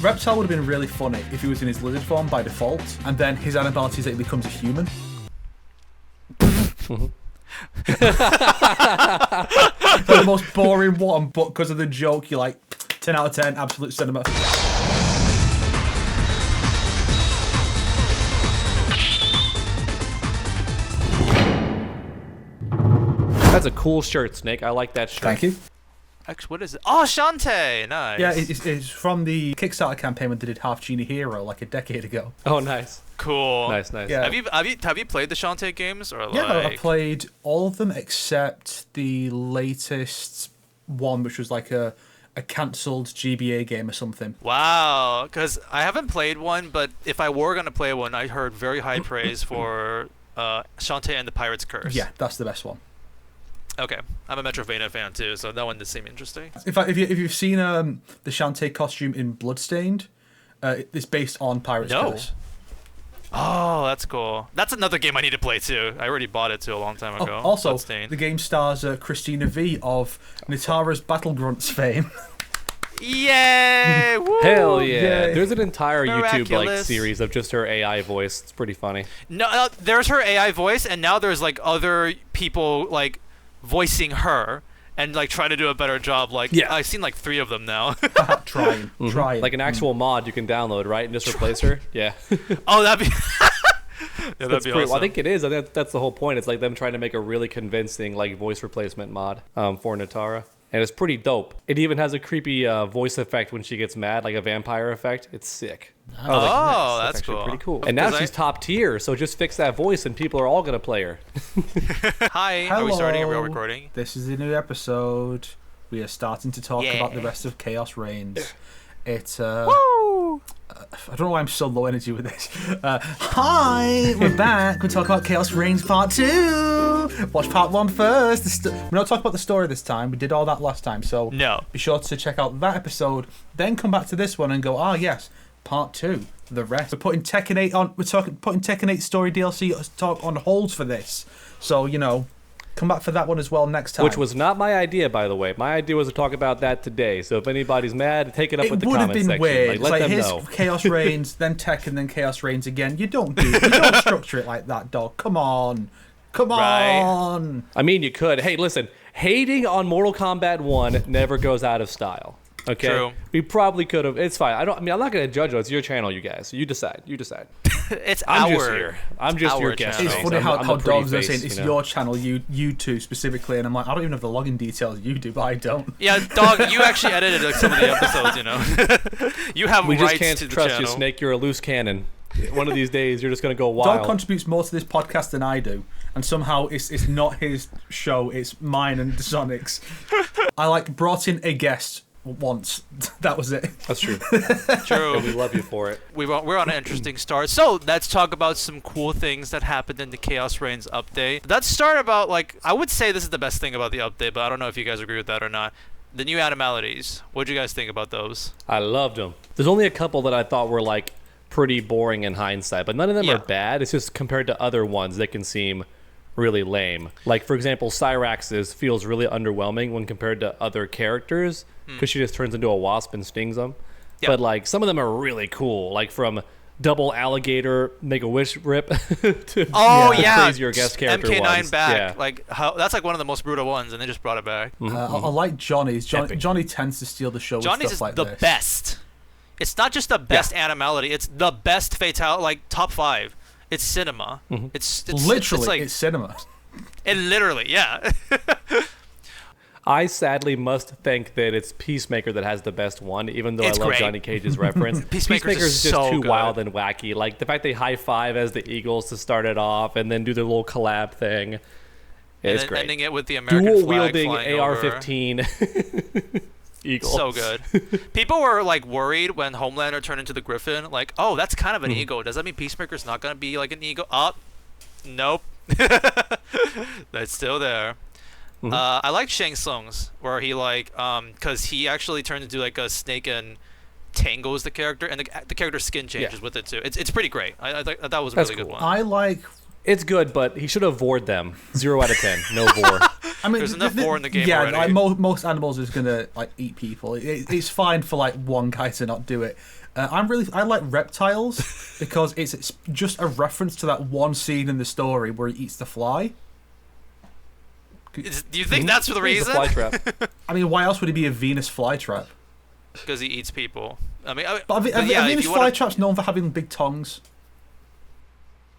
Reptile would have been really funny if he was in his lizard form by default, and then his animality is that he becomes a human. The most boring one, but because of the joke, you're like 10 out of 10, absolute cinema. That's a cool shirt, Snake. I like that shirt. Thank you. Actually, what is it? Oh, Shantae! Nice. Yeah, it's from the Kickstarter campaign when they did Half Genie Hero like a decade ago. Oh, nice. Cool. Nice. Yeah. Have you played the Shantae games or like? Yeah, I played all of them except the latest one, which was like a cancelled GBA game or something. Wow, because I haven't played one, but if I were gonna play one, I heard very high praise for Shantae and the Pirate's Curse. Yeah, that's the best one. Okay, I'm a Metrovania fan too, so that one did seem interesting. In fact, if you've seen the Shantae costume in Bloodstained, it's based on Pirate's Curse. Oh, that's cool. That's another game I need to play too. I already bought it too a long time ago. Also, Bloodstained. the game stars Christina V of Nitara's Battle Grunts fame. Yay! Woo! Hell yeah. Yay. There's an entire YouTube Miraculous. series of just her AI voice. It's pretty funny. No, there's her AI voice, and now there's like other people like voicing her and like trying to do a better job. Like, Yeah. I've seen like 3 of them now. Trying. Like an actual mod you can download, right? And just replace her? Yeah. Oh, that'd be. Yeah, that'd That's be pretty, awesome. I think it is. I think that's the whole point. It's like them trying to make a really convincing like voice replacement mod for Natara. And it's pretty dope. It even has a creepy voice effect when she gets mad, like a vampire effect. It's sick. I was like, nice. That's actually cool. pretty cool. And now Because she's top tier, so just fix that voice and people are all going to play her. Hi, Hello. are we starting a real recording? This is a new episode. We are starting to talk Yeah. about the rest of Khaos Reigns. It's Woo! I don't know why I'm so low energy with this. Hi, we're back. We're talking about Khaos Reigns Part 2. Watch Part 1 first. We're not talking about the story this time. We did all that last time, so No. be sure to check out that episode. Then come back to this one and go, yes, Part 2. The rest. We're putting Tekken 8 on. Putting Tekken 8 story DLC talk on hold for this. So come back for that one as well next time. Which was not my idea, by the way. My idea was to talk about that today. So if anybody's mad, take it up with the comment section. It would have been weird. Like, let them here's know. Khaos Reigns, then Tekken, then Khaos Reigns again. You don't structure it like that, dog. Come on. Right. I mean, you could. Hey, listen. Hating on Mortal Kombat 1 never goes out of style. Okay? True. We probably could have. It's fine. I'm not going to judge you. It's your channel, you guys. You decide. It's I'm our. just here. I'm just your guest. channel. It's funny how the pretty dogs are saying face, it's you know? your channel, you two specifically, and I'm like, I don't even have the login details you do, but I don't. Yeah, dog, you actually edited like, some of the episodes, You have We rights just can't to the trust channel. you, Snake. You're a loose cannon. One of these days, you're just going to go wild. Dog contributes more to this podcast than I do, and somehow it's not his show, it's mine and Sonic's. I brought in a guest once. That was it. That's true. True. And we love you for it. We're on an interesting start. So let's talk about some cool things that happened in the Khaos Reigns update. Let's start about I would say this is the best thing about the update, but I don't know if you guys agree with that or not. The new Animalities. What'd you guys think about those? I loved them. There's only a couple that I thought were pretty boring in hindsight, but none of them Yeah. are bad. It's just compared to other ones that can seem really lame. Like, for example, Cyrax's feels really underwhelming when compared to other characters because she just turns into a wasp and stings them. Yeah. But some of them are really cool, like from double alligator Make-A-Wish rip to crazier guest character MK9 ones. back. Yeah. That's one of the most brutal ones, and they just brought it back. I like Johnny's. Epic. Johnny tends to steal the show Johnny's with is stuff like the this. best. It's not just the best Animality. It's the best fatality, top 5. It's cinema. It's Literally, it's cinema. It literally, yeah. I sadly must think that it's Peacemaker that has the best one, even though It's I love great. Johnny Cage's reference. Peacemaker's is just so too good. wild and wacky. Like the fact they high five as the Eagles to start it off, and then do their little collab thing. And It's then great. ending it with the American Dual flag wielding flying AR-15 Eagles. So good. People were worried when Homelander turned into the Griffin. Oh, that's kind of an ego. Does that mean Peacemaker's not gonna be an ego? Nope. That's still there. I like Shang Tsung's where he because he actually turned into a snake and tangles the character, and the character's skin changes with it too. It's pretty great. I thought that was a That's really good cool. one. I like It's good, but he should have vored them. 0 out of 10. No vor. I mean, there's enough war in the game yeah, already. like most animals is gonna like eat people. It's fine for like one guy to not do it. I like reptiles because it's just a reference to that one scene in the story where he eats the fly. Do you think that's for the reason? The fly trap. I mean, why else would he be a Venus flytrap? Because he eats people. I mean, But are Venus flytraps known for having big tongues?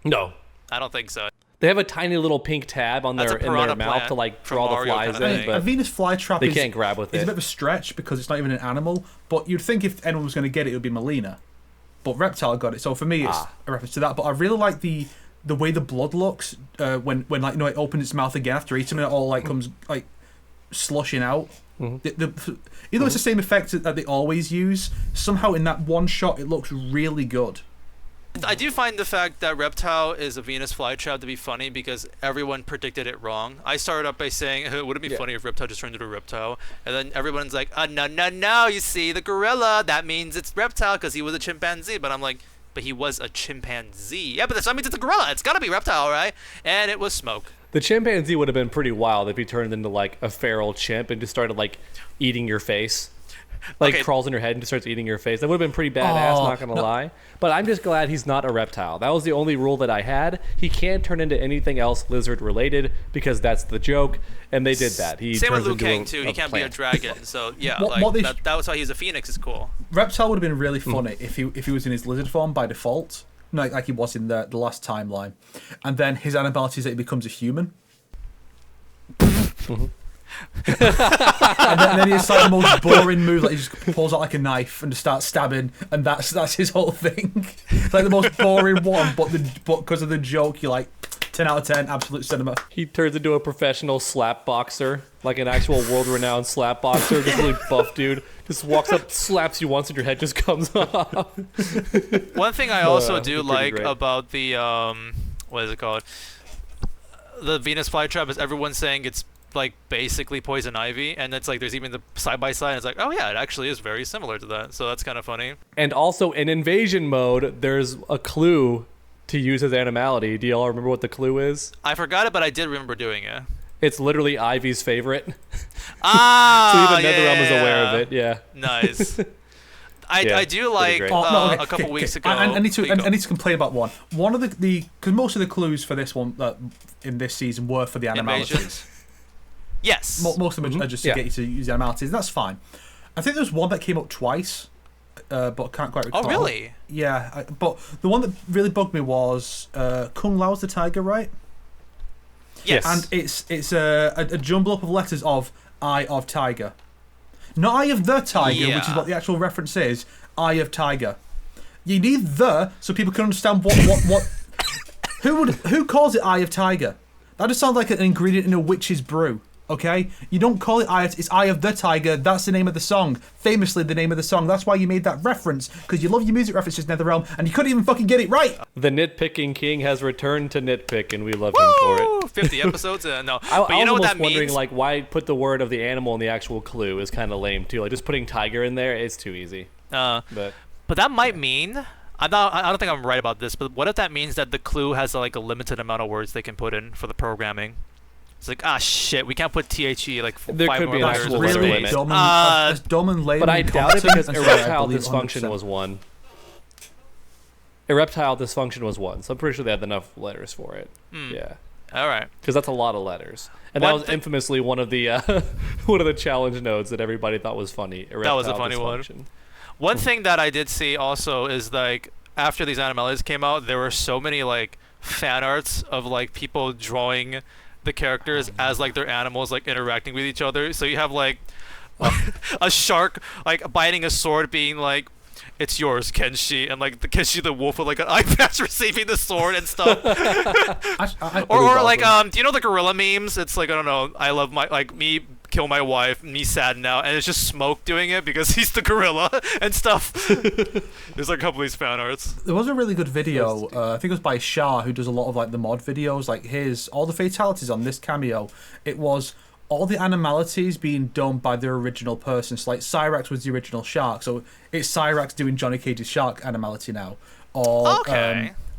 No. I don't think so. They have a tiny little pink tab on That's their a in their piranha mouth plant to like from draw the Mario flies kinda in, thing. A but Venus flytrap they can't grab with is a it. bit of a stretch because it's not even an animal. But you'd think if anyone was going to get it, it would be Mileena. But Reptile got it, so for me, it's a reference to that. But I really like the way the blood looks when like it opens its mouth again after eating it, all like comes like slushing out. Even though it's the same effect that they always use, somehow in that one shot it looks really good. I do find the fact that Reptile is a Venus flytrap to be funny because everyone predicted it wrong. I started up by saying, would it be funny if Reptile just turned into a reptile? And then everyone's like, no, you see, the gorilla, that means it's Reptile because he was a chimpanzee. But I'm like, but he was a chimpanzee. Yeah, but that means it's a gorilla. It's got to be Reptile, right? And it was Smoke. The chimpanzee would have been pretty wild if he turned into like a feral chimp and just started like eating your face. Like crawls in your head and just starts eating your face. That would have been pretty badass, not gonna lie. But I'm just glad he's not a reptile. That was the only rule that I had. He can't turn into anything else lizard related because that's the joke, and they did that. He Same with turns Liu into Kang too. He can't be a dragon. So yeah, that was why he's a phoenix. Is cool. Reptile would have been really funny if he was in his lizard form by default, like he was in the last timeline, and then his animality is that he becomes a human. and then he has like the most boring move, like he just pulls out like a knife and just starts stabbing, and that's his whole thing. It's like the most boring one, but because of the joke, you're like 10 out of 10, absolute cinema. He turns into a professional slap boxer, like an actual world-renowned slap boxer, just really buff dude. Just walks up, slaps you once, and your head just comes off. One thing I also do like great. about the what is it called? The Venus flytrap is everyone saying it's like basically poison ivy, and it's like there's even the side by side. It's like, oh yeah, it actually is very similar to that. So that's kind of funny. And also in invasion mode, there's a clue to use as animality. Do y'all remember what the clue is? I forgot it, but I did remember doing it. It's literally Ivy's favorite. Ah, so even NetherRealm is aware of it. Yeah. Nice. I do like a couple weeks ago. I need to complain about one. One of the because most of the clues for this one in this season were for the animalities. Yes. Most of them are just to get you to use the animalities, and that's fine. I think there's one that came up twice, but I can't quite recall. Oh, really? Yeah, but the one that really bugged me was Kung Lao's the tiger, right? Yes. And it's a jumble up of letters of Eye of Tiger. Not Eye of the Tiger, which is what the actual reference is. Eye of Tiger. You need the so people can understand what who calls it Eye of Tiger? That just sounds like an ingredient in a witch's brew. Okay, you don't call it it's Eye of the Tiger. That's the name of the song. Famously, the name of the song. That's why you made that reference, because you love your music references, NetherRealm, and you couldn't even fucking get it right. The nitpicking king has returned to nitpick, and we love him for it. 50 episodes? No. But you know what that wondering, means? like, why put the word of the animal in the actual clue is kind of lame too. Like, just putting tiger in there, it's too easy. But that might mean. I don't think I'm right about this, but what if that means that the clue has like a limited amount of words they can put in for the programming? It's like, shit, we can't put THE like there 5 could more be an letters. actual That's limit. really Dumb and lame. But I doubt it because erectile believe dysfunction 100%. was one. Erectile dysfunction was one, so I'm pretty sure they had enough letters for it. Yeah. All right. Because that's a lot of letters, and that was infamously one of the one of the challenge nodes that everybody thought was funny. That was a funny one. One thing that I did see also is like after these Animalities came out, there were so many like fan arts of like people drawing the characters as like their animals like interacting with each other. So you have like a shark like biting a sword, being like, "It's yours, Kenshi," and like the Kenshi the wolf with like an eye patch receiving the sword and stuff. or like do you know the gorilla memes? It's like, I don't know, I love my like me kill my wife, me sad now, and it's just Smoke doing it because he's the gorilla and stuff. There's like a couple of these fan arts. There was a really good video, I think it was by Shah, who does a lot of like the mod videos, like all the fatalities on this cameo. It was all the animalities being done by the original person. So like Cyrax was the original shark, so it's Cyrax doing Johnny Cage's shark animality now. Or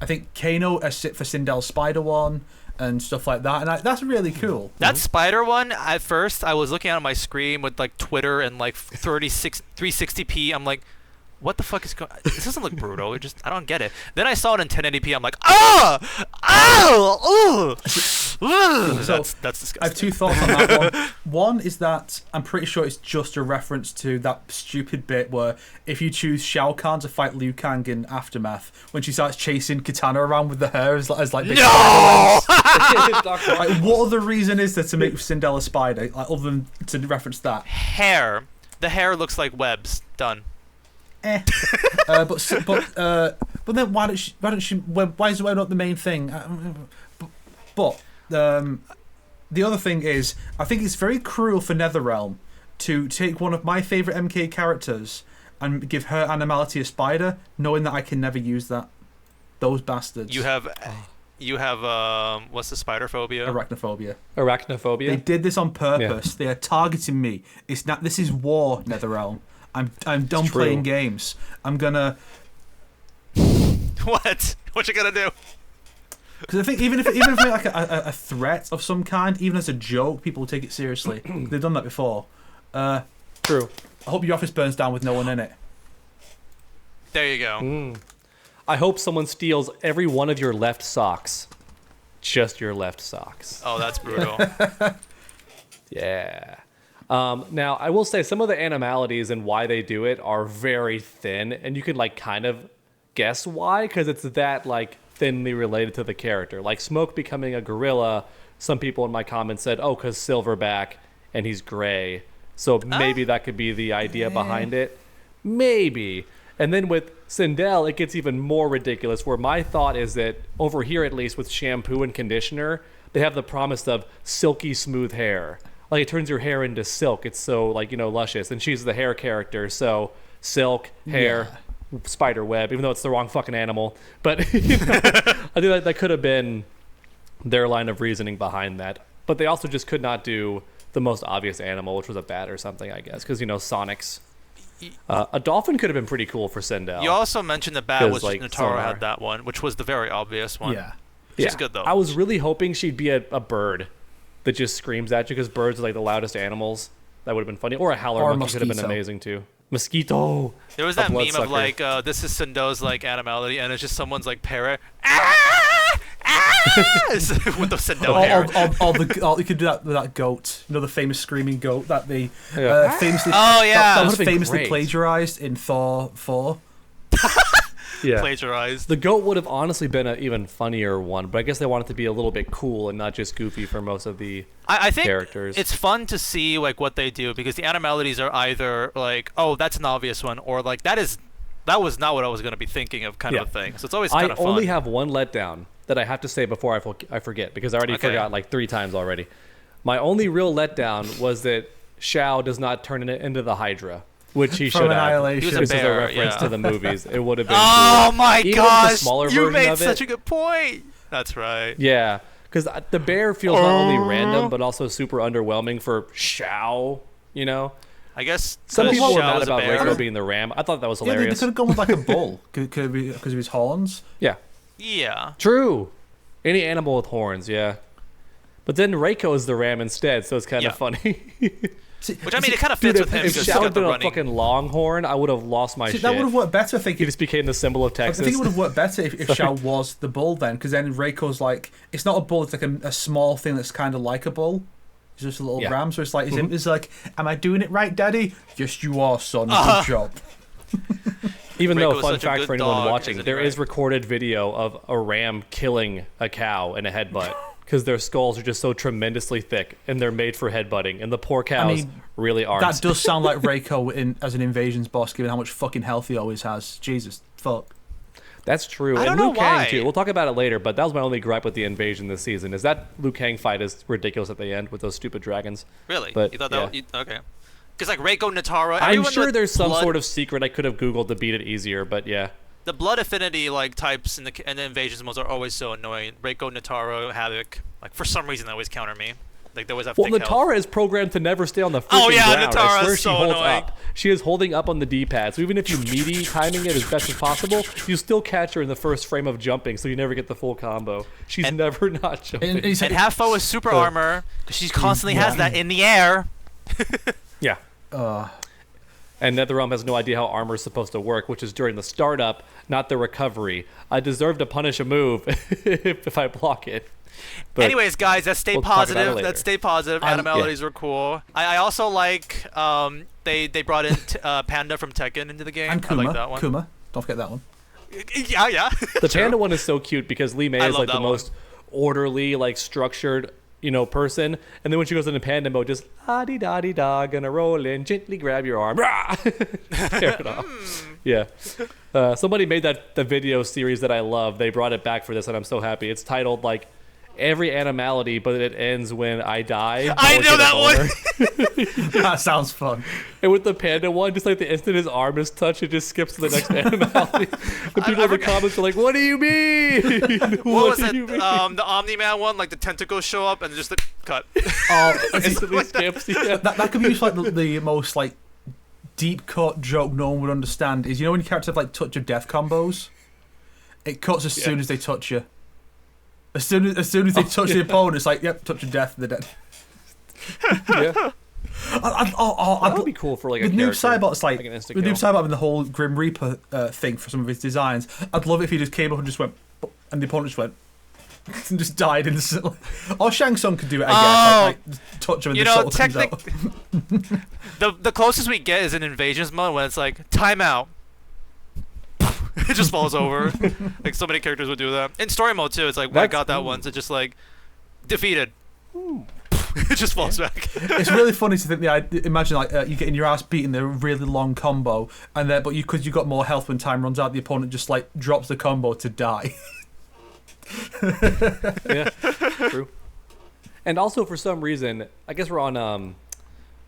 I think Kano sit for Sindel's spider one and stuff like that, and that's really cool. That spider one, at first, I was looking at my screen with like Twitter and like 360p. I'm like, what the fuck is going? This doesn't look brutal. I don't get it. Then I saw it in 1080p. I'm like, So that's disgusting. I have 2 thoughts on that one. One is that I'm pretty sure it's just a reference to that stupid bit where if you choose Shao Kahn to fight Liu Kang in Aftermath, when she starts chasing Katana around with the hair as like big like, what other reason is there to make Sindel a spider, like, other than to reference that? Hair. The hair looks like webs. Done. But then why is it not the main thing? But the other thing is, I think it's very cruel for NetherRealm to take one of my favourite MK characters and give her Animality a spider, knowing that I can never use that. Those bastards. You have what's the spider phobia? Arachnophobia. They did this on purpose. Yeah. They are targeting me. It's not. This is war, NetherRealm. I'm done playing games. I'm gonna. What? What you gonna do? Because I think even if it's like a threat of some kind, even as a joke, people will take it seriously. They've done that before. True. I hope your office burns down with no one in it. There you go. I hope someone steals every one of your left socks. Just your left socks. Oh, that's brutal. Yeah. Now, I will say some of the animalities and why they do it are very thin, and you can like kind of guess why, because it's that like thinly related to the character. Like Smoke becoming a gorilla, some people in my comments said, oh, because Silverback and he's gray. So maybe that could be the idea behind it. Maybe. And then with Sindel, it gets even more ridiculous, where my thought is that over here, at least with shampoo and conditioner, they have the promise of silky smooth hair. Like, it turns your hair into silk. It's so, like, luscious. And she's the hair character, so silk, hair, spider web, even though it's the wrong fucking animal. But I think that could have been their line of reasoning behind that. But they also just could not do the most obvious animal, which was a bat or something, I guess, because, Sonic's. A dolphin could have been pretty cool for Sindel. You also mentioned the bat, which like, Notaro had that one, which was the very obvious one. Yeah. She's good, though. I was really hoping she'd be a bird that just screams at you, because birds are like the loudest animals. That would have been funny. Or a howler monkey could have been amazing too. Mosquito. There was that meme of like, this is Sindel's like Animality, and it's just someone's like parrot. With the Sindel hair. Or you could do that with that goat. The famous screaming goat that they famously. Oh yeah. That was famously plagiarized in Thor 4. Plagiarized. The goat would have honestly been an even funnier one, but I guess they want it to be a little bit cool and not just goofy for most of the I think characters. It's fun to see like what they do, because the Animalities are either like, oh, that's an obvious one, or like that was not what I was going to be thinking of, kind of a thing. So it's always kind of fun. I only have one letdown that I have to say before I forget, because I already forgot like 3 times already. My only real letdown was that Shao does not turn it into the Hydra, which he should have. He was a This is a bear, reference to the movies. It would have been Oh cool. my Even gosh! the smaller You version made of such it, a good point. That's right. Yeah, because the bear feels not only random but also super underwhelming for Shao. I guess Some people were Shao mad was a about bear. Reiko being the ram. I thought that was Yeah, they hilarious. could have gone with like a bull because of his horns. Yeah, Yeah. true. Any animal with horns, yeah. But then Reiko is the ram instead, so it's kind of funny. Which, I mean, it kind of fits with him. If because Shao he's had got the been a running. fucking longhorn, I would have lost my shit. That would have worked better, I think. He just became the symbol of I Texas. think it would have worked better if Shao was the bull then, because then Reiko's like, it's not a bull, it's like a small thing that's kind of like a bull. It's just a little ram, so it's like, it's like, am I doing it right, Daddy? Yes, you are, son. Good job. Even though, Reiko's fun such a fact good for anyone dog, watching, isn't he, there right? is recorded video of a ram killing a cow in a headbutt, because their skulls are just so tremendously thick, and they're made for headbutting, and the poor cows really aren't. That does sound like Reiko as an invasions boss, given how much fucking health he always has. Jesus, fuck. That's true. I And don't Liu know Kang why. too. We'll talk about it later, but that was my only gripe with the invasion this season. Is that Liu Kang fight is ridiculous at the end with those stupid dragons. Really? But, You thought yeah. that? Okay. Because like Reiko, Notaro, I'm everyone sure with there's some blood, sort of secret I could have Googled to beat it easier, but yeah. The blood affinity like types in the invasions modes are always so annoying. Reiko, Notaro, Havoc. Like for some reason they always counter me. Like they always have Well, thick health. Natara is programmed to never stay on the freaking ground. Natara I swear is she so holds annoying. up. She is holding up on the D-pad. So even if you meaty timing it as best as possible, you still catch her in the first frame of jumping, so you never get the full combo. She's never not jumping. And half foe is super armor because she constantly has that in the air. Yeah. And NetherRealm has no idea how armor is supposed to work, which is during the startup, not the recovery. I deserve to punish a move if I block it. But anyways, guys, let's stay we'll talk about it positive. later. Let's stay positive. Animalities were cool. I also like they brought in Panda from Tekken into the game. And Kuma. I like that one. Kuma. Don't forget that one. Yeah. The Panda one is so cute because Lee May I is love like the that one. most orderly, like structured, person. And then when she goes into Panda mode, just da-dee-da-dee-da, gonna roll in, gently grab your arm. Rah! Tear it off. Yeah. Somebody made the video series that I love. They brought it back for this, and I'm so happy. It's titled like Every Animality, but it ends when I die. I know that one. That sounds fun. And with the Panda one, just like the instant his arm is touched, it just skips to the next Animality. The people in the comments are like, "What do you mean? What was it? do you mean?" The Omni-Man one, like the tentacles show up and just the cut. Oh, Instantly skips. Yeah. that could be just like the most like deep cut joke no one would understand. Is when your characters have like touch of death combos, it cuts as soon as they touch you. As soon as they touch the opponent, it's like, yep, touch of death, they're dead. Yeah. That would be cool for like a with Noob character, Saibot's like an instant with kill. Noob Saibot having the whole Grim Reaper thing for some of his designs. I'd love it if he just came up and just went, and the opponent just went, and just died instantly. Or Shang Tsung could do it, I guess. Like touch him and the soul comes out. The closest we get is in Invasions mode when it's like timeout. It just falls over. Like so many characters would do that. In story mode too, it's like I got that once. It just like defeated. It just falls back. It's really funny to think imagine like you getting your ass beaten in a really long combo, and then but because you got more health when time runs out, the opponent just like drops the combo to die. Yeah, true. And also for some reason, I guess we're on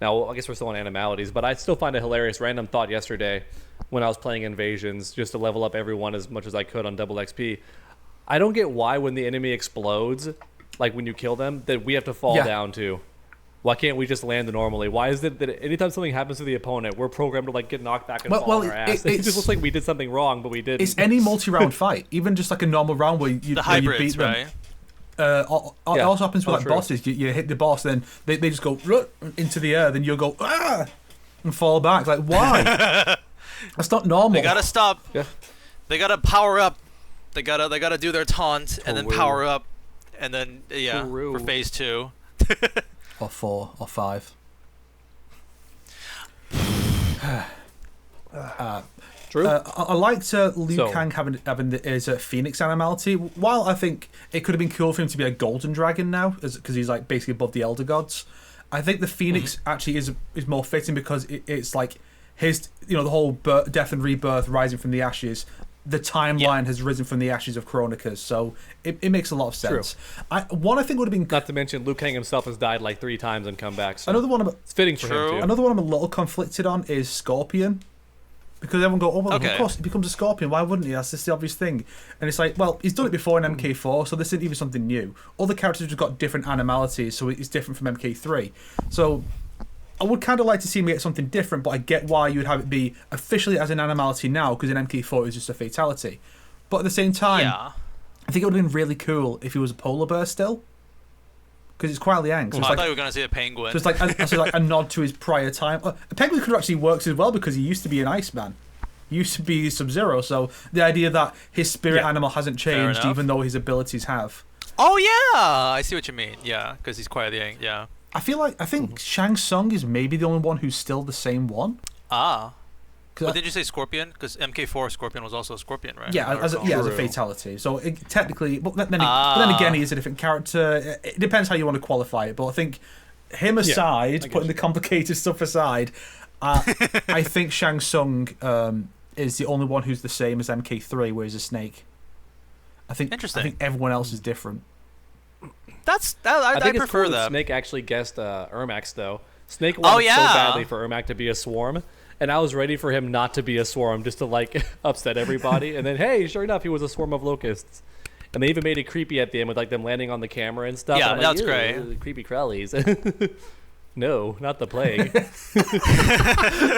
now I guess we're still on Animalities, but I still find a hilarious random thought yesterday when I was playing Invasions just to level up everyone as much as I could on double XP. I don't get why when the enemy explodes, like when you kill them, that we have to fall down too. Why can't we just land normally? Why is it that anytime something happens to the opponent, we're programmed to like get knocked back and fall on our ass? It just looks like we did something wrong, but we didn't. It's any multi-round fight, even just like a normal round where you hybrids, beat them. right? It also happens with like true. bosses. You hit the boss, then they just go into the air, then you'll go and fall back. Like why? That's not normal. They gotta stop. Yeah. They gotta power up. They gotta do their taunt and then power up, and then for phase 2. Or 4 or 5. True. I liked Liu Kang having his Phoenix animality. While I think it could have been cool for him to be a golden dragon now, because he's like basically above the elder gods, I think the Phoenix actually is more fitting because it's like his the whole death and rebirth, rising from the ashes. The timeline has risen from the ashes of Chronicus, so it makes a lot of sense. I think would have been not to mention Liu Kang himself has died like 3 times and come back. So another one. It's fitting for him too. Another one I'm a little conflicted on is Scorpion. Because everyone go, of course, he becomes a Scorpion. Why wouldn't he? That's just the obvious thing. And it's like, well, he's done it before in MK4, so this isn't even something new. Other characters have got different animalities, so it's different from MK3. So I would kind of like to see him get something different, but I get why you'd have it be officially as an animality now, because in MK4 it was just a fatality. But at the same time, I think it would have been really cool if he was a polar bear still. Because it's Kuai Liang. So I thought you were going to say a penguin. So it's like a nod to his prior time. A penguin could actually work as well because he used to be an Iceman. He used to be Sub-Zero. So the idea that his spirit animal hasn't changed even though his abilities have. Oh, yeah! I see what you mean. Yeah, because he's Kuai Liang. Yeah. I think Shang Tsung is maybe the only one who's still the same one. But did you say Scorpion? Because MK4 Scorpion was also a Scorpion, right? Yeah, as a fatality. So technically, but then again, he is a different character. It depends how you want to qualify it. But I think him aside, putting the complicated stuff aside, I think Shang Tsung is the only one who's the same as MK3, where he's a snake. Interesting. I think everyone else is different. I think it's prefer cool that. Snake actually guessed Ermax though. Snake wanted so badly for Ermac to be a swarm, and I was ready for him not to be a swarm just to like upset everybody. And then hey, sure enough, he was a swarm of locusts. And they even made it creepy at the end with like them landing on the camera and stuff. Yeah, and I'm like, that's great. Creepy crawlies. No, not the plague.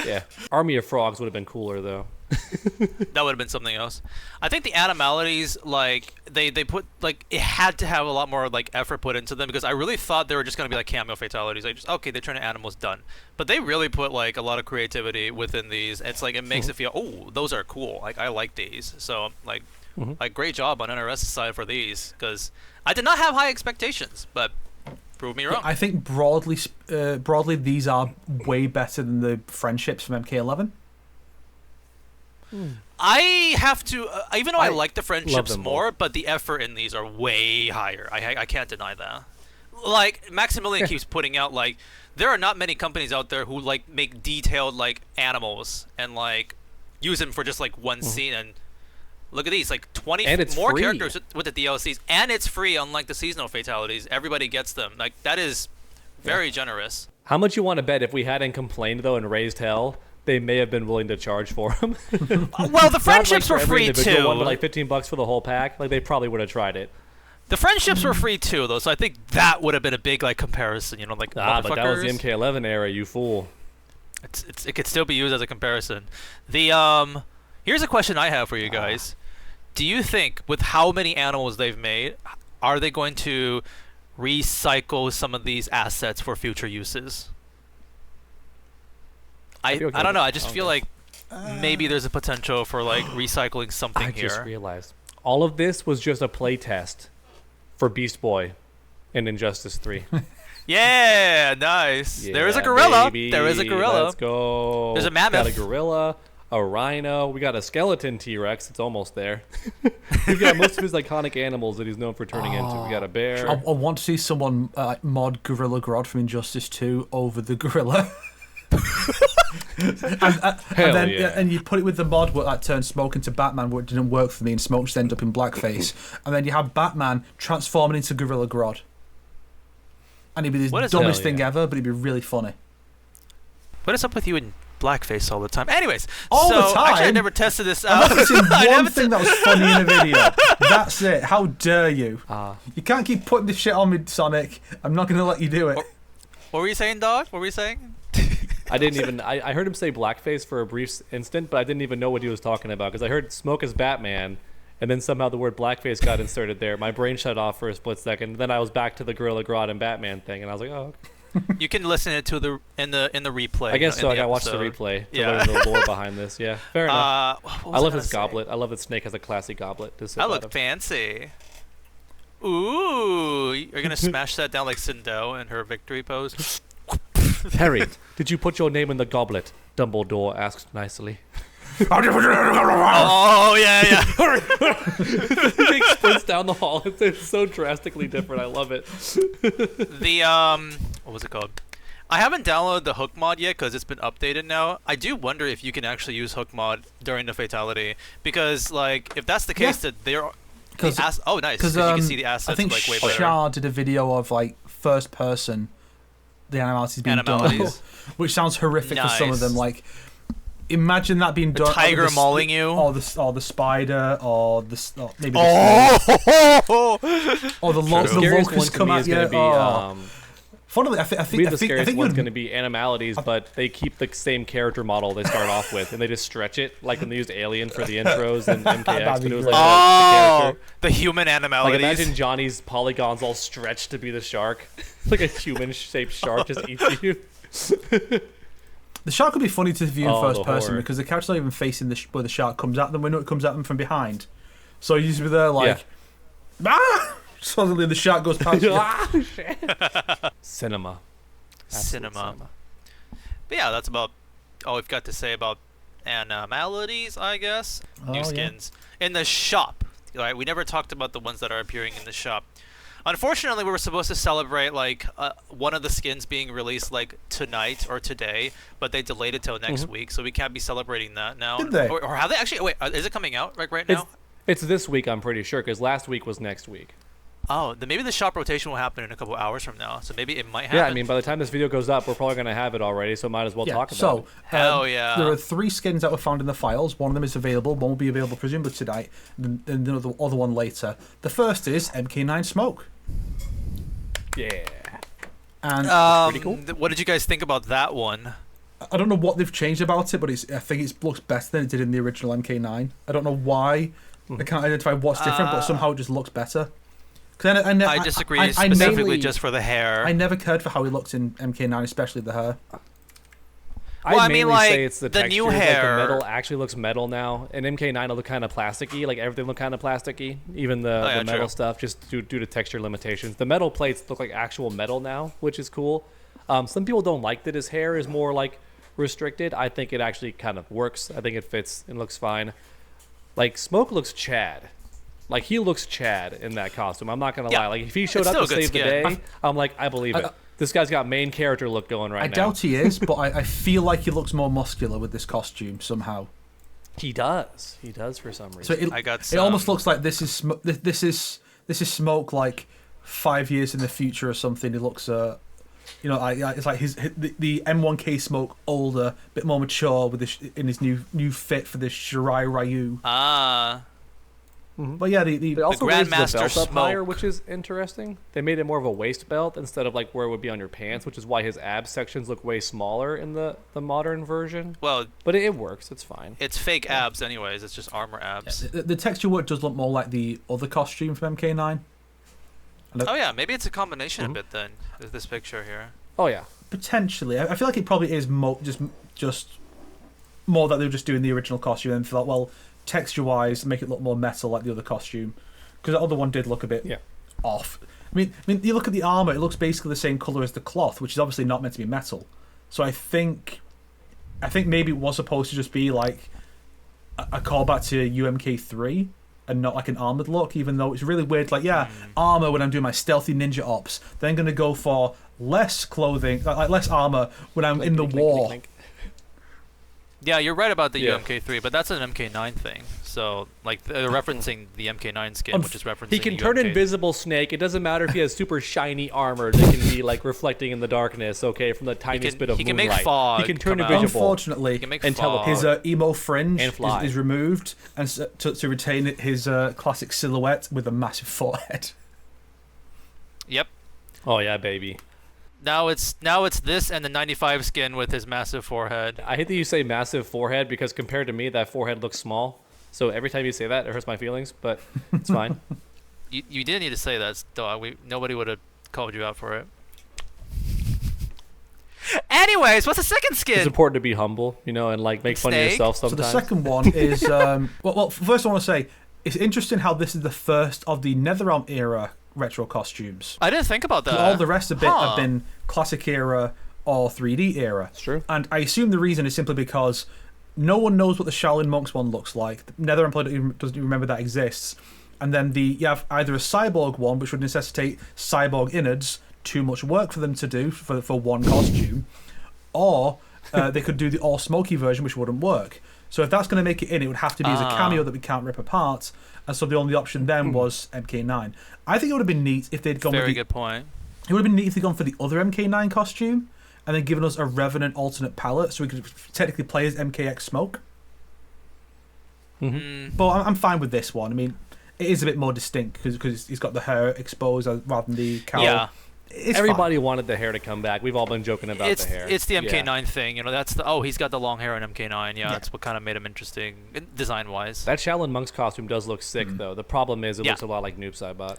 Yeah. Army of Frogs would have been cooler though. That would have been something else. I think the Animalities, like they put like it had to have a lot more like effort put into them because I really thought they were just gonna be like cameo fatalities. Like just okay, they're turning animals done. But they really put like a lot of creativity within these. It's like it makes it feel those are cool. Like I like these. So like great job on NRS's side for these because I did not have high expectations, but prove me wrong. I think broadly these are way better than the friendships from MK11. I have to, even though I like the friendships more, both. but the effort in these are way higher. I can't deny that. Like Maximilian keeps putting out like there are not many companies out there who like make detailed like animals and like use them for just like one scene and look at these like 20 more free. characters with the DLCs and it's free unlike the seasonal fatalities. Everybody gets them. Like that is very generous. How much you want to bet if we hadn't complained though and raised hell, they may have been willing to charge for them? Well, the friendships were free too. One, but like $15 for the whole pack. Like they probably would have tried it. The friendships were free too, though, so I think that would have been a big like comparison. You know, like but that was the MK11 era. You fool. It could still be used as a comparison. The here's a question I have for you guys. Do you think, with how many animals they've made, are they going to recycle some of these assets for future uses? I don't know. I just feel like maybe there's a potential for like recycling something here. I just realized all of this was just a play test for Beast Boy in Injustice 3. Yeah, nice. Yeah, there is a gorilla. Baby. There is a gorilla. Let's go. There's a mammoth. We got a gorilla, a rhino. We got a skeleton T-Rex. It's almost there. We've got most of his iconic animals that he's known for turning into. We got a bear. I want to see someone mod Gorilla Grodd from Injustice 2 over the gorilla. And you put it with the mod where that turned Smoke into Batman, where it didn't work for me, and Smoke just ended up in blackface. And then you have Batman transforming into Gorilla Grodd, and it'd be the dumbest thing ever, but it'd be really funny. What is up with you in blackface all the time? Anyways, all the time. Actually, I never tested this out. I've never seen one thing that was funny in a video. That's it. How dare you? You can't keep putting this shit on me, Sonic. I'm not going to let you do it. What were you saying, dog? What were you saying? I didn't even. I heard him say blackface for a brief instant, but I didn't even know what he was talking about because I heard Smoke as Batman, and then somehow the word blackface got inserted there. My brain shut off for a split second. Then I was back to the Gorilla Grodd and Batman thing, and I was like, oh. You can listen to it in the replay. I guess so. I gotta watch the replay to learn the lore behind this. Yeah, fair enough. I love his goblet. I love that Snake has a classy goblet. To I look fancy. Ooh, you're gonna smash that down like Sindel in her victory pose. Harry, did you put your name in the goblet? Dumbledore asked nicely. Oh yeah. He sprints down the hall. It's so drastically different. I love it. What was it called? I haven't downloaded the hook mod yet because it's been updated now. I do wonder if you can actually use hook mod during the fatality because, like, if that's the case, that they're oh nice because you can see the assets. I think like way better. Shah did a video of like first person. The Animalities being done, which sounds horrific for some of them. Like, imagine that being done. Tiger mauling you, or the spider, or maybe the or the locusts come at you. Funnily, I think the scariest one's going to be Animalities, but they keep the same character model they start off with, and they just stretch it, like when they used Alien for the intros and MKX, but it was like the character. The human Animalities. Like imagine Johnny's polygons all stretched to be the shark. Like a human-shaped shark just eats you. The shark would be funny to view in first person because the character's not even facing where the shark comes at them. We know it comes at them from behind. So you just be there like, suddenly the shark goes past you. Cinema. Cinema. But yeah, that's about all we've got to say about Animalities, I guess. New skins. In the shop. Right? We never talked about the ones that are appearing in the shop. Unfortunately, we were supposed to celebrate like one of the skins being released like tonight or today, but they delayed it till next week, so we can't be celebrating that now. Did they? Or have they actually? Wait, is it coming out right now? It's this week, I'm pretty sure, because last week was next week. Oh, then maybe the shop rotation will happen in a couple hours from now. So maybe it might happen. Yeah, I mean, by the time this video goes up, we're probably going to have it already, so might as well talk about it. Hell yeah. There are 3 skins that were found in the files. One of them is available. One will be available presumably tonight, and the other one later. The first is MK9 Smoke. Yeah. And pretty cool. What did you guys think about that one? I don't know what they've changed about it, but I think it looks better than it did in the original MK9. I don't know why. I can't identify what's different, but somehow it just looks better. I disagree specifically just for the hair. I never cared for how he looks in MK9, especially the hair. Well, I mean, like, say it's the texture. new hair. Like the metal actually looks metal now. And MK9 will look kind of plasticky. Like everything look kind of plasticky. Even the metal stuff, just due to texture limitations. The metal plates look like actual metal now, which is cool. Some people don't like that his hair is more like restricted. I think it actually kind of works. I think it fits and looks fine. Like Smoke looks Chad. Like he looks Chad in that costume. I'm not gonna lie. Like if he showed up to save the day, I'm like, I believe it. This guy's got main character look going right now. I doubt he is, but I feel like he looks more muscular with this costume somehow. He does. He does for some So reason. it almost looks like this is Smoke like 5 years in the future or something. He looks it's like the M1K Smoke older, a bit more mature with in his new fit for this Shirai Ryu. But yeah, they also raised the Grandmaster belt up Smoke. higher, which is interesting. They made it more of a waist belt instead of like where it would be on your pants, which is why his abs sections look way smaller in the modern version. Well, but it works. It's fine. It's fake abs anyways. It's just armor abs. Yeah, the texture work does look more like the other costume from MK9. Oh yeah, maybe it's a combination a bit then. This picture here. Oh yeah, potentially. I feel like it probably is just more that they were just doing the original costume and thought, well, texture-wise, make it look more metal like the other costume, because the other one did look a bit off. I mean, you look at the armor; it looks basically the same color as the cloth, which is obviously not meant to be metal. So I think maybe it was supposed to just be like a callback to UMK3 and not like an armored look, even though it's really weird. Like, armor when I'm doing my stealthy ninja ops, then I'm gonna go for less clothing, like less armor when I'm in the war. Yeah, you're right about the UMK3, but that's an MK9 thing. So, like, they're referencing the MK9 skin, which is referencing He can the turn UMK. invisible Snake. It doesn't matter if he has super shiny armor that can be, like, reflecting in the darkness, okay, from the tiniest bit of moonlight. He can make fog. He can turn come out. invisible. Unfortunately, He can make and fog. his emo fringe And fly. is removed, and to retain his classic silhouette with a massive forehead. Yep. Oh yeah, baby. Now it's this and the 95 skin with his massive forehead. I hate that you say massive forehead because compared to me, that forehead looks small. So every time you say that, it hurts my feelings, but it's fine. You didn't need to say that, dog. Nobody would have called you out for it. Anyways, what's the second skin? It's important to be humble, and like make fun of Snake. yourself So sometimes. the second one is well, first I want to say it's interesting how this is the first of the NetherRealm era retro costumes. I didn't think about that. All the rest have been classic era or 3D era. It's true. And I assume the reason is simply because no one knows what the Shaolin Monks one looks like. NetherRealm doesn't even remember that exists. And then you have either a cyborg one, which would necessitate cyborg innards, too much work for them to do for one costume, or they could do the all smoky version, which wouldn't work. So if that's going to make it in, it would have to be as a cameo that we can't rip apart. And so the only option then was MK9. I think it would have been neat if they'd gone with Very good point. It would have been neat if they'd gone for the other MK9 costume and then given us a Revenant alternate palette so we could technically play as MKX Smoke. But I'm fine with this one. I mean, it is a bit more distinct because he's got the hair exposed rather than the cowl. Yeah. Everybody wanted the hair to come back. We've all been joking about the hair. It's the MK9 thing. That's he's got the long hair in MK9. Yeah, that's what kind of made him interesting design-wise. That Shaolin Monk's costume does look sick, though. The problem is it looks a lot like Noob Saibot.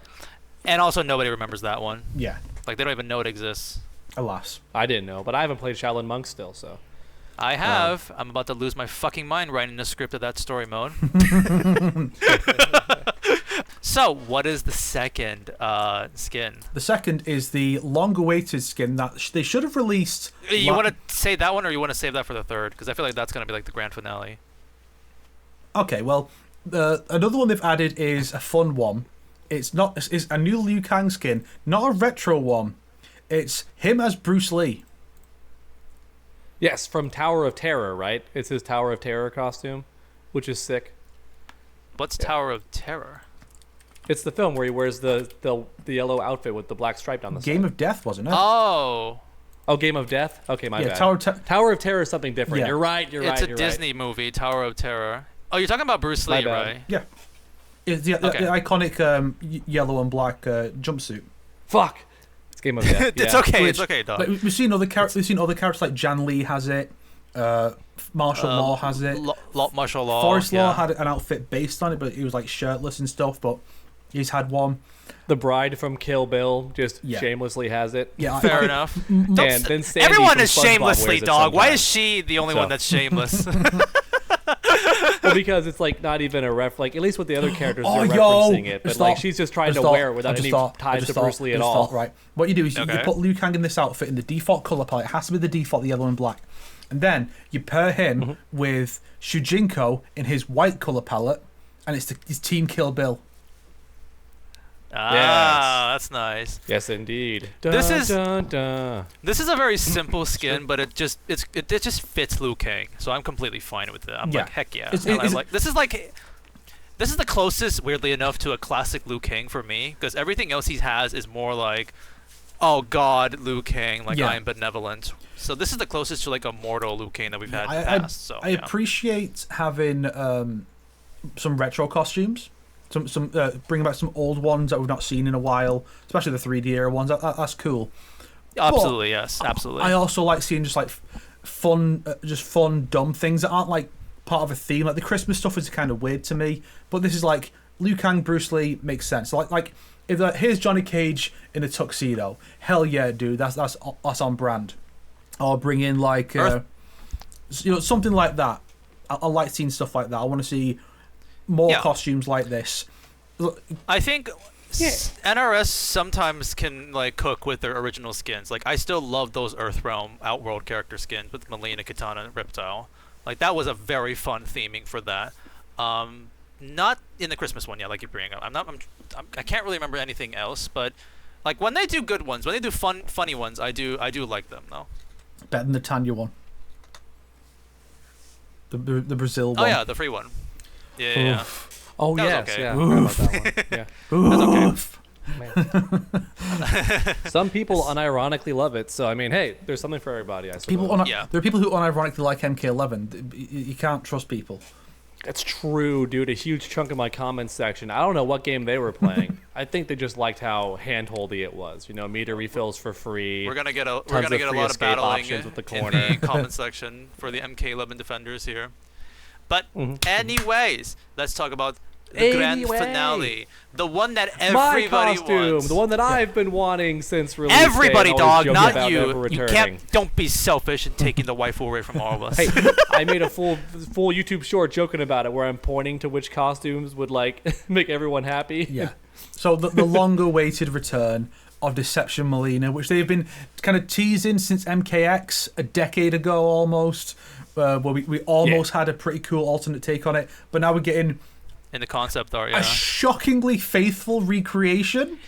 And also, nobody remembers that one. Yeah. Like, they don't even know it exists. Alas. I didn't know, but I haven't played Shaolin Monk still, so. I have. I'm about to lose my fucking mind writing the script of that story mode. So, what is the second skin? The second is the long-awaited skin that they should have released. You want to say that one, or you want to save that for the third? Because I feel like that's going to be like the grand finale. Okay, well, another one they've added is a fun one. It's a new Liu Kang skin, not a retro one. It's him as Bruce Lee. Yes, from Tower of Terror, right? It's his Tower of Terror costume, which is sick. What's Tower of Terror? It's the film where he wears the yellow outfit with the black stripe down the Game side. of Death, wasn't it? Oh. Oh, Game of Death? Okay, my Yeah, bad. Tower of Terror is something different. Yeah. You're right, you're It's right, a you're Disney movie, Tower of Terror. Oh, you're talking about Bruce My Lee, bad. right? Yeah. It's the iconic yellow and black jumpsuit. right. Fuck! It's Game of Death. It's yeah. okay, Which, it's okay, dog. Like, we've seen other characters like Jan Lee has it. Martial Law has it. Martial Law. Forrest yeah. Law had an outfit based on it, but he was like shirtless and stuff. But he's had one. The bride from Kill Bill just Yeah. shamelessly has it. Yeah, Fair enough. And then Sandy Everyone from is SpongeBob shamelessly, wears it dog. Why is sometimes. she the only So. one that's shameless? Well, because it's like not even a like at least with the other characters they're yo, referencing it, but just like thought- she's just trying to just wear it thought- without I just any thought- ties I just to thought- Bruce Lee I at just all. thought, right, what you do is you Okay. put Liu Kang in this outfit in the default color palette. It has to be the default yellow and black, and then you pair him Mm-hmm. with Shujinko in his white color palette, and it's his Team Kill Bill. That's nice. Yes, indeed. This is- dun, dun. This is a very simple skin, but it just fits Liu Kang, so I'm completely fine with it. I'm Yeah. like, heck yeah. It's- This is the closest, weirdly enough, to a classic Liu Kang for me, because everything else he has is more like, oh god, Liu Kang, like Yeah. I am benevolent. So this is the closest to like a mortal Liu Kang that we've had in the I past. So I yeah. appreciate having some retro costumes. Some bringing back some old ones that we've not seen in a while, especially the 3D era ones. That's cool. Absolutely, yes, absolutely. I also like seeing just like fun, dumb things that aren't like part of a theme. Like the Christmas stuff is kind of weird to me, but this is like Liu Kang, Bruce Lee makes sense. Like if here's Johnny Cage in a tuxedo, hell yeah, dude, that's on brand. Or bring in like something like that. I like seeing stuff like that. I want to see more Yeah. costumes like this. I think NRS sometimes can like cook with their original skins. Like I still love those Earthrealm Outworld character skins with Mileena, Katana, and Reptile. Like that was a very fun theming for that. Not in the Christmas one, yeah, like you bring up. I can't really remember anything else, but like when they do good ones, when they do funny ones, I do like them though. Better than the Tanya one. The Brazil one. Oh yeah, the free one. Yeah. Oh That was yes, okay. yeah. I forgot about that one. Oof. Yeah. Man. Some people unironically love it, so I mean, hey, there's something for everybody. I suppose. Yeah. There are people who unironically like MK11. You can't trust people. That's true, dude. A huge chunk of my comments section. I don't know what game they were playing. I think they just liked how handholdy it was. You know, meter refills for free. We're gonna get a Tons of lot free of escape battling options with the in corner. the comment section for the MK11 defenders here. But Mhm. anyways, let's talk about the grand Anyway. finale, the one that My everybody costume, wants. the one that I've been wanting since release. Everybody, day and always dog, joke not about you. never You returning. can't. Don't be selfish and taking the waifu away from all of us. Hey, I made a full YouTube short joking about it, where I'm pointing to which costumes would like make everyone happy. Yeah. So the long-awaited return of Deception Mileena, which they've been kind of teasing since MKX a decade ago almost, where we almost had a pretty cool alternate take on it, but now we're getting In the concept art, yeah. a shockingly faithful recreation.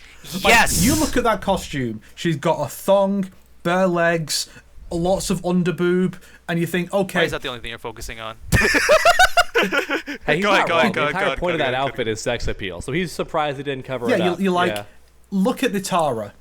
Yes. You look at that costume. She's got a thong, bare legs, lots of underboob, and you think, Why okay, is that the only thing you're focusing on? Hey, he's Go not ahead, go wrong. ahead, The go entire ahead, point of go that ahead, go outfit is sex appeal, so he's surprised he didn't cover yeah, it up. you're like, Yeah. look at the Tara,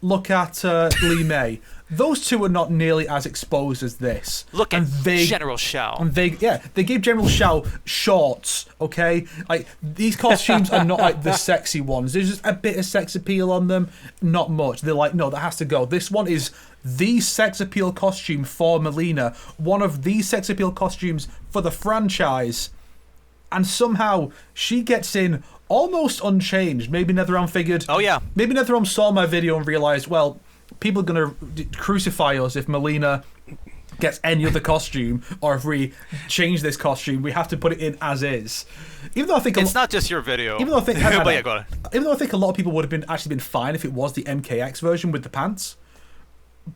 look at Lee May. Those two are not nearly as exposed as this. Look and at they, General Shao. And they gave General Shao shorts, okay? Like, these costumes are not like the sexy ones. There's just a bit of sex appeal on them, not much. They're like, no, that has to go. This one is the sex appeal costume for Mileena, one of the sex appeal costumes for the franchise. And somehow she gets in almost unchanged. Maybe NetherRealm figured, Oh yeah. maybe NetherRealm saw my video and realized, well, people are going to crucify us if Mileena gets any other costume, or if we change this costume, we have to put it in as is. Even though I think It's not just your video. even though I think But yeah, go ahead. even though I think a lot of people would have actually been fine if it was the MKX version with the pants,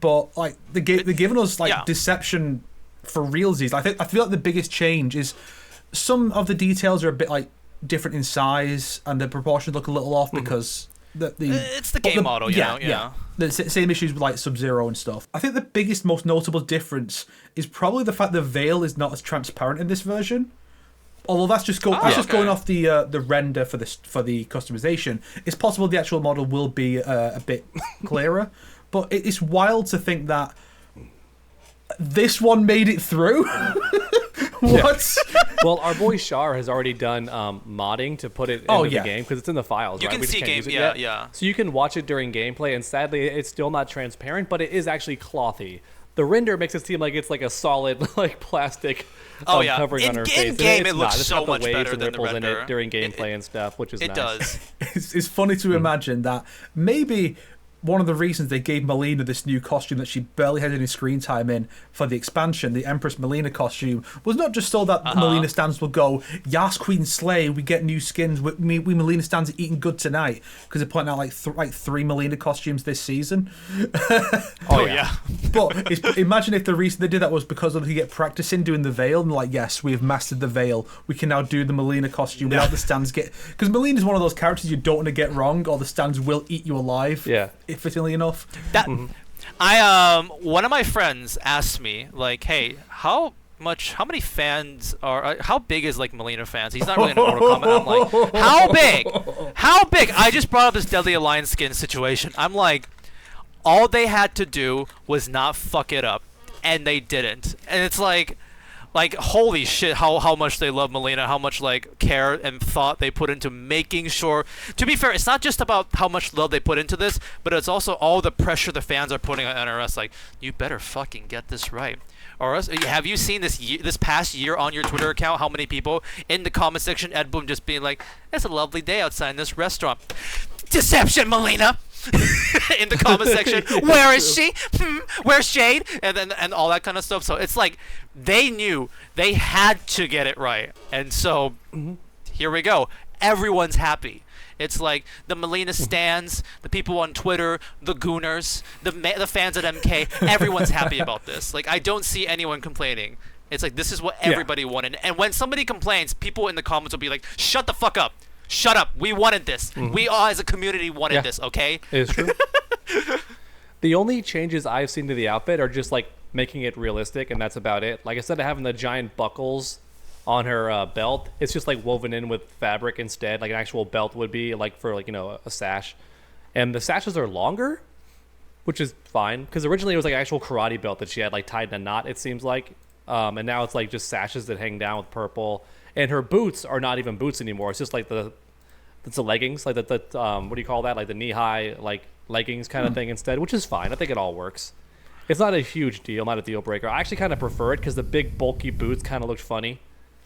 but like they're giving us like Yeah. Deception for realsies. I feel like the biggest change is some of the details are a bit like different in size, and the proportions look a little off because It's the game model, you know. Yeah. The same issues with like Sub-Zero and stuff. I think the biggest, most notable difference is probably the fact the veil is not as transparent in this version. Although that's just going off the render for the customization. It's possible the actual model will be a bit clearer, but it's wild to think that this one made it through. What? Well, our boy Shar has already done modding to put it into the game because it's in the files. You right? can We just see can't game, use it yeah, yet. yeah. So you can watch it during gameplay, and sadly, it's still not transparent, but it is actually clothy. The render makes it seem like it's like a solid like plastic covering on her face. In game, it looks not. It's so got the much waves better and than the ripples in render. it during gameplay and stuff, which is nice. It does. It's funny to imagine that maybe one of the reasons they gave Mileena this new costume that she barely had any screen time in for the expansion, the Empress Mileena costume, was not just so that Mileena stands will go, Yas Queen Slay, we get new skins, we Mileena stands are eating good tonight, because they're putting out like 3 Mileena costumes this season. Oh yeah. But imagine if the reason they did that was because of they get practicing doing the veil, and like, yes, we have mastered the veil, we can now do the Mileena costume without the stands because Mileena is one of those characters you don't want to get wrong, or the stands will eat you alive. Yeah. Fittingly enough. One of my friends asked me, like, hey, how many fans are how big is like Mileena fans? He's not really into Mortal Kombat. I'm like, how big? I just brought up this Deadly Alliance skin situation. I'm like, all they had to do was not fuck it up, and they didn't. And it's like holy shit, how much they love Mileena, how much like care and thought they put into making sure. To be fair, it's not just about how much love they put into this, but it's also all the pressure the fans are putting on NRS. Like, you better fucking get this right. Or else, have you seen this past year on your Twitter account? How many people in the comment section, Ed Boom just being like, "It's a lovely day outside in this restaurant." Deception, Mileena. In the comment section, where is she? Where's Shade? And all that kind of stuff. So it's like they knew they had to get it right, and so here we go. Everyone's happy. It's like the Mileena stans, the people on Twitter, the gooners, the fans at MK. Everyone's happy about this. Like, I don't see anyone complaining. It's like this is what everybody wanted. And when somebody complains, people in the comments will be like, "Shut the fuck up! Shut up! We wanted this. We all as a community wanted this. Okay?" It is true. The only changes I've seen to the outfit are just like making it realistic, and that's about it. Like, instead of having the giant buckles on her belt, it's just like woven in with fabric instead, like an actual belt would be, like for like, you know, a sash. And the sashes are longer, which is fine, because originally it was like an actual karate belt that she had like tied in a knot, it seems like. And now it's like just sashes that hang down with purple. And her boots are not even boots anymore. It's just like the leggings, like the what do you call that? Like the knee-high like leggings kind of thing instead, which is fine. I think it all works. It's not a huge deal, not a deal breaker. I actually kind of prefer it because the big bulky boots kind of looked funny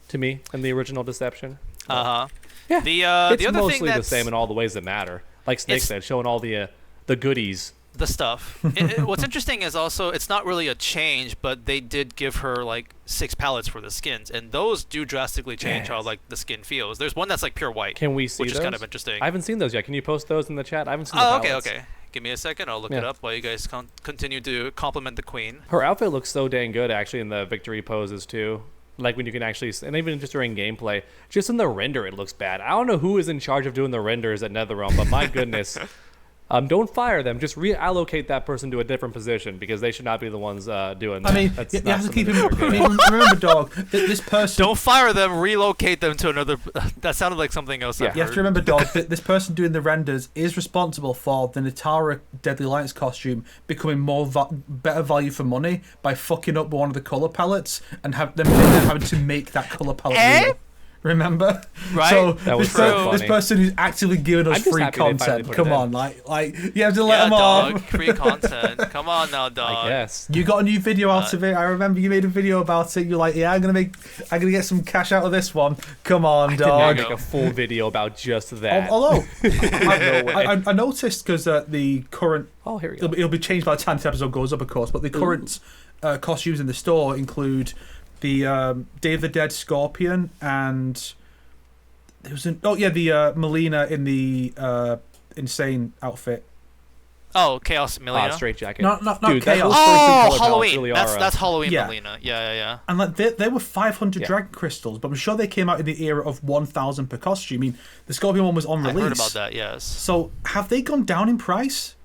to me in the original Deception. Yeah. It's The other mostly thing that's the same in all the ways that matter. Like Snake said, showing all the goodies. the stuff. What's interesting is also it's not really a change, but they did give her like 6 palettes for the skins, and those do drastically change how like the skin feels. There's one that's like pure white. Can we see which those? is kind of interesting. I haven't seen those yet. Can you post those in the chat? I haven't seen the Oh, palettes. okay. Give me a second. I'll look it up while you guys continue to compliment the queen. Her outfit looks so dang good, actually, in the victory poses, too. Like, when you can actually... And even just during gameplay. Just in the render, it looks bad. I don't know who is in charge of doing the renders at NetherRealm, but my goodness... don't fire them. Just reallocate that person to a different position, because they should not be the ones doing that. I mean, That's you not have to keep something in that they're good at. remember, dog. This person. Don't fire them. Relocate them to another. That sounded like something else. I've You have to heard. remember, dog. That this person doing the renders is responsible for the Natara Deadly Alliance costume becoming better value for money by fucking up one of the color palettes and them having to make that color palette. Real. Remember? Right. So That was this, so this funny. person who's actively giving I'm us just free happy they finally content. put it Come in. on, like you have to let Yeah, them dog. off. Free content. Come on now, dog. I guess. You got a new video out of it. I remember you made a video about it. You're like, yeah, I'm gonna get some cash out of this one. Come on, Did dog. not make a full video about just that. Although No way. I noticed because the current Oh, here we go. it'll be changed by the time this episode goes up, of course. But the current costumes in the store include the Day of the Dead Scorpion, and there was the Mileena in the insane outfit. Oh, Chaos Mileena. Straight jacket. Not Dude, that- Chaos. those first two color palettes Halloween. really That's are, that's Halloween yeah. Mileena. Yeah. And like they were 500 Yeah. dragon crystals, but I'm sure they came out in the era of 1,000 per costume. I mean, the Scorpion one was on I release. heard about that. Yes. So have they gone down in price?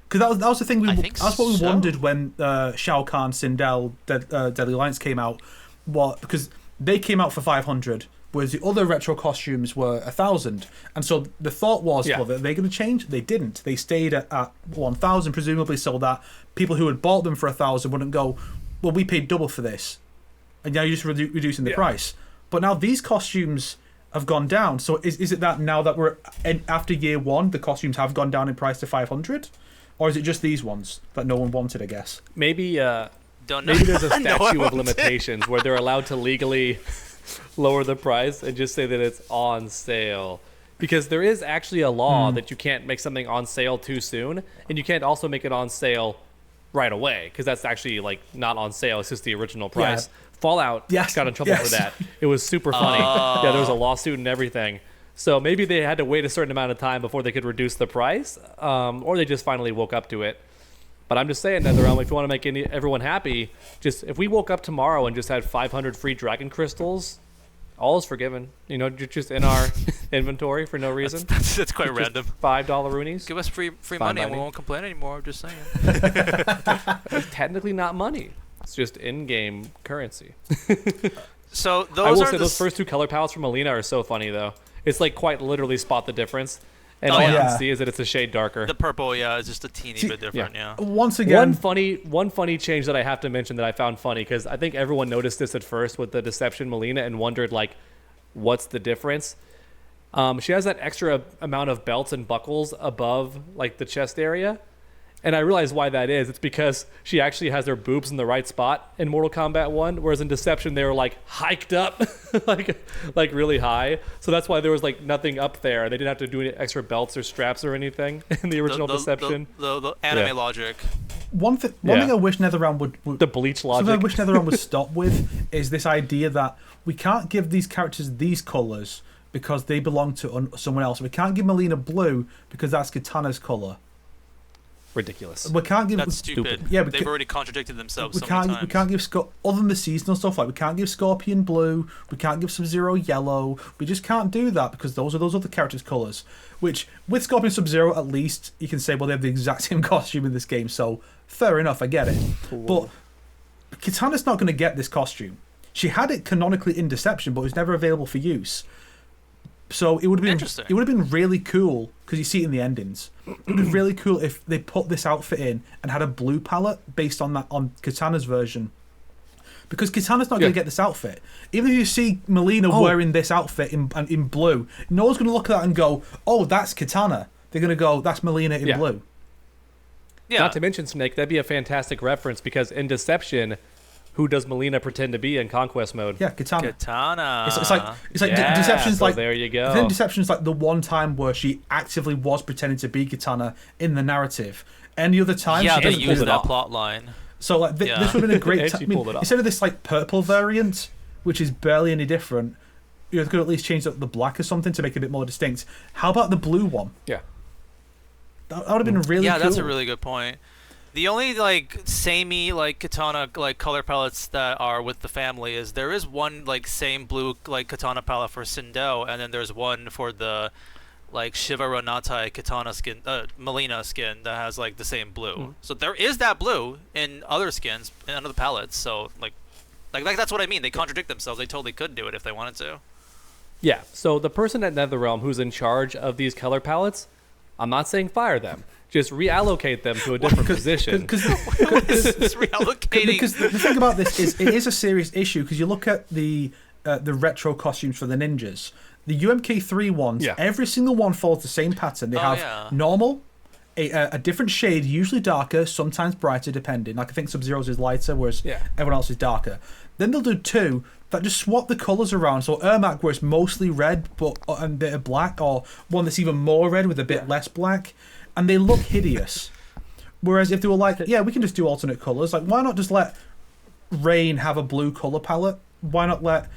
Because that was the thing I think that's what we so. wondered when Shao Kahn, Sindel, Deadly Alliance came out. Because they came out for 500, whereas the other retro costumes were 1,000. And so the thought was, well, are they going to change? They didn't. They stayed at 1,000, presumably, so that people who had bought them for 1,000 wouldn't go, well, we paid double for this, and now you're just reducing the price. But now these costumes have gone down. So is it that now that we're after year one, the costumes have gone down in price to 500, or is it just these ones that no one wanted? I guess maybe. Don't know. Maybe there's a statute of limitations where they're allowed to legally lower the price and just say that it's on sale. Because there is actually a law that you can't make something on sale too soon, and you can't also make it on sale right away, because that's actually like not on sale. It's just the original price. Yeah. Fallout got in trouble for that. It was super funny. Yeah, there was a lawsuit and everything. So maybe they had to wait a certain amount of time before they could reduce the price, or they just finally woke up to it. But I'm just saying, NetherRealm, if you want to make everyone happy, just if we woke up tomorrow and just had 500 free dragon crystals, all is forgiven. You know, just in our inventory for no reason. That's quite random. $5 roonies. Give us free money and we won't complain anymore. I'm just saying. It's technically not money. It's just in-game currency. So those I will say those first two color palettes from Mileena are so funny, though. It's like quite literally spot the difference. And all you can see is that it's a shade darker. The purple, is just a teeny bit different, Once again, one funny change that I have to mention that I found funny, because I think everyone noticed this at first with the Deception Mileena and wondered, like, what's the difference? She has that extra amount of belts and buckles above, like, the chest area. And I realized why that is. It's because she actually has her boobs in the right spot in Mortal Kombat 1, whereas in Deception they were like hiked up, like really high. So that's why there was like nothing up there. They didn't have to do any extra belts or straps or anything in the original Deception. The anime logic. One thing I wish NetherRealm would the bleach logic. Something I wish NetherRealm would stop with is this idea that we can't give these characters these colors because they belong to someone else. We can't give Mileena blue because that's Kitana's color. Ridiculous. We can't give That's stupid. Yeah, they've already contradicted themselves so many times. We can't give other than the seasonal stuff, like we can't give Scorpion blue, we can't give Sub-Zero yellow. We just can't do that because those are those other characters' colors. Which with Scorpion Sub-Zero, at least you can say, well, they have the exact same costume in this game, so fair enough, I get it. Cool. But Kitana's not going to get this costume. She had it canonically in Deception, but it was never available for use. So it would have been really cool, because you see it in the endings. It would have been really cool if they put this outfit in and had a blue palette based on Kitana's version. Because Kitana's not going to get this outfit. Even if you see Mileena wearing this outfit in blue, no one's going to look at that and go, "Oh, that's Kitana." They're going to go, "That's Mileena in blue." Yeah. Not to mention, Snake, that'd be a fantastic reference, because in Deception, who does Mileena pretend to be in Conquest mode? Yeah, Kitana. It's like Deception's so like there you go. Then Deception's like the one time where she actively was pretending to be Kitana in the narrative. Any other time, they used that plot line. So like this would have been a great time. Instead of this like purple variant, which is barely any different, you could at least change up the black or something to make it a bit more distinct. How about the blue one? Yeah, that would have been really cool. Yeah, that's a really good point. The only like samey like Kitana like color palettes that are with the family is there is one like same blue like Kitana palette for Sindel, and then there's one for the like Shiva Ronatai Kitana skin, Mileena skin that has like the same blue. So there is that blue in other skins in other palettes. So like that's what I mean. They contradict themselves. They totally could do it if they wanted to. Yeah. So the person at NetherRealm who's in charge of these color palettes, I'm not saying fire them. Just reallocate them to a different position. Because reallocating. Because the thing about this is it is a serious issue, because you look at the retro costumes for the ninjas. The UMK3 ones, every single one follows the same pattern. They have normal, a different shade, usually darker, sometimes brighter, depending. Like I think Sub-Zero's is lighter, whereas everyone else is darker. Then they'll do two that just swap the colours around. So Ermac, where it's mostly red but a bit of black, or one that's even more red with a bit less black. And they look hideous. Whereas if they were like, we can just do alternate colours. Like, why not just let Rain have a blue colour palette? Why not let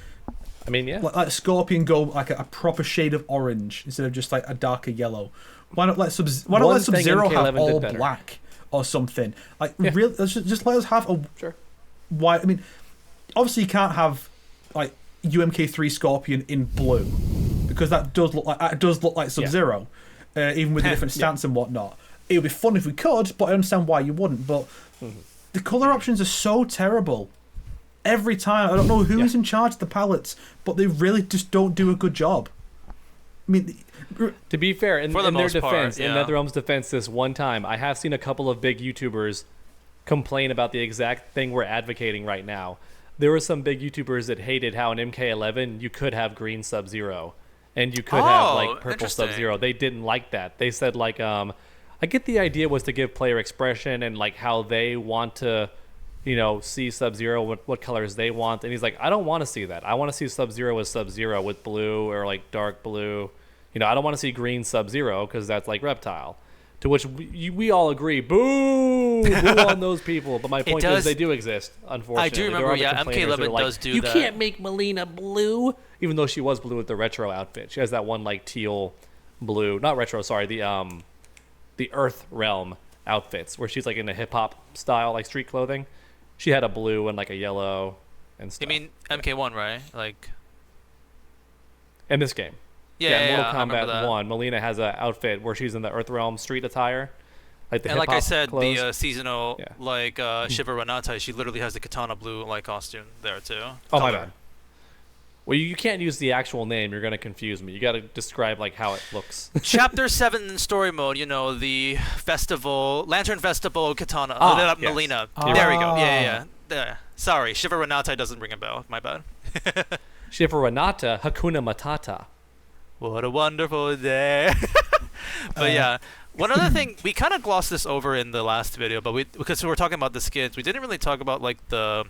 let Scorpion go like a proper shade of orange instead of just like a darker yellow? Why not let Sub-Zero have all black or something? Like, really, just let us have a white. I mean, obviously you can't have like UMK3 Scorpion in blue, because that does look like Sub-Zero. Even with a different stance and whatnot. It would be fun if we could, but I understand why you wouldn't. But the colour options are so terrible every time. I don't know who's in charge of the palettes, but they really just don't do a good job. I mean, to be fair, in their defense, part, in NetherRealm's defense, this one time, I have seen a couple of big YouTubers complain about the exact thing we're advocating right now. There were some big YouTubers that hated how in MK11 you could have green Sub-Zero and you could have like purple Sub-Zero. They didn't like that. They said like, I get the idea was to give player expression and like how they want to, you know, see Sub-Zero, what colors they want. And he's like, I don't want to see that. I want to see Sub-Zero as Sub-Zero with blue or like dark blue. You know, I don't want to see green Sub-Zero because that's like Reptile. To which we all agree, boo on those people. But my point is they do exist, unfortunately. I do remember, MK11 does do that. You can't make Mileena blue, even though she was blue with the retro outfit. She has that one like teal blue, not retro, sorry, the Earth Realm outfits where she's like in a hip hop style, like street clothing. She had a blue and like a yellow and stuff. You mean MK1, right? Like in this game. Yeah, Mortal Kombat 1, Mileena has an outfit where she's in the Earthrealm street attire. Like the and like I said, clothes. the seasonal, like Shiva Renatai, she literally has the katana blue like costume there too. Oh, my bad. Well, you can't use the actual name. You're going to confuse me. You got to describe like how it looks. Chapter 7 in story mode, you know, the festival, Lantern Festival katana. Mileena. There we go. Yeah. Sorry, Shiva Renatai doesn't ring a bell. My bad. Shiva Renata, Hakuna Matata. What a wonderful day. But yeah, one other thing, we kind of glossed this over in the last video, but because we were talking about the skins, we didn't really talk about like the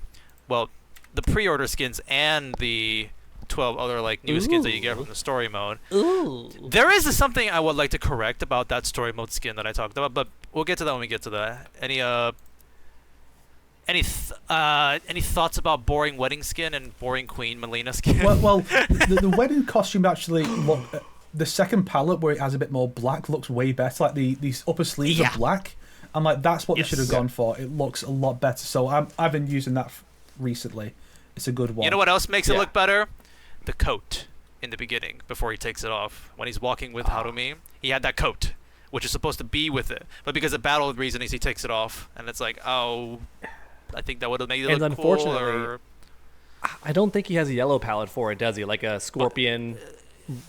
pre-order skins and the 12 other like new skins that you get from the story mode. There is something I would like to correct about that story mode skin that I talked about, but we'll get to that when we get to that. Any thoughts about boring wedding skin and boring Queen Mileena skin? Well, the wedding costume actually the second palette where it has a bit more black looks way better. Like these upper sleeves are black, and like that's what they should have gone for. It looks a lot better. So I've been using that recently. It's a good one. You know what else makes it look better? The coat in the beginning before he takes it off. When he's walking with Harumi, he had that coat, which is supposed to be with it, but because of battle reasons, he takes it off, and it's like, oh. I think that would have made it look unfortunately, cool. I don't think he has a yellow palette for it, does he? Like a scorpion,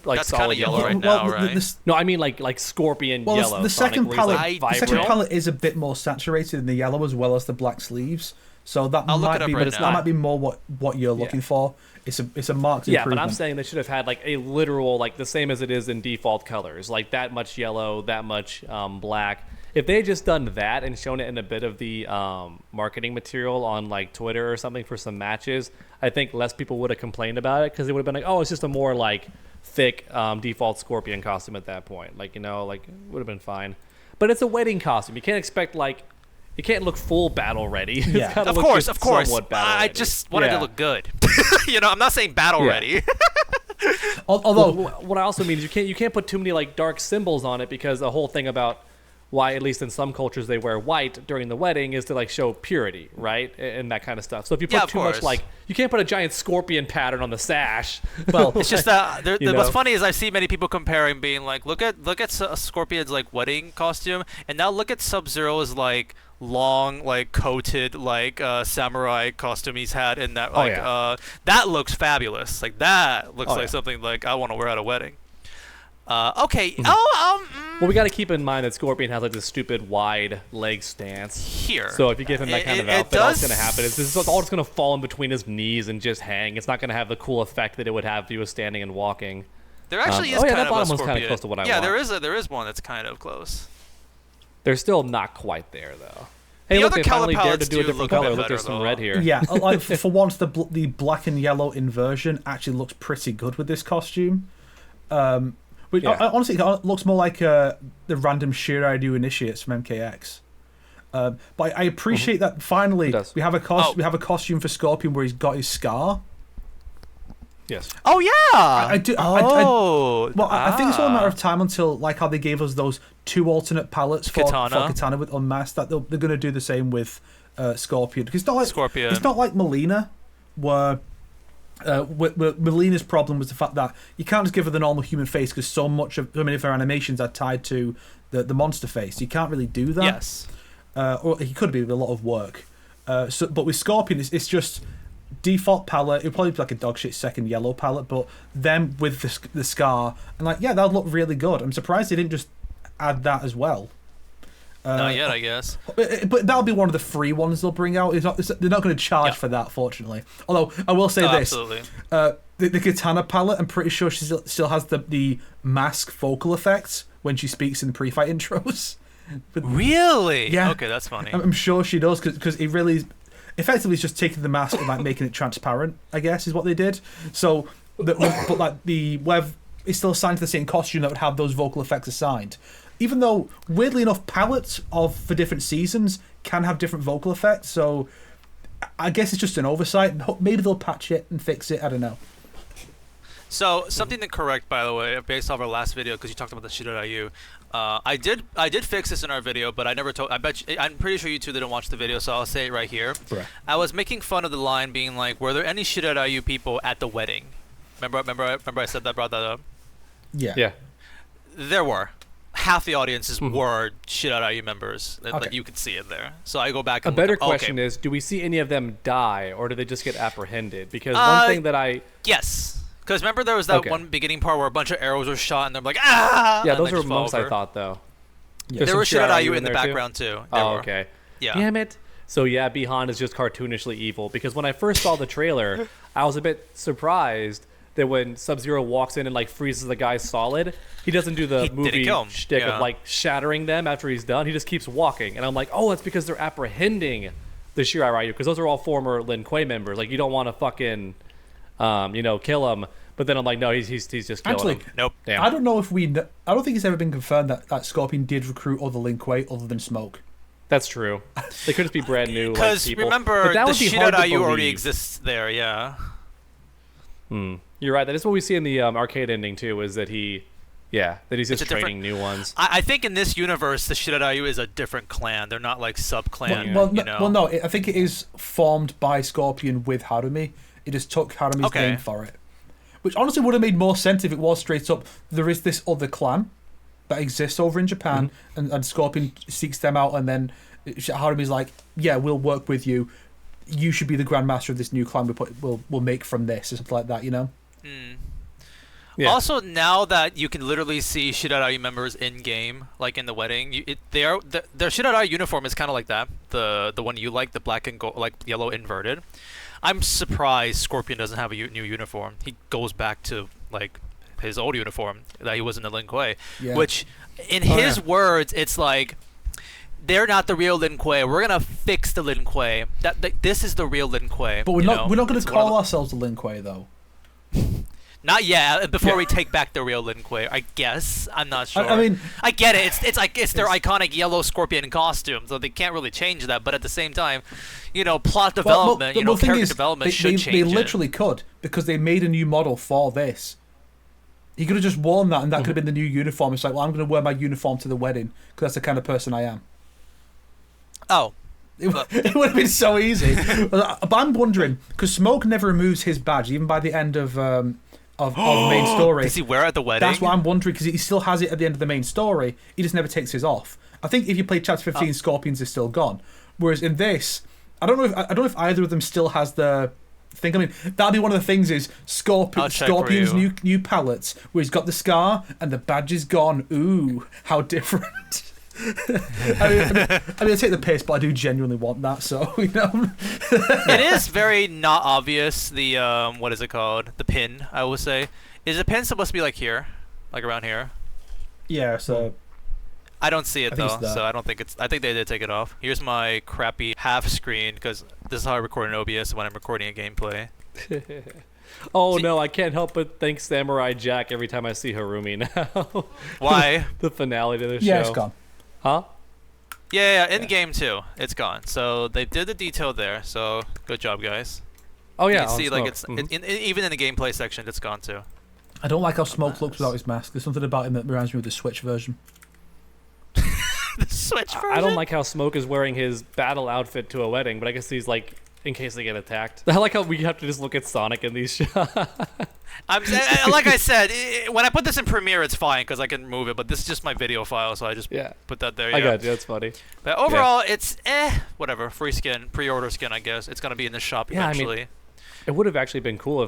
like that's solid yellow right now, right? No, I mean like scorpion yellow. The second palette is a bit more saturated in the yellow as well as the black sleeves. So that might be more what you're looking for. It's a marked improvement. But I'm saying they should have had like a literal, like the same as it is in default colors, like that much yellow, that much black. If they had just done that and shown it in a bit of the marketing material on like Twitter or something for some matches, I think less people would have complained about it because it would have been like, oh, it's just a more like thick default Scorpion costume at that point. Like, you know, like it would have been fine. But it's a wedding costume. You can't expect like, you can't look full battle ready. Yeah. Of course. I just wanted to look good. You know, I'm not saying battle ready. Although, what I also mean is you can't put too many like dark symbols on it because the whole thing about why, at least in some cultures, they wear white during the wedding is to like show purity, right, and that kind of stuff. So if you put too much, like, you can't put a giant scorpion pattern on the sash. Well, it's just what's funny is I see many people comparing, being like, look at Scorpion's like wedding costume, and now look at Sub-Zero's like long, like coated, like samurai costume he's had in that. Like, that looks fabulous. Like that looks like something like I want to wear at a wedding. Okay. Well, we got to keep in mind that Scorpion has like this stupid wide leg stance here. So if you give him that kind of outfit, all that's going to happen is this is all just going to fall in between his knees and just hang. It's not going to have the cool effect that it would have if he was standing and walking. There actually is kind that of bottom a one's Scorpion. kind of close to what I want. Yeah, there is one that's kind of close. They're still not quite there though. Hey, look, they finally dared to do a different color. Look, there's some red here. Yeah, like for once, the black and yellow inversion actually looks pretty good with this costume. Which honestly, it looks more like the random Shiraidu initiates from MKX. But I appreciate that finally we have a costume for Scorpion where he's got his scar. Yes. Oh yeah. I do. I think it's all a matter of time until like how they gave us those 2 alternate palettes for Katana with Unmasked. That they're going to do the same with Scorpion, because it's not like Scorpion. It's not like Mileena, where Mileena's problem was the fact that you can't just give her the normal human face because so many of her animations are tied to the monster face. You can't really do that. Yes. Or he could be with a lot of work. But with Scorpion, it's just default palette, it would probably be like a dog shit second yellow palette, but them with the scar, and like, yeah, that would look really good. I'm surprised they didn't just add that as well. Not yet, I guess. But that'll be one of the free ones they'll bring out. They're not going to charge for that, fortunately. Although I will say this: absolutely. The Katana palette, I'm pretty sure she still has the mask vocal effects when she speaks in pre-fight intros. Really? Yeah. Okay, that's funny. I'm sure she does because it really, effectively, is just taking the mask and like making it transparent. I guess is what they did. So, but like the web is still assigned to the same costume that would have those vocal effects assigned. Even though, weirdly enough, palettes for different seasons can have different vocal effects, so I guess it's just an oversight. Maybe they'll patch it and fix it. I don't know. So something to correct, by the way, based off our last video, because you talked about the Shiroryu. I did fix this in our video, but I never told. I'm pretty sure you two didn't watch the video, so I'll say it right here. Right. I was making fun of the line being like, "Were there any Shiroryu people at the wedding?" Remember I said that, brought that up. Yeah. Yeah. There were. Half the audiences were Shiroryu members that you could see in there. So I go back and a better question is, do we see any of them die, or do they just get apprehended? Because one thing that yes, because remember there was that one beginning part where a bunch of arrows were shot and they're like, ah. Yeah, those were monks, I thought, though. Yeah. There were Shiroryu in the background too. Okay. Yeah. Damn it. So yeah, Bihan is just cartoonishly evil. Because when I first saw the trailer, I was a bit surprised that when Sub-Zero walks in and like freezes the guy solid, he doesn't do the movie shtick of like shattering them after he's done. He just keeps walking, and I'm like, oh, that's because they're apprehending the Shiroryu, because those are all former Lin Kuei members. Like, you don't want to fucking, kill him. But then I'm like, no, he's just killing him. Nope. Damn. I don't know if I don't think it's ever been confirmed that Scorpion did recruit other Lin Kuei other than Smoke. That's true. They could just be brand new. Because people. remember, that the would be hard to Shiroryu already believe. exists there. Yeah. You're right. That is what we see in the arcade ending too. Is that he's just training new ones. I think in this universe, the Shiroryu is a different clan. They're not like sub-clan. No. I think it is formed by Scorpion with Harumi. It just took Harumi's name for it, which honestly would have made more sense if it was straight up. There is this other clan that exists over in Japan, and Scorpion seeks them out, and then Harumi's like, "Yeah, we'll work with you. You should be the grandmaster of this new clan we'll make from this," or something like that, you know. Yeah. Also, now that you can literally see Shiroryu members in game, like in the wedding, their Shiroryu uniform is kind of like that. The one you like, the black and gold, like yellow inverted. I'm surprised Scorpion doesn't have a new uniform. He goes back to like his old uniform that he was in the Lin Kuei, which in his words, it's like, they're not the real Lin Kuei. We're gonna fix the Lin Kuei. This is the real Lin Kuei. But we're not going to call ourselves the Lin Kuei though. Not yet. Before we take back the real Lin Kuei, I guess. I'm not sure. I mean, I get it. It's their iconic yellow scorpion costume, so they can't really change that. But at the same time, plot development, character development should change. They literally could, because they made a new model for this. He could have just worn that, and that could have been the new uniform. It's like, well, I'm going to wear my uniform to the wedding because that's the kind of person I am. Oh. It would have been so easy. But I'm wondering, because Smoke never removes his badge, even by the end of main story. Does he wear it at the wedding? That's what I'm wondering, because he still has it at the end of the main story. He just never takes his off. I think if you play Chapter 15, Scorpions is still gone. Whereas in this, I don't know if either of them still has the thing. I mean, that'll be one of the things is Scorpion's new palettes, where he's got the scar and the badge is gone. Ooh, how different. I take the piss, but I do genuinely want that. So it is very not obvious. The what is it called? The pin. I will say, is the pin supposed to be like here, like around here? Yeah. So I don't see it though, so I don't think it's. I think they did take it off. Here's my crappy half screen, because this is how I record in OBS when I'm recording a gameplay. No, I can't help but thank Samurai Jack every time I see Harumi now. Why? The finale to the show. Yeah, it's gone. Huh? Yeah, in game too, it's gone. So they did the detail there. So good job, guys. Oh yeah, you can see like it's even in the gameplay section, it's gone too. I don't like how Smoke looks without his mask. There's something about him that reminds me of the Switch version. The Switch version. I don't like how Smoke is wearing his battle outfit to a wedding, but I guess he's like, in case they get attacked. I like how we have to just look at Sonic in these shots. Like I said, when I put this in Premiere, it's fine because I can move it. But this is just my video file, so I just put that there. I got you. That's funny. But overall, it's whatever. Free skin, pre-order skin. I guess it's gonna be in the shop eventually. It would have actually been cool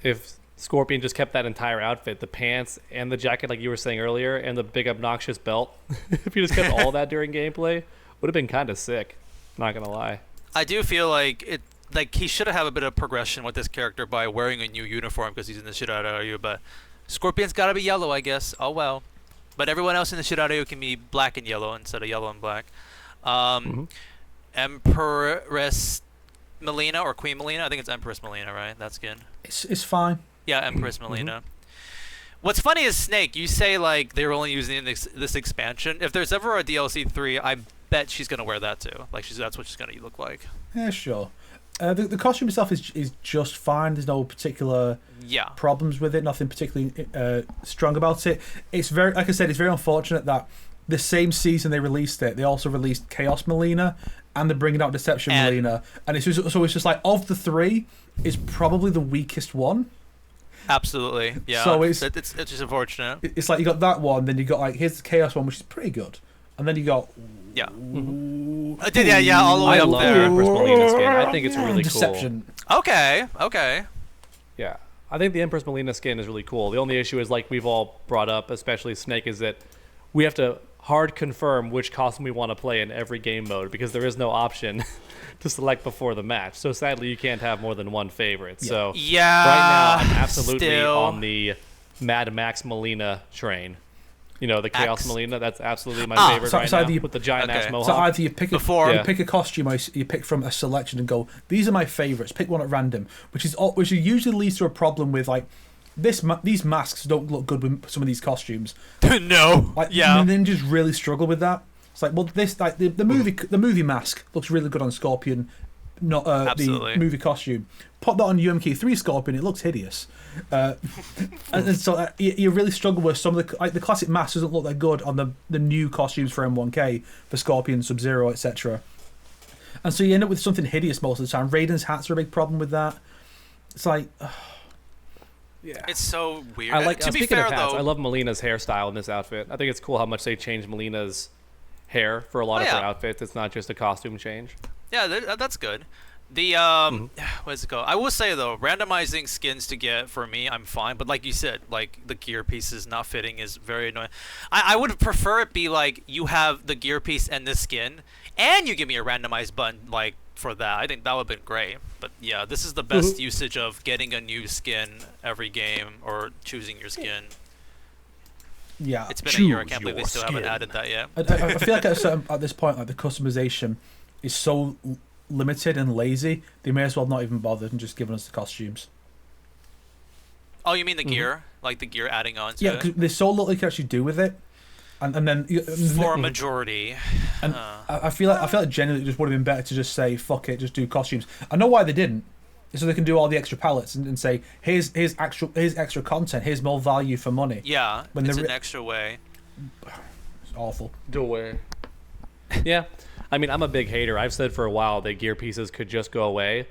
if Scorpion just kept that entire outfit, the pants and the jacket, like you were saying earlier, and the big obnoxious belt. If he just kept all that during gameplay, would have been kind of sick. Not gonna lie. I do feel like he should have a bit of progression with this character by wearing a new uniform because he's in the shit out of you. But Scorpion's got to be yellow, I guess. Oh well. But everyone else in the shit out of you can be black and yellow instead of yellow and black. Empress Mileena or Queen Mileena. I think it's Empress Mileena, right? That skin. It's fine. Yeah, Empress Mileena. What's funny is Snake. You say like they're only using this expansion. If there's ever a DLC 3, I bet she's gonna wear that too. Like that's what she's gonna look like. Yeah, sure. The costume itself is just fine. There's no particular problems with it. Nothing particularly strong about it. It's very, like I said, it's very unfortunate that the same season they released it, they also released Khaos Mileena and they're bringing out Deception Mileena. And it's just like, of the three, is probably the weakest one. Absolutely, yeah. So it's just unfortunate. It's like you got that one, then you got like here's the Chaos one, which is pretty good, and then you got all the way up love there. Empress Mileena skin. I think it's really Deception. cool. Okay. Yeah, I think the Empress Mileena skin is really cool. The only issue is, like we've all brought up, especially Snake, is that we have to hard confirm which costume we want to play in every game mode because there is no option to select before the match. So sadly, you can't have more than one favorite. Yeah. So right now I'm absolutely still on the Mad Max Mileena train. You know, the Chaos Mileena, that's absolutely my favorite right now, with the giant ass mohawk. So either you pick a costume, or you pick from a selection and go, these are my favourites, pick one at random, which usually leads to a problem with, like, these masks don't look good with some of these costumes. No. Like, ninjas really struggle with that. It's like, well, this, like, the movie mask looks really good on Scorpion, not the movie costume. Put that on UMK3 Scorpion, it looks hideous. And so you really struggle with some of the classic mask doesn't look that good on the new costumes for M1K, for Scorpion, Sub-Zero, etc. And so you end up with something hideous most of the time. Raiden's hats are a big problem with that. It's like, yeah, it's so weird. I like. To be speaking fair, of hats, though, I love Melina's hairstyle in this outfit. I think it's cool how much they changed Melina's hair for a lot of her outfits. It's not just a costume change. Yeah, that's good. The what is it called? I will say though, randomizing skins to get for me, I'm fine. But like you said, like the gear pieces not fitting is very annoying. I would prefer it be like you have the gear piece and the skin, and you give me a randomized button like for that. I think that would have been great. But yeah, this is the best usage of getting a new skin every game or choosing your skin. Yeah, it's been a year. I can't believe they still haven't added that yet. I feel like at this point, like the customization is so limited and lazy, they may as well not even bother and just giving us the costumes. Oh, you mean the gear? Like the gear adding on to it? Because there's so little you can actually do with it. And then for a majority. And I feel like genuinely it just would have been better to just say, fuck it, just do costumes. I know why they didn't. So they can do all the extra palettes and say, here's extra content, here's more value for money. Yeah, it's an extra way. It's awful. Do away. Yeah. I mean, I'm a big hater. I've said for a while that gear pieces could just go away,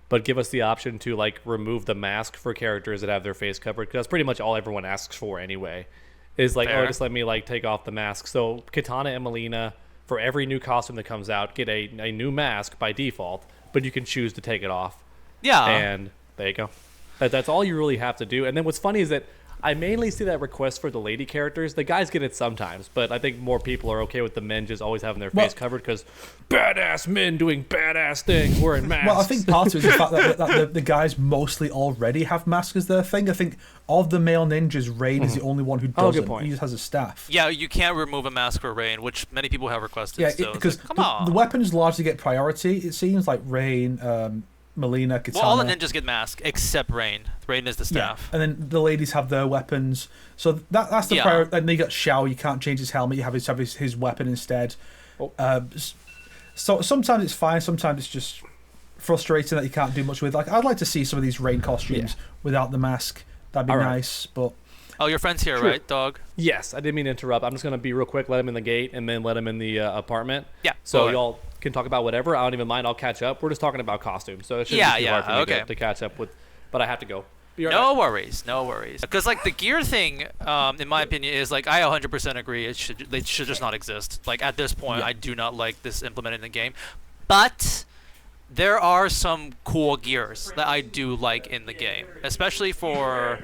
but give us the option to like remove the mask for characters that have their face covered, because that's pretty much all everyone asks for anyway. Is like, just let me like take off the mask. So Katana and Mileena, for every new costume that comes out, get a new mask by default, but you can choose to take it off. Yeah. And there you go. That's all you really have to do. And then what's funny is that I mainly see that request for the lady characters. The guys get it sometimes, but I think more people are okay with the men just always having their face covered because badass men doing badass things wearing masks. Well, I think part of it is the fact that the guys mostly already have masks as their thing. I think of the male ninjas, Rain is the only one who doesn't. Good point. He just has a staff. Yeah, you can't remove a mask for Rain, which many people have requested. Yeah, because the weapons largely get priority. It seems like Rain, Mileena, Katana. Well, all the ninjas get masks except Rain. Rain is the staff. Yeah. And then the ladies have their weapons. So that's the priority. And then you got Shao. You can't change his helmet. You have his weapon instead. So sometimes it's fine. Sometimes it's just frustrating that you can't do much with. Like, I'd like to see some of these Rain costumes without the mask. That'd be nice. But oh, your friend's here, right, dog? Yes, I didn't mean to interrupt. I'm just gonna be real quick. Let him in the gate and then let him in the apartment. Yeah. So y'all can talk about whatever. I don't even mind. I'll catch up. We're just talking about costumes, so it shouldn't be too hard for me to catch up with. But I have to go. No worries. Because like the gear thing, in my opinion, is like I 100% agree. They should just not exist. Like at this point, I do not like this implemented in the game. But there are some cool gears that I do like in the game, especially for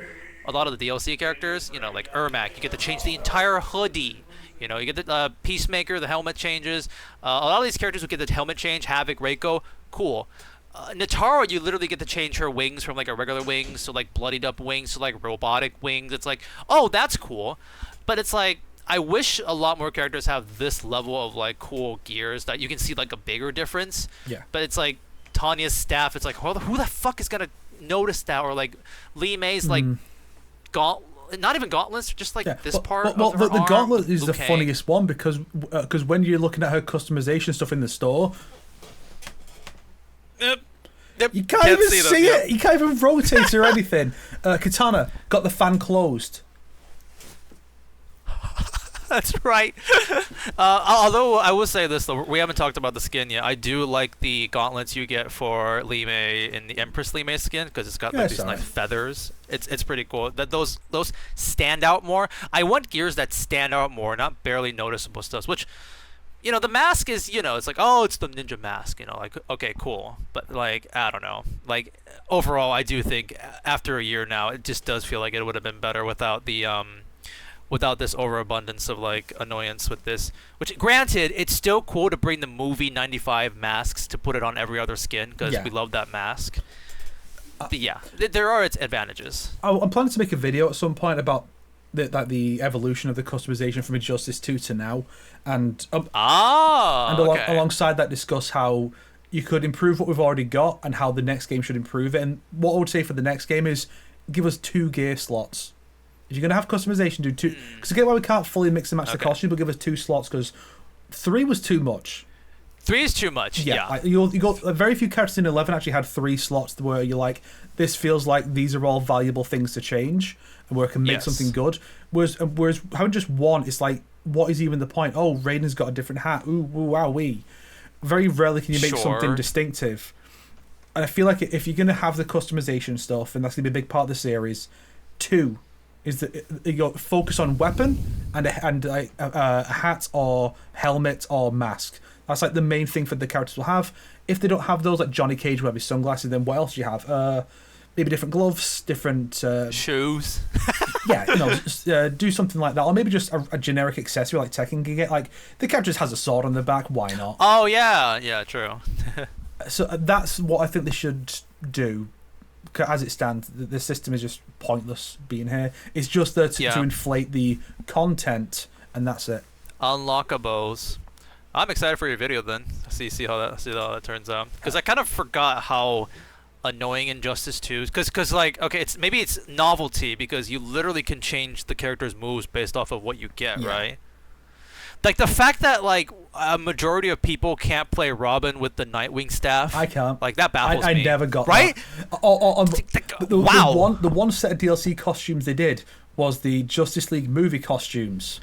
a lot of the DLC characters. You know, like Ermac, you get to change the entire hoodie. You know, you get the Peacemaker, the helmet changes. A lot of these characters will get the helmet change. Havoc, Reiko, cool. Natara, you literally get to change her wings from like a regular wings to like bloodied up wings to like robotic wings. It's like, oh, that's cool. But it's like, I wish a lot more characters have this level of like cool gears that you can see like a bigger difference. Yeah. But it's like Tanya's staff. It's like, who the fuck is gonna notice that? Or like Lee May's like not even gauntlets, just like this part. Well, of her the arm. gauntlet is Liu the Kang. funniest one because when you're looking at her customization stuff in the store, Yep. you can't even them, see yep. it. You can't even rotate or anything. Katana got the fan closed. That's right. Although I will say this though, we haven't talked about the skin yet. I do like the gauntlets you get for Li Mei in the Empress Li Mei skin because it's got like these nice feathers. It's pretty cool. That those stand out more. I want gears that stand out more, not barely noticeable stuff. Which, you know, the mask is, you know, it's like, oh, it's the ninja mask. You know, like, okay, cool. But like, I don't know. Like overall, I do think after a year now, it just does feel like it would have been better without the without this overabundance of like annoyance with this. Which, granted, it's still cool to bring the movie '95 masks to put it on every other skin because we love that mask. But yeah, there are its advantages. I'm planning to make a video at some point about the evolution of the customization from Injustice 2 to now, and alongside that discuss how you could improve what we've already got and how the next game should improve it. And what I would say for the next game is give us 2 gear slots. If you're going to have customization, do 2. Because again, why we can't fully mix and match the costume, but give us 2 slots because 3 was too much. 3 is too much, yeah. Like, you got very few characters in 11 actually had 3 slots where you're like, this feels like these are all valuable things to change and where it can make something good. Whereas having just 1, it's like, what is even the point? Oh, Raiden's got a different hat. Ooh, wow, wee. Very rarely can you make something distinctive. And I feel like if you're going to have the customization stuff, and that's going to be a big part of the series, 2 is that you got focus on weapon and a hat or helmet or mask. That's like the main thing for the characters will have. If they don't have those, like Johnny Cage will have his sunglasses, then what else do you have? Maybe different gloves, different shoes. Yeah, you know, do something like that, or maybe just a generic accessory like Tekken can get. Like the character just has a sword on the back. Why not? Oh yeah, true. So that's what I think they should do. As it stands, the system is just pointless being here. It's just there to inflate the content, and that's it. Unlockables. I'm excited for your video then. See how that turns out. Because I kind of forgot how annoying Injustice 2 is. Because like, okay, it's novelty because you literally can change the character's moves based off of what you get, right? Like the fact that like a majority of people can't play Robin with the Nightwing staff. I can't. Like that baffles me. I never got right. That. Wow. The one set of DLC costumes they did was the Justice League movie costumes.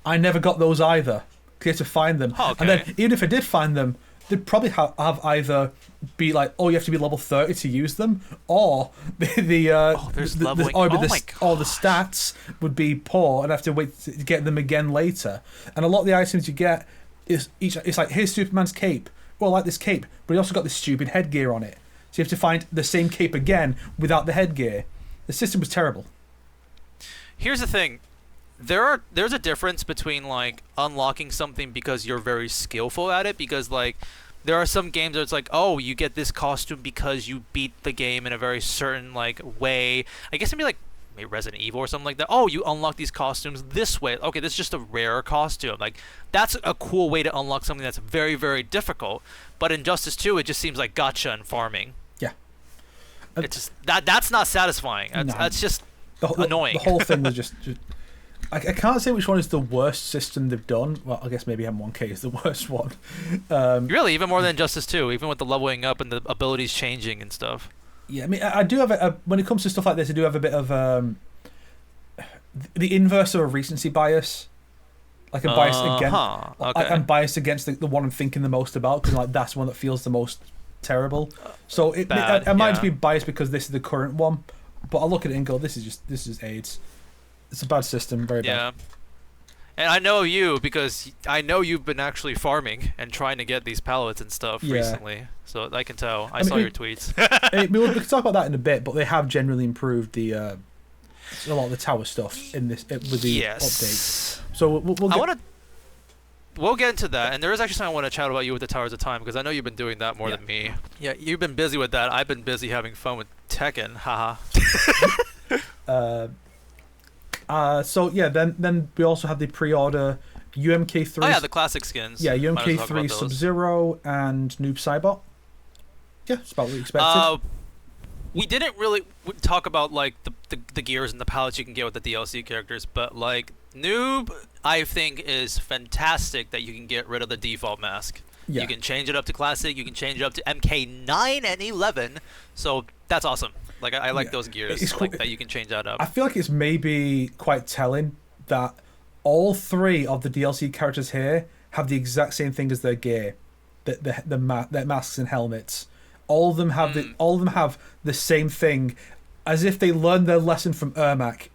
I never got those either. You had to find them, and then even if I did find them, they'd probably have either be like, oh, you have to be level 30 to use them, or the stats would be poor and have to wait to get them again later. And a lot of the items you get is it's like, here's Superman's cape. Well, I like this cape, but he also got this stupid headgear on it. So you have to find the same cape again without the headgear. The system was terrible. Here's the thing. There's a difference between like unlocking something because you're very skillful at it, because like there are some games where it's like, oh, you get this costume because you beat the game in a very certain like way. I guess maybe Resident Evil or something like that. Oh, you unlock these costumes this way. Okay, this is just a rare costume. Like that's a cool way to unlock something that's very, very difficult. But in Injustice 2, it just seems like gacha and farming. Yeah. It's just that's not satisfying. That's just annoying. The whole thing was just I can't say which one is the worst system they've done. Well, I guess maybe M1K is the worst one. Really, even more than Justice 2, even with the leveling up and the abilities changing and stuff. Yeah, I mean, I do have when it comes to stuff like this, I do have a bit of the inverse of a recency bias. Like a bias against. Okay. I'm biased against the one I'm thinking the most about because like that's the one that feels the most terrible. So I might just be biased because this is the current one, but I look at it and go, this is AIDS. It's a bad system, very bad. And I know you because I know you've been actually farming and trying to get these pallets and stuff recently. So I can tell. I saw your tweets. We can talk about that in a bit, but they have generally improved a lot of the tower stuff in this with the update. So we'll get into that, and there is actually something I want to chat about you with the Towers of Time, because I know you've been doing that more than me. Yeah, you've been busy with that. I've been busy having fun with Tekken. Haha. So yeah, then we also had the pre-order UMK3. Oh yeah, the classic skins. Yeah, UMK3 Sub-Zero and Noob Saibot. Yeah, it's about what we expected. We didn't really talk about like the gears and the palettes you can get with the DLC characters, but like Noob, I think is fantastic that you can get rid of the default mask. Yeah. You can change it up to classic. You can change it up to MK9 and 11. So that's awesome. Like I like those gears that you can change that up. I feel like it's maybe quite telling that all three of the DLC characters here have the exact same thing as their gear, their masks and helmets. All of them have the same thing, as if they learned their lesson from Ermac.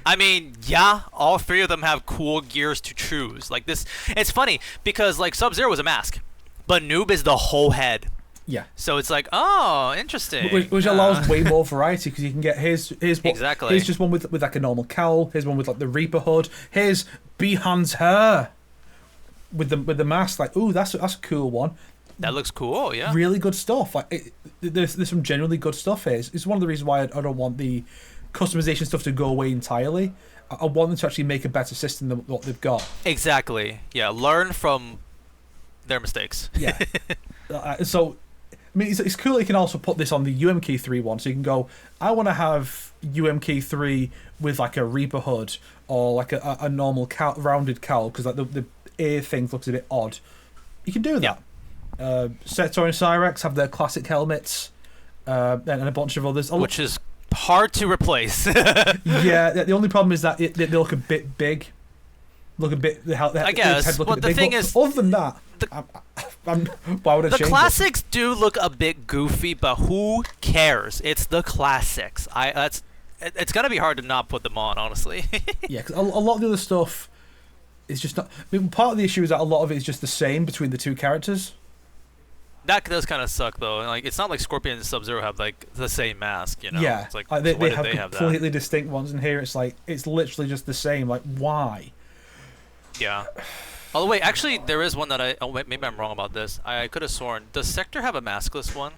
I mean, yeah, all three of them have cool gears to choose. Like this, it's funny because like Sub-Zero was a mask, but Noob is the whole head. Yeah. So it's like, oh, interesting. Which allows way more variety, because you can get here's just one with like a normal cowl. Here's one with like the Reaper hood. Here's Bihan's hair with the mask. Like, ooh, that's a cool one. That looks cool. Yeah. Really good stuff. Like there's some genuinely good stuff here. It's one of the reasons why I don't want the customization stuff to go away entirely. I want them to actually make a better system than what they've got. Exactly. Yeah. Learn from their mistakes. Yeah. So, I mean, it's cool that you can also put this on the UMK3 one, so you can go, I want to have UMK3 with like a Reaper hood or like a normal rounded cowl, because like the ear thing looks a bit odd. You can do that. Yeah. Sector and Cyrex have their classic helmets, and a bunch of others. Which is hard to replace. Yeah, the only problem is that they look a bit big. I guess. But the thing is, other than that, why would I change the classics do look a bit goofy, but who cares? It's the classics. It's gonna be hard to not put them on, honestly. Yeah, because a lot of the other stuff is just not. I mean, part of the issue is that a lot of it is just the same between the two characters. That does kind of suck, though. Like, it's not like Scorpion and Sub-Zero have like the same mask, you know? Yeah, it's like they have completely distinct ones, and here it's like it's literally just the same. Like, why? Yeah. Oh wait, actually, there is one that maybe I'm wrong about this. I could have sworn. Does Sector have a maskless one?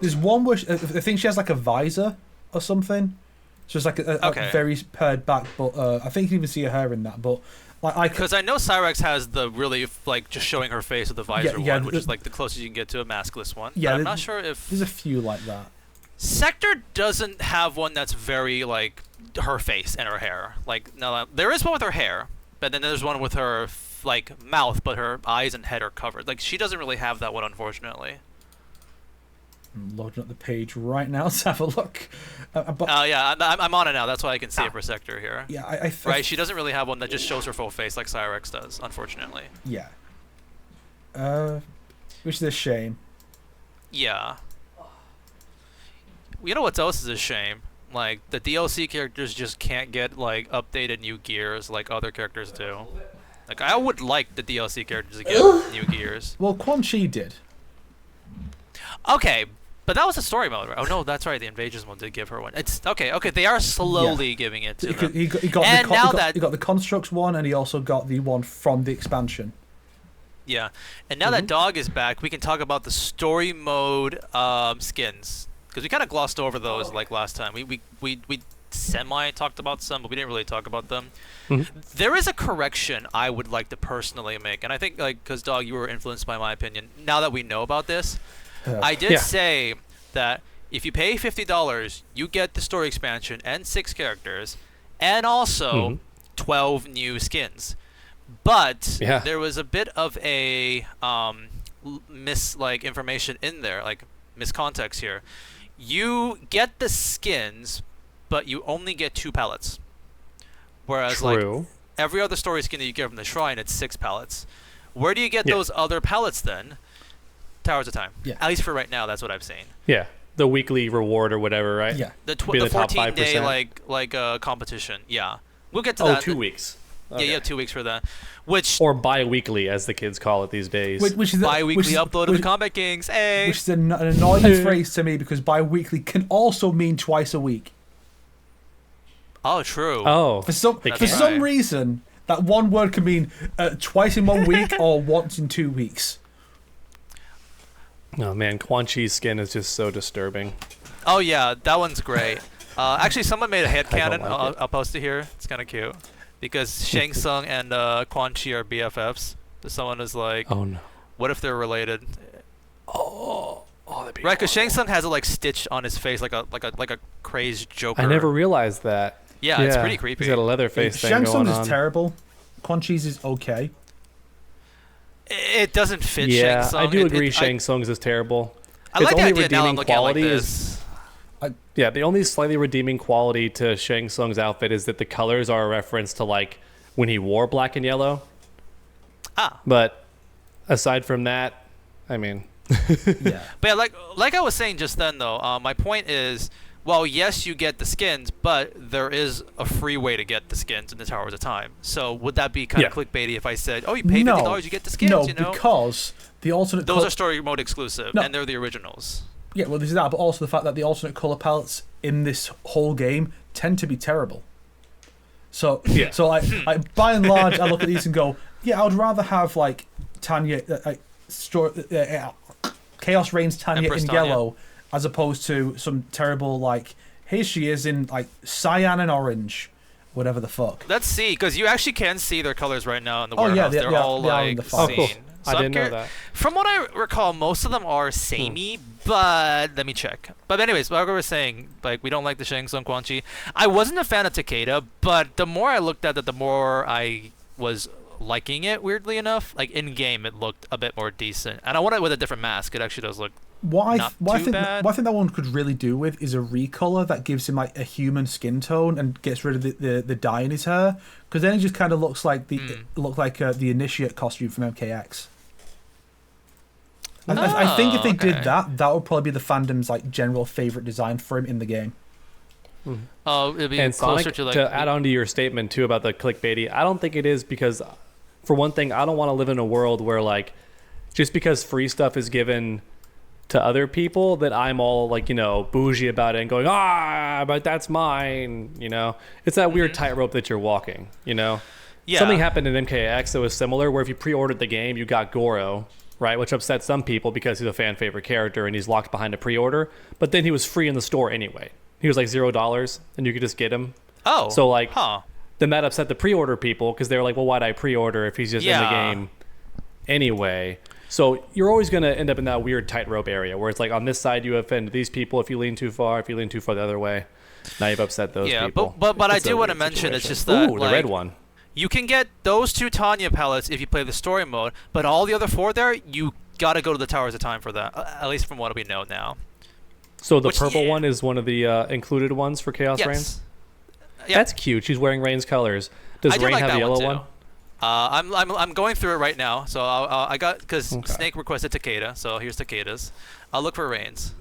There's one where I think she has like a visor or something. So it's like a very pared back, but I think you can even see her in that. But like, because I know Cyrex has the really like just showing her face with the visor one, which is like the closest you can get to a maskless one. Yeah, I'm not sure if there's a few like that. Sector doesn't have one that's very like her face and her hair. Like, no, there is one with her hair, but then there's one with her like mouth, but her eyes and head are covered. Like, she doesn't really have that one, unfortunately. I'm loading up the page right now to have a look. Yeah, I'm on it now. That's why I can see it for Sector here. Yeah, right. She doesn't really have one that just shows her full face like Cyrex does, unfortunately. Yeah. Which is a shame. Yeah. You know what else is a shame? Like, the DLC characters just can't get like updated new gears like other characters do. Like, I would like the DLC characters to get new gears. Well, Quan Chi did. Okay, but that was a story mode, right? Oh no, that's right. The Invasions one did give her one. It's okay. They are slowly giving it to them. He got the Constructs one, and he also got the one from the expansion. Yeah, and now that Dog is back, we can talk about the story mode skins, because we kind of glossed over those like last time. We semi talked about some, but we didn't really talk about them. There is a correction I would like to personally make, and I think like because Dog, you were influenced by my opinion. Now that we know about this. I did say that if you pay $50, you get the story expansion and 6 characters, and also 12 new skins. But there was a bit of a information in there, like miscontext here. You get the skins, but you only get 2 pallets. Whereas like every other story skin that you get from the shrine, it's 6 pallets. Where do you get those other pallets then? Towers of Time. Yeah. At least for right now, that's what I've seen. Yeah. The weekly reward or whatever, right? Yeah. The 14-day like competition. Yeah. We'll get to Oh, that. 2 weeks. Yeah, you have 2 weeks for that. Which Or bi-weekly, as the kids call it these days. Which is bi-weekly upload of the Combat Kings. Hey. Which is an annoying phrase to me because bi-weekly can also mean twice a week. Oh, true. Oh. For some right. reason, that one word can mean twice in 1 week or once in 2 weeks. Oh, man. Quan Chi's skin is just so disturbing. Oh yeah, that one's great. Actually, someone made a headcanon. like it. I'll post it here. It's kind of cute because Shang Tsung and Quan Chi are BFFs. So someone is like, Oh, no. what if they're related? Oh, that'd be Right, because Shang horrible. Tsung has it like stitched on his face like a crazed Joker. I never realized that. Yeah, it's pretty creepy. He's got a leather face thing Shang going Tsung's on. is terrible. Quan Chi's is okay. It doesn't fit Yeah, Shang Tsung. I do agree Shang Tsung's is terrible. I like the only idea now I'm redeeming looking at it like quality this. Yeah, the only slightly redeeming quality to Shang Tsung's outfit is that the colors are a reference to like when he wore black and yellow. Ah. But aside from that, I mean, Yeah. But yeah, like I was saying just then though, my point is, well, yes, you get the skins, but there is a free way to get the skins in the Towers of Time. So would that be kind of clickbaity if I said, oh, you pay $50, you get the skins, No, you know? because the alternate Those are story mode exclusive, No. and they're the originals. Yeah, well, there's that, but also the fact that the alternate color palettes in this whole game tend to be terrible. So, Yeah. so by and large, I look at these and go, yeah, I would rather have like Tanya, Chaos Reigns Tanya Empress in Tanya. yellow, as opposed to some terrible like here she is in like cyan and orange, whatever the fuck. Let's see, because you actually can see their colors right now in the Oh, yeah, warehouse. they- They're they are- all they are in like the file. seen. Oh, cool. I I'm didn't know cur- that. From what I recall, most of them are samey, but let me check. But anyways, like I was saying, like we don't like the Shang Tsung Quan Chi. I wasn't a fan of Takeda, but the more I looked at it, the more I was liking it. Weirdly enough, like in game, it looked a bit more decent, and I want it with a different mask. It actually does look. What Not I too think bad. what I think that one could really do with is a recolor that gives him like a human skin tone and gets rid of the dye in his hair, because then he just kind of looks like the the initiate costume from MKX. I think if they did okay. that would probably be the fandom's like general favorite design for him in the game. Oh, it'd be and closer Sonic, to like. to add on to your statement too about the clickbaity, I don't think it is because, for one thing, I don't want to live in a world where like, just because free stuff is given to other people that I'm all like, you know, bougie about it and going, but that's mine, you know? It's that weird tightrope that you're walking, you know? Yeah. Something happened in MKX that was similar where if you pre-ordered the game, you got Goro, right? Which upset some people because he's a fan favorite character and he's locked behind a pre-order, but then he was free in the store anyway. He was like $0 and you could just get him. Oh. So like, Huh. then that upset the pre-order people because they were like, well, why'd I pre-order if he's just in the Yeah. game anyway? So you're always going to end up in that weird tightrope area where it's like on this side you offend these people if you lean too far, if you lean too far the other way. Now you've upset those people. It's a do want to weird mention it's situation. just that Ooh, the like, red one. you can get those 2 Tanya palettes if you play the story mode, but all the other 4 there, you gotta go to the Towers of Time for that. At least from what we know now. So the which- purple yeah. one is one of the included ones for Chaos Reigns? Yeah. That's cute. She's wearing Reigns colors. Does I do Reign like have that the yellow one, one? too. I'm going through it right now. So I got because Okay. Snake requested Takeda, so here's Takeda's. I'll look for Reigns.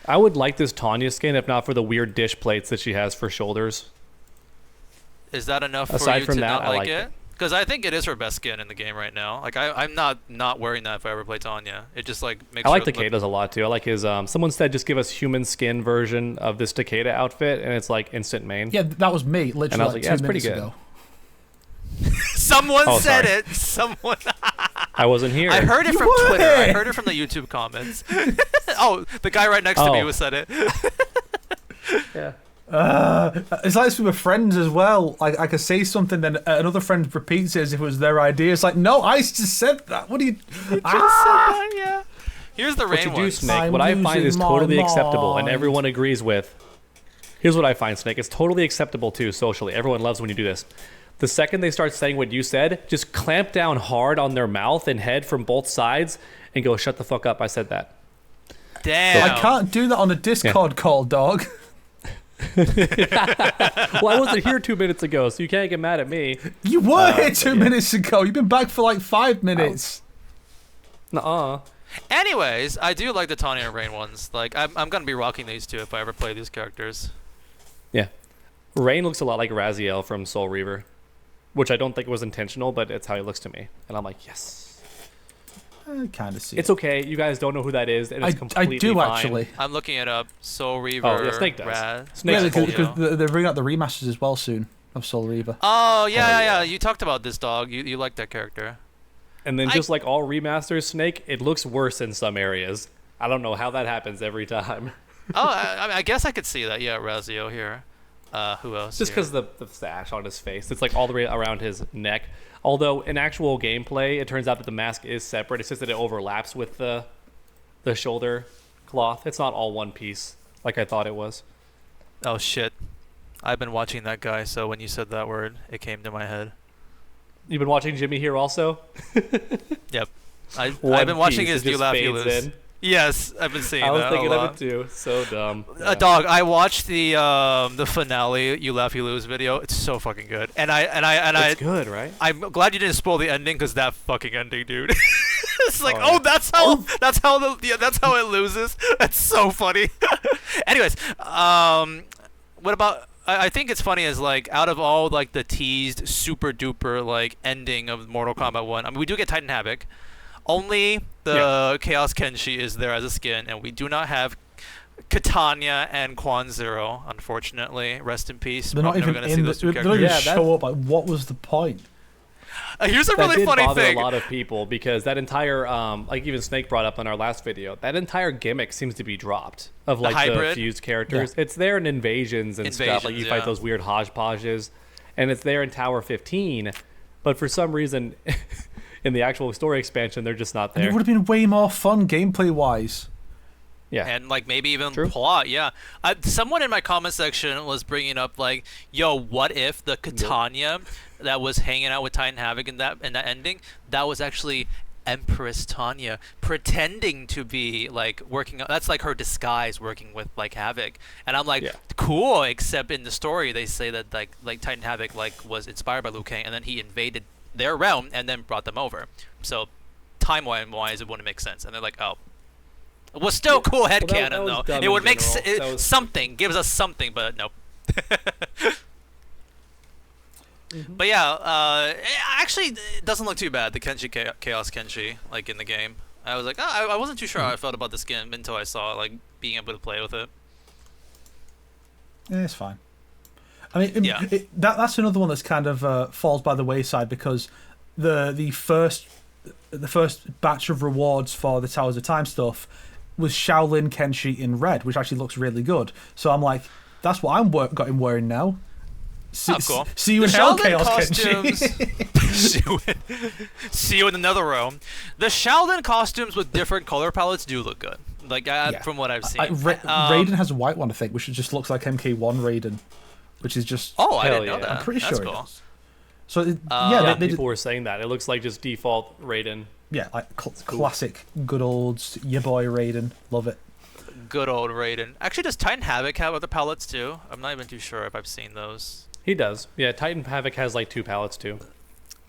I would like this Tanya skin if not for the weird dish plates that she has for shoulders. Is that enough for Aside you from to that, not I like like it? it. Because I think it is her best skin in the game right now. Like I'm not wearing that if I ever play Tanya. It just like makes. I like her look- Takeda's a lot too. I like his. Someone said just give us human skin version of this Takeda outfit, and it's like instant main. Yeah, that was me literally And I was like like, yeah, 2 it's pretty minutes good. ago. Someone Oh, said sorry. it. Someone. I wasn't here. I heard it You from Twitter. I would. heard it from the YouTube comments. Oh, the guy right next to me Oh. who said it. Yeah. It's like this with my friends as well. Like I could say something, then another friend repeats it as if it was their idea. It's like, no, I just said that. What do you? Yeah. Here's the What rain you do, ones. Snake, I'm what I find losing is totally my acceptable and mind. everyone agrees with. Here's what I find, Snake. It's totally acceptable too socially. Everyone loves when you do this. The second they start saying what you said, just clamp down hard on their mouth and head from both sides and go, shut the fuck up, I said that. Damn. I can't do that on a Discord call, dog. Well, I wasn't here 2 minutes ago, so you can't get mad at me. You were here but 2 yeah. minutes ago. You've been back for like 5 minutes. Nuh-uh. Anyways, I do like the Tanya and Rain ones. Like I'm gonna be rocking these two if I ever play these characters. Yeah. Rain looks a lot like Raziel from Soul Reaver, which I don't think was intentional, but it's how he looks to me. And I'm like, yes. I kind of see It's okay. You guys don't know who that is, and it's I completely do fine. actually. I'm looking it up. Soul Reaver. Oh, yeah, Snake does. Yeah, Snake's because they're bringing out the remasters as well soon of Soul Reaver. Oh yeah. You talked about this dog. You like that character. And then just like all remasters, Snake, it looks worse in some areas. I don't know how that happens every time. Oh, I guess I could see that. Yeah, Razio here. Who else? Just because the sash on his face, it's like all the way around his neck. Although in actual gameplay, it turns out that the mask is separate. It's just that it overlaps with the shoulder cloth. It's not all one piece like I thought it was. Oh shit! I've been watching that guy, so when you said that word, it came to my head. You've been watching Jimmy here also? Yep. I've been watching his You Laugh You fades Lose. in. Yes, I've been seeing that. I was a thinking lot. of it too. So dumb. Dog, I watched the finale You Laugh You Lose video. It's so fucking good. It's good, right? I'm glad you didn't spoil the ending because that fucking ending, dude. It's like, that's how it loses. That's so funny. Anyways, what about? I think it's funny is like out of all like the teased super duper like ending of Mortal Kombat 1. I mean, we do get Titan Havoc. Only the Chaos Kenshi is there as a skin, and we do not have Katanya and Quan Zero, unfortunately. Rest in peace. They're not even in the. They don't even show up. Like, what was the point? Here's a really funny bother thing. A lot of people because that entire, like even Snake brought up on our last video, that entire gimmick seems to be dropped of like the fused characters. Yeah. It's there in Invasions and stuff. Like you fight those weird hodgepodges, and it's there in Tower 15, but for some reason. In the actual story expansion, they're just not there. And it would have been way more fun gameplay-wise. Yeah. And, like, maybe even plot, yeah. Someone in my comment section was bringing up, like, yo, what if the Katanya that was hanging out with Titan Havoc in that ending, that was actually Empress Tanya pretending to be, like, working... That's, like, her disguise working with, like, Havoc. And I'm like, cool, except in the story, they say that, like Titan Havoc, like, was inspired by Liu Kang, and then he invaded their realm and then brought them over. So timeline wise it wouldn't make sense, and they're like, oh, it was still cool headcanon though. It would make something, gives us something, but nope. But yeah, actually it doesn't look too bad, the Kenshi Chaos Kenshi like in the game. I was like, I wasn't too sure how I felt about the skin until I saw like being able to play with it. Yeah, it's fine. I mean, that's another one that's kind of falls by the wayside because the first batch of rewards for the Towers of Time stuff was Shaolin Kenshi in red, which actually looks really good. So I'm like, that's what I'm got him wearing now. Cool. See you in hell, Chaos Kenshi. See you in another room. The Shaolin costumes with different color palettes do look good. Like from what I've seen. Raiden has a white one, I think, which just looks like MK1 Raiden. Which is just... Oh, I didn't know that. I'm pretty sure cool. it is. So, people were saying that. It looks like just default Raiden. Yeah, like classic, good old your boy Raiden. Love it. Good old Raiden. Actually, does Titan Havoc have other palettes too? I'm not even too sure if I've seen those. He does. Yeah, Titan Havoc has like 2 palettes too.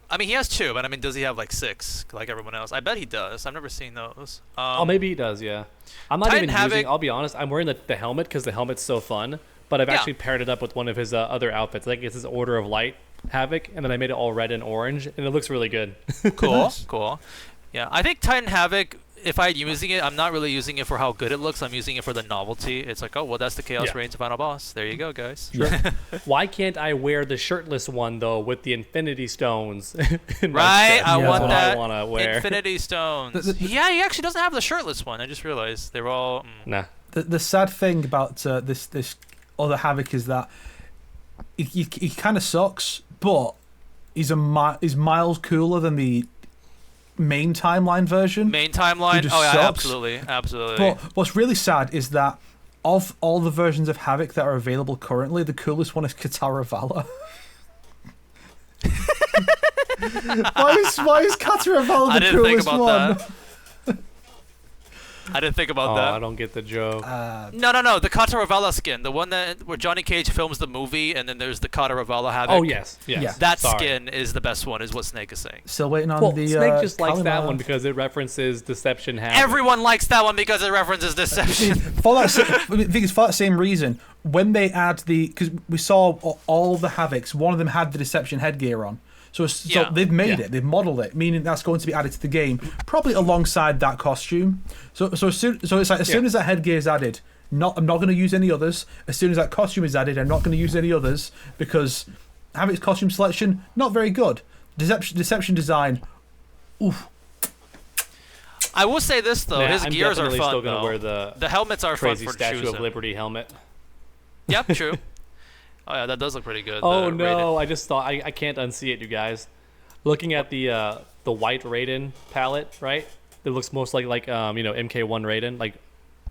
I mean, he has 2, but I mean, does he have like 6 like everyone else? I bet he does. I've never seen those. Maybe he does, yeah. I'm not even using... I'll be honest, I'm wearing the helmet because the helmet's so fun. But I've actually paired it up with one of his other outfits. Like it's his Order of Light Havoc, and then I made it all red and orange, and it looks really good. Cool, cool. Yeah, I think Titan Havoc, if I'm using it, I'm not really using it for how good it looks. I'm using it for the novelty. It's like, oh, well, that's the Chaos Reigns final boss. There you go, guys. Sure. Why can't I wear the shirtless one, though, with the Infinity Stones? Right, I want that. I want to wear. Infinity Stones. Yeah, he actually doesn't have the shirtless one. I just realized. They were all... Nah. The sad thing about this other Havoc is that he kind of sucks, but he's miles cooler than the main timeline version. Main timeline? Oh yeah, sucks. absolutely. But what's really sad is that of all the versions of Havoc that are available currently, the coolest one is Katara Valor. why is Katara Valor the coolest one? I didn't think about that. I don't get the joke. No. The Kata Ravala skin, the one where Johnny Cage films the movie, and then there's the Kata Ravala Havoc. Oh yes. Yeah. That skin is the best one, is what Snake is saying. Still waiting on the. Snake just likes that one because it references Deception Havoc. Everyone likes that one because it references Deception. I think it's for that same reason. when they add because we saw all the Havocs, one of them had the Deception headgear on. So they've made it, they've modeled it, meaning that's going to be added to the game, probably alongside that costume. So it's like as soon as that headgear is added, I'm not going to use any others. As soon as that costume is added, I'm not going to use any others because Havoc's costume selection not very good. Deception design, oof. I will say this though, his I'm gears are definitely fun still gonna though. wear the helmets are fun crazy for Statue choosing. of Liberty helmet. Yep, true. Oh yeah, that does look pretty good. Oh the no! Raiden. I just thought I can't unsee it, you guys. Looking at the white Raiden palette, right? It looks most like MK1 Raiden, like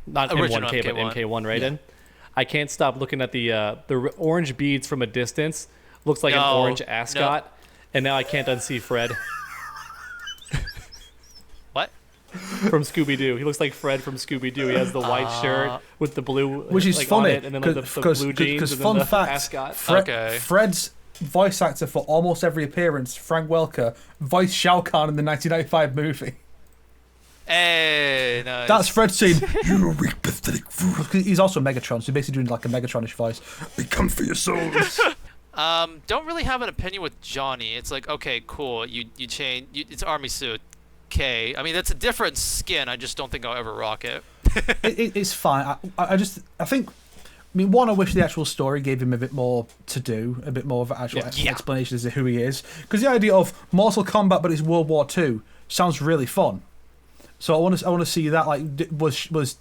not Original M1K, but MK1 Raiden. Yeah. I can't stop looking at the orange beads from a distance. Looks like an orange ascot, and now I can't unsee Fred. What? From Scooby-Doo. He looks like Fred from Scooby-Doo. He has the white shirt with the blue, which is funny, and then the blue jeans and then the ascot. Fred's voice actor for almost every appearance, Frank Welker, voiced Shao Kahn in the 1995 movie. Hey, nice. That's Fred saying, "You're a weak, pathetic fool." He's also Megatron, so he's basically doing like a Megatronish voice. "We come for your souls." Don't really have an opinion with Johnny. It's like, okay, cool. You change. It's army suit. Okay. I mean, that's a different skin. I just don't think I'll ever rock it. It's fine. I one, I wish the actual story gave him a bit more to do, a bit more of an actual explanation as to who he is. Because the idea of Mortal Kombat, but it's World War II, sounds really fun. So I want to see that. Like, was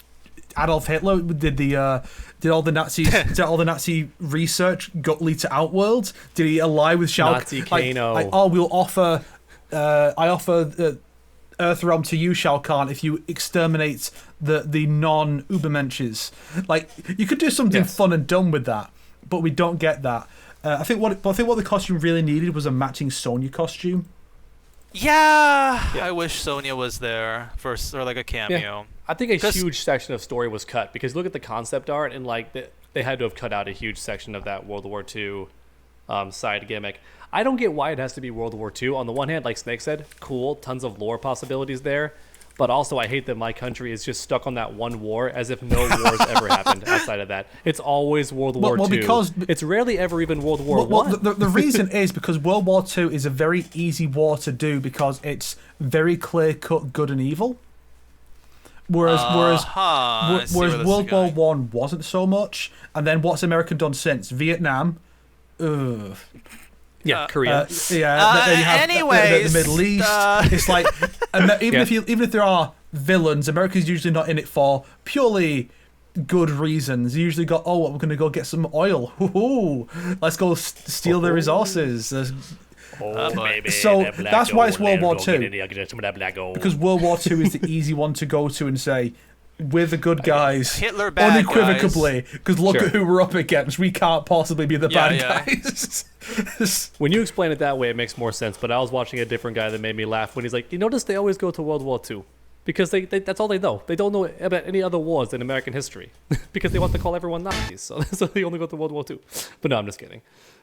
Adolf Hitler did all the Nazi research lead to Outworld? Did he ally with Shao? Nazi Kano. We'll offer. I offer Earthrealm to you, Shao Kahn, if you exterminate the non-Ubermenches. Like, you could do something fun and dumb with that, but we don't get that. I think what the costume really needed was a matching Sonya costume. Yeah, I wish Sonya was there for like a cameo. Yeah. I think a huge section of story was cut because look at the concept art and like they had to have cut out a huge section of that World War II side gimmick. I don't get why it has to be World War II. On the one hand, like Snake said, cool, tons of lore possibilities there. But also, I hate that my country is just stuck on that one war as if no wars ever happened outside of that. It's always World War II. Because it's rarely ever even World War I. The reason is because World War II is a very easy war to do because it's very clear-cut good and evil. Whereas World War One wasn't so much. And then what's America done since? Vietnam. Ugh. Yeah, Korea. Then you have the Middle East. It's like even if there are villains, America's usually not in it for purely good reasons. You usually got we're going to go get some oil. Let's go steal the resources. So that's why it's World War II. Because World War II is the easy one to go to and say, we're the good guys, Hitler bad unequivocally, because look at who we're up against. We can't possibly be the bad guys. When you explain it that way, it makes more sense. But I was watching a different guy that made me laugh when he's like, you notice they always go to World War II because they that's all they know. They don't know about any other wars in American history because they want to call everyone Nazis. So they only go to World War II. But no, I'm just kidding.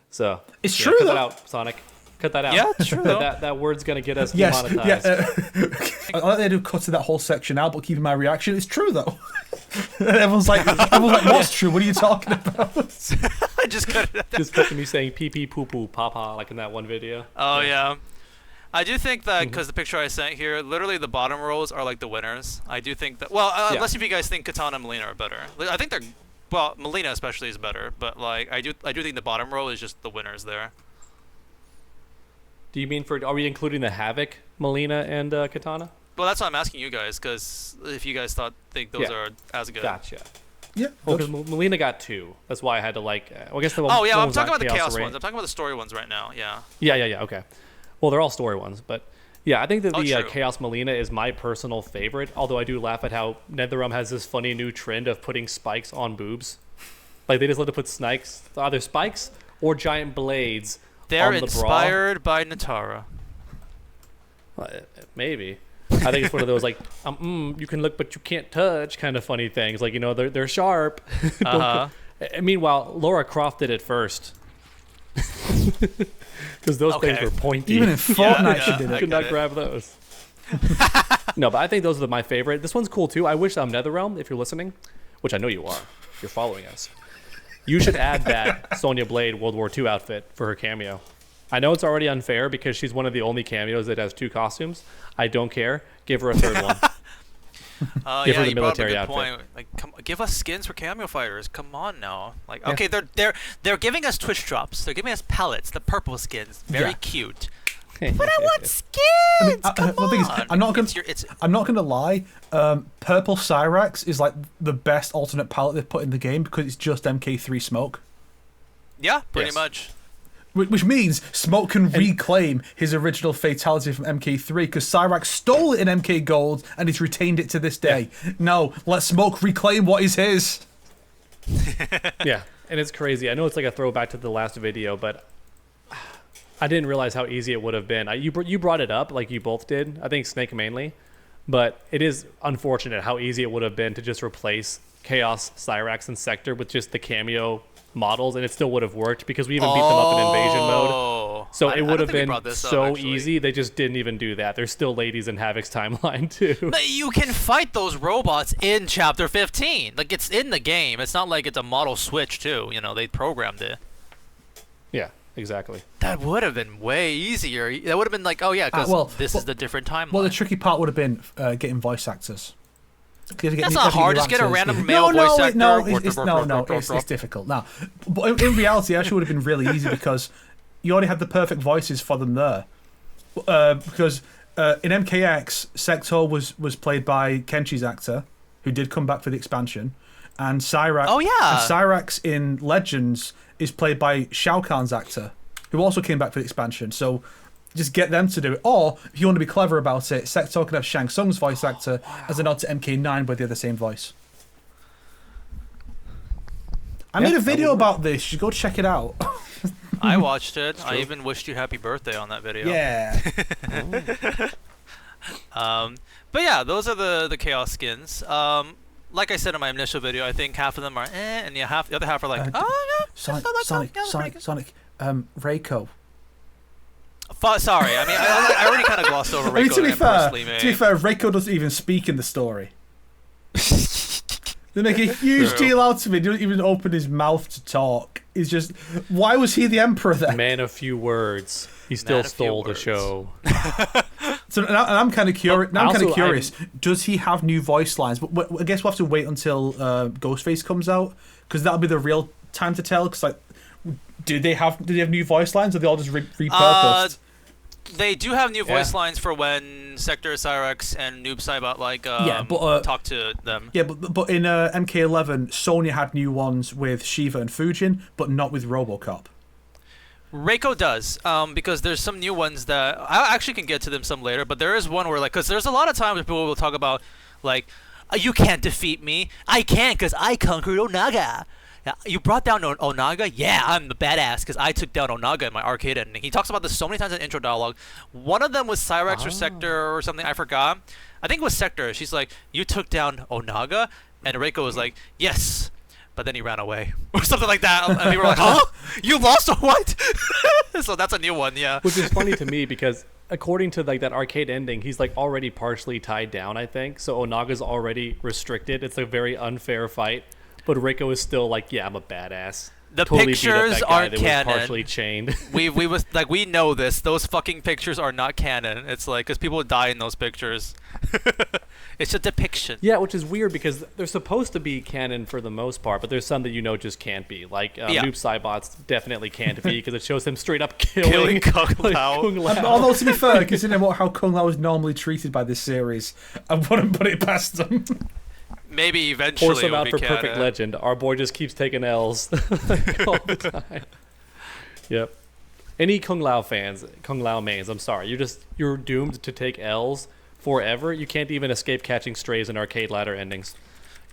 So it's true. Cut that out, Sonic. Cut that out. Yeah, it's true. that word's gonna get us demonetized. I like they do cut that whole section out, but keeping my reaction. It's true though. Everyone's like, what's true? What are you talking about? I just cut it. Just cut to me saying pee pee poo poo papa like in that one video. Oh yeah. I do think that because the picture I sent here, literally the bottom rows are like the winners. I do think that. Well, unless if you guys think Katana and Mileena are better, I think they're. Well, Mileena especially is better, but like I do think the bottom row is just the winners there. Do you mean are we including the Havoc, Mileena, and Katana? Well, that's why I'm asking you guys, because if you guys think those are as good. Gotcha. Yeah. Well, because Mileena got 2. That's why I had to like. I guess the one. Oh yeah, one I'm talking about the Chaos Reigns. ones. I'm talking about the story ones right now. Yeah. Yeah. Okay. Well, they're all story ones, but yeah, I think that the true. Chaos Mileena is my personal favorite. Although I do laugh at how NetherRealm has this funny new trend of putting spikes on boobs. Like they just love to put either spikes or giant blades. They're on the inspired by Natara. Maybe. I think it's one of those like, you can look but you can't touch kind of funny things. Like, they're sharp. Meanwhile, Lara Croft did it first. Because those things were pointy. Even in Fortnite she did it. I could not grab those. No, but I think those are my favorite. This one's cool too. I wish NetherRealm, if you're listening, which I know you are, you're following us. You should add that Sonya Blade World War II outfit for her cameo. I know it's already unfair because she's one of the only cameos that has 2 costumes. I don't care. Give her a third one. Give her the military outfit. Point. Like, give us skins for cameo fighters. Come on now. Like, okay, they're giving us Twitch drops. They're giving us palettes, the purple skins, very cute. But I want skins. Come on. The thing is, I'm not gonna lie. Purple Cyrax is like the best alternate palette they've put in the game because it's just MK3 Smoke. Yeah, pretty much. Which means Smoke can reclaim his original fatality from MK3 because Cyrax stole it in MK Gold and he's retained it to this day. Yeah. No, let Smoke reclaim what is his. Yeah, and it's crazy. I know it's like a throwback to the last video, but I didn't realize how easy it would have been. You brought it up, like you both did. I think Snake mainly. But it is unfortunate how easy it would have been to just replace Chaos, Cyrax, and Sector with just the cameo models, and it still would have worked because we even beat them up in invasion mode. So it would have been so easy. They just didn't even do that. There's still ladies in Havoc's timeline too. But you can fight those robots in Chapter 15. Like, it's in the game. It's not like it's a model switch too. You know, they programmed it. Yeah, exactly. That would have been way easier. That would have been like, oh yeah, because this is the different timeline. Well, the tricky part would have been getting voice actors. That's not hard. Just get a random male voice actor. It's difficult. Now, but in reality, it actually would have been really easy because you already had the perfect voices for them there. Because in MKX, Sector was played by Kenchi's actor, who did come back for the expansion, and Cyrax. Oh yeah. And Cyrax in Legends is played by Shao Kahn's actor, who also came back for the expansion. So just get them to do it. Or, if you want to be clever about it, Sector can have Shang Tsung's voice actor as a nod to MK9, but they have the same voice. I made a video about this. You should go check it out. I watched it. I even wished you happy birthday on that video. Yeah. But yeah, those are the Chaos skins. Like I said in my initial video, I think half of them are and the other half are like, Sonic, Reiko. Sorry, I mean, I already kind of glossed over Reiko. To be fair, Reiko doesn't even speak in the story. They make a huge deal out of it. He doesn't even open his mouth to talk. It's just, why was he the emperor then? Man of few words. He still stole the show. So, and I'm kind of curious. Does he have new voice lines? But I guess we'll have to wait until Ghostface comes out because that'll be the real time to tell. Because like, do they have new voice lines, or are they all just repurposed? They do have new voice lines for when Sector, Cyrax, and Noob Saibot talk to them. Yeah, but in MK11, Sonya had new ones with Shiva and Fujin, but not with RoboCop. Reiko does, because there's some new ones that I actually can get to them some later. But there is one where because there's a lot of times where people will talk about like, you can't defeat me. I can because I conquered Onaga. You brought down Onaga? Yeah, I'm the badass because I took down Onaga in my arcade ending. He talks about this so many times in intro dialogue. One of them was Cyrax or Sector or something. I forgot. I think it was Sector. She's like, you took down Onaga? And Reiko was like, yes. But then he ran away. Or something like that. And we were like, huh? You lost or what? So that's a new one, yeah. Which is funny to me because according to like that arcade ending, he's like already partially tied down, I think. So Onaga's already restricted. It's a very unfair fight. But Reiko is still like, yeah, I'm a badass. The pictures aren't canon. Partially chained. we know this. Those fucking pictures are not canon. It's like because people die in those pictures. It's a depiction. Yeah, which is weird because they're supposed to be canon for the most part, but there's some that just can't be. Like Noob Saibot's definitely can't be because it shows him straight up killing Kung Lao. Although to be fair, considering how Kung Lao is normally treated by this series, I wouldn't put it past them. Maybe eventually. Force him out for Perfect Legend. Our boy just keeps taking L's all the time. Yep. Any Kung Lao mains, I'm sorry. You're doomed to take L's forever. You can't even escape catching strays in arcade ladder endings.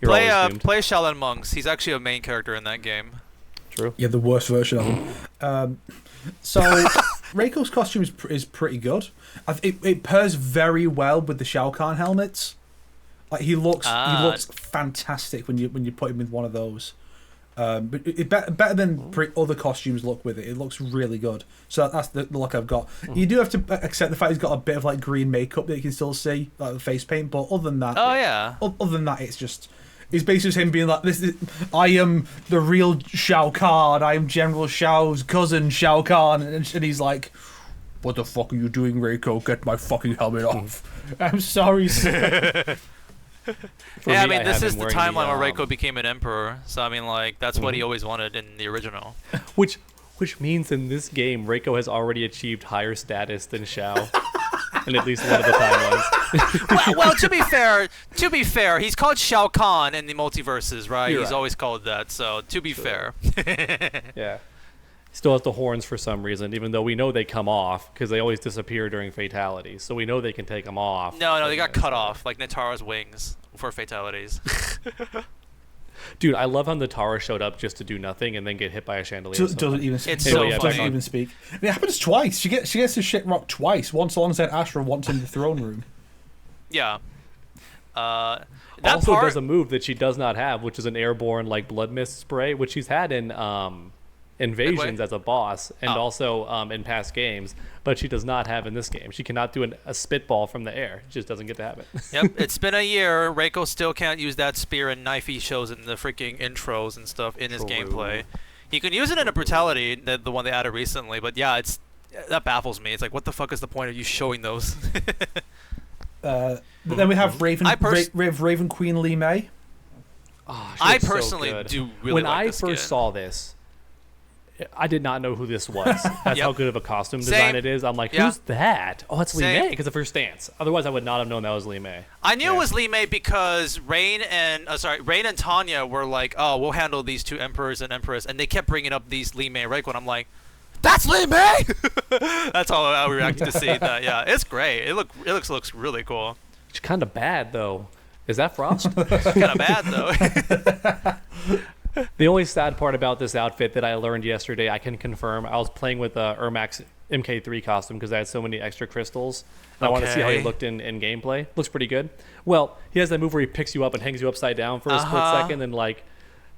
Play Shaolin Monks. He's actually a main character in that game. True. Yeah, the worst version of him. So Reiko's costume is pretty good. It pairs very well with the Shao Kahn helmets. Like he looks fantastic when you put him with one of those. But better than other costumes look with it. It looks really good. So that's the look I've got. You do have to accept the fact he's got a bit of like green makeup that you can still see, like the face paint. But other than that, other than that, it's just It's basically him being like, I am the real Shao Kahn. I am General Shao's cousin, Shao Kahn. And he's like, what the fuck are you doing, Reiko? Get my fucking helmet off. I'm sorry, sir. Yeah, I mean, this is the timeline where Reiko became an emperor. So, I mean, like, that's what he always wanted in the original. Which means in this game, Reiko has already achieved higher status than Shao. In at least one of the timelines. well, to be fair, he's called Shao Kahn in the multiverses, right? He's always called that. So to be fair, yeah, he still has the horns for some reason, even though we know they come off because they always disappear during fatalities. So we know they can take them off. No, they got cut off like Natara's wings for fatalities. Dude, I love how Natara showed up just to do nothing and then get hit by a chandelier. Doesn't even speak. It's so funny. Doesn't even speak. It happens twice. She gets his shit rocked twice. Once alongside Astra, once in the throne room. Yeah. That also does a move that she does not have, which is an airborne like blood mist spray, which she's had in Invasions as a boss and also in past games, but she does not have in this game. She cannot do a spitball from the air. She just doesn't get to have it. Yep, it's been a year. Reiko still can't use that spear and knife he shows in the freaking intros and stuff in his gameplay. He can use it in a Brutality, the one they added recently, but yeah, that baffles me. It's like, what the fuck is the point of you showing those? But then we have Raven Queen Lee May. Oh, I personally do really when like I this first skin. saw this, I did not know who this was. That's how good of a costume design it is. I'm like, who's that? Oh, it's Lee May because of her stance. Otherwise, I would not have known that was Lee May. I knew it was Lee May because Rain and Tanya were like, oh, we'll handle these two emperors and empress, and they kept bringing up these Lee May Reiko, and I'm like, that's Lee May. That's how I reacted to see that. Yeah, it's great. It looks really cool. It's kind of bad though. Is that Frost? Kind of bad though. The only sad part about this outfit that I learned yesterday, I can confirm, I was playing with Ermac's MK3 costume because I had so many extra crystals. And I want to see how he looked in gameplay. Looks pretty good. Well, he has that move where he picks you up and hangs you upside down for a split second. And like,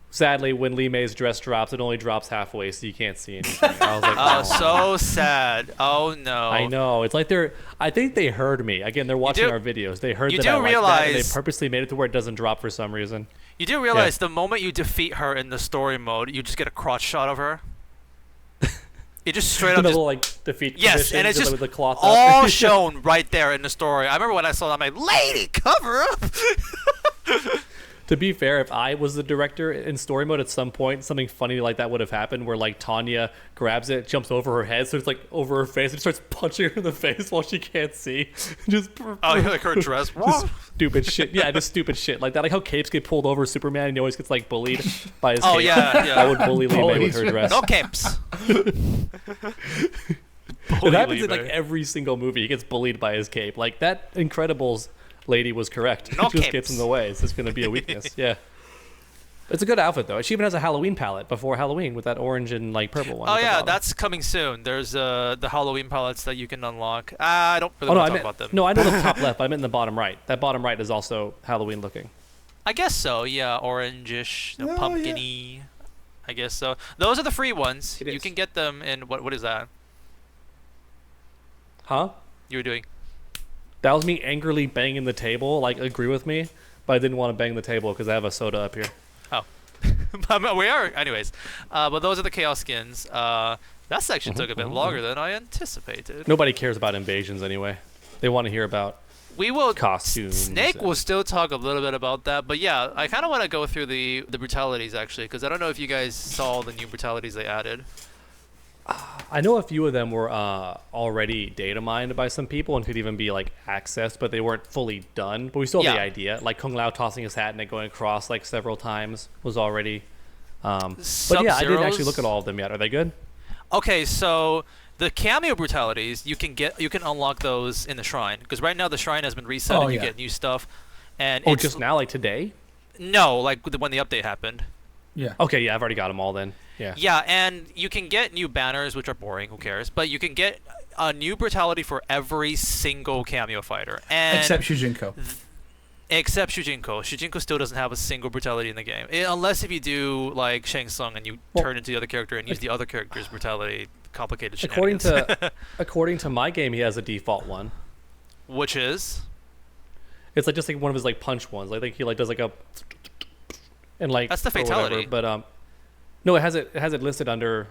sadly, when Lee May's dress drops, it only drops halfway, so you can't see anything. I was like, oh, so sad. Oh, no. I know. It's like I think they heard me. Again, they're watching our videos. They heard that I like that, and they purposely made it to where it doesn't drop for some reason. You do realize the moment you defeat her in the story mode, you just get a crotch shot of her. It just straight up little like defeat. Yes, and it's just with the cloth all shown right there in the story. I remember when I saw that, I'm like, lady, cover up. To be fair, if I was the director in story mode at some point, something funny like that would have happened where like Tanya grabs it, jumps over her head, so it's like over her face and starts punching her in the face while she can't see. Just like her dress. Just stupid shit. Yeah, just stupid shit like that. Like how capes get pulled over Superman and he always gets like bullied by his cape. Yeah. I would bully Lee May with her dress. No capes. It happens in like every single movie. He gets bullied by his cape. Like that Incredibles lady was correct. No It just gets in the way. It's just going to be a weakness. Yeah. It's a good outfit though. She even has a Halloween palette before Halloween with that orange and like purple one. Oh yeah, that's coming soon. There's the Halloween palettes that you can unlock. I don't really want to talk about them. No, I know the top left, but I meant in the bottom right. That bottom right is also Halloween looking. I guess so. Yeah, orangish, pumpkin-y. I guess so. Those are the free ones. You can get them in what is that? Huh? You were doing? That was me angrily banging the table, like agree with me, but I didn't want to bang the table because I have a soda up here. Oh. We are, anyways. But those are the Chaos skins. That section took a bit longer than I anticipated. Nobody cares about invasions anyway. They want to hear about costumes. Snake will still talk a little bit about that, but yeah, I kind of want to go through the brutalities actually, because I don't know if you guys saw the new brutalities they added. I know a few of them were already data mined by some people and could even be like accessed, but they weren't fully done. But we still have the idea. Like Kung Lao tossing his hat and it going across like several times was already. But yeah, I didn't actually look at all of them yet. Are they good? Okay, so the cameo brutalities you can unlock those in the shrine, because right now the shrine has been reset and you get new stuff. And just now, like today? No, like when the update happened. Yeah. Okay, yeah, I've already got them all then. Yeah. Yeah, and you can get new banners, which are boring. Who cares? But you can get a new brutality for every single cameo fighter, and except Shujinko. Except Shujinko. Shujinko still doesn't have a single brutality in the game, unless if you do like Shang Tsung and you turn into the other character and use the other character's brutality. Complicated shenanigans. According to my game, he has a default one, which is it's like just like one of his like punch ones. I think he like does like a and like That's the or whatever, fatality. but no, it has it listed under.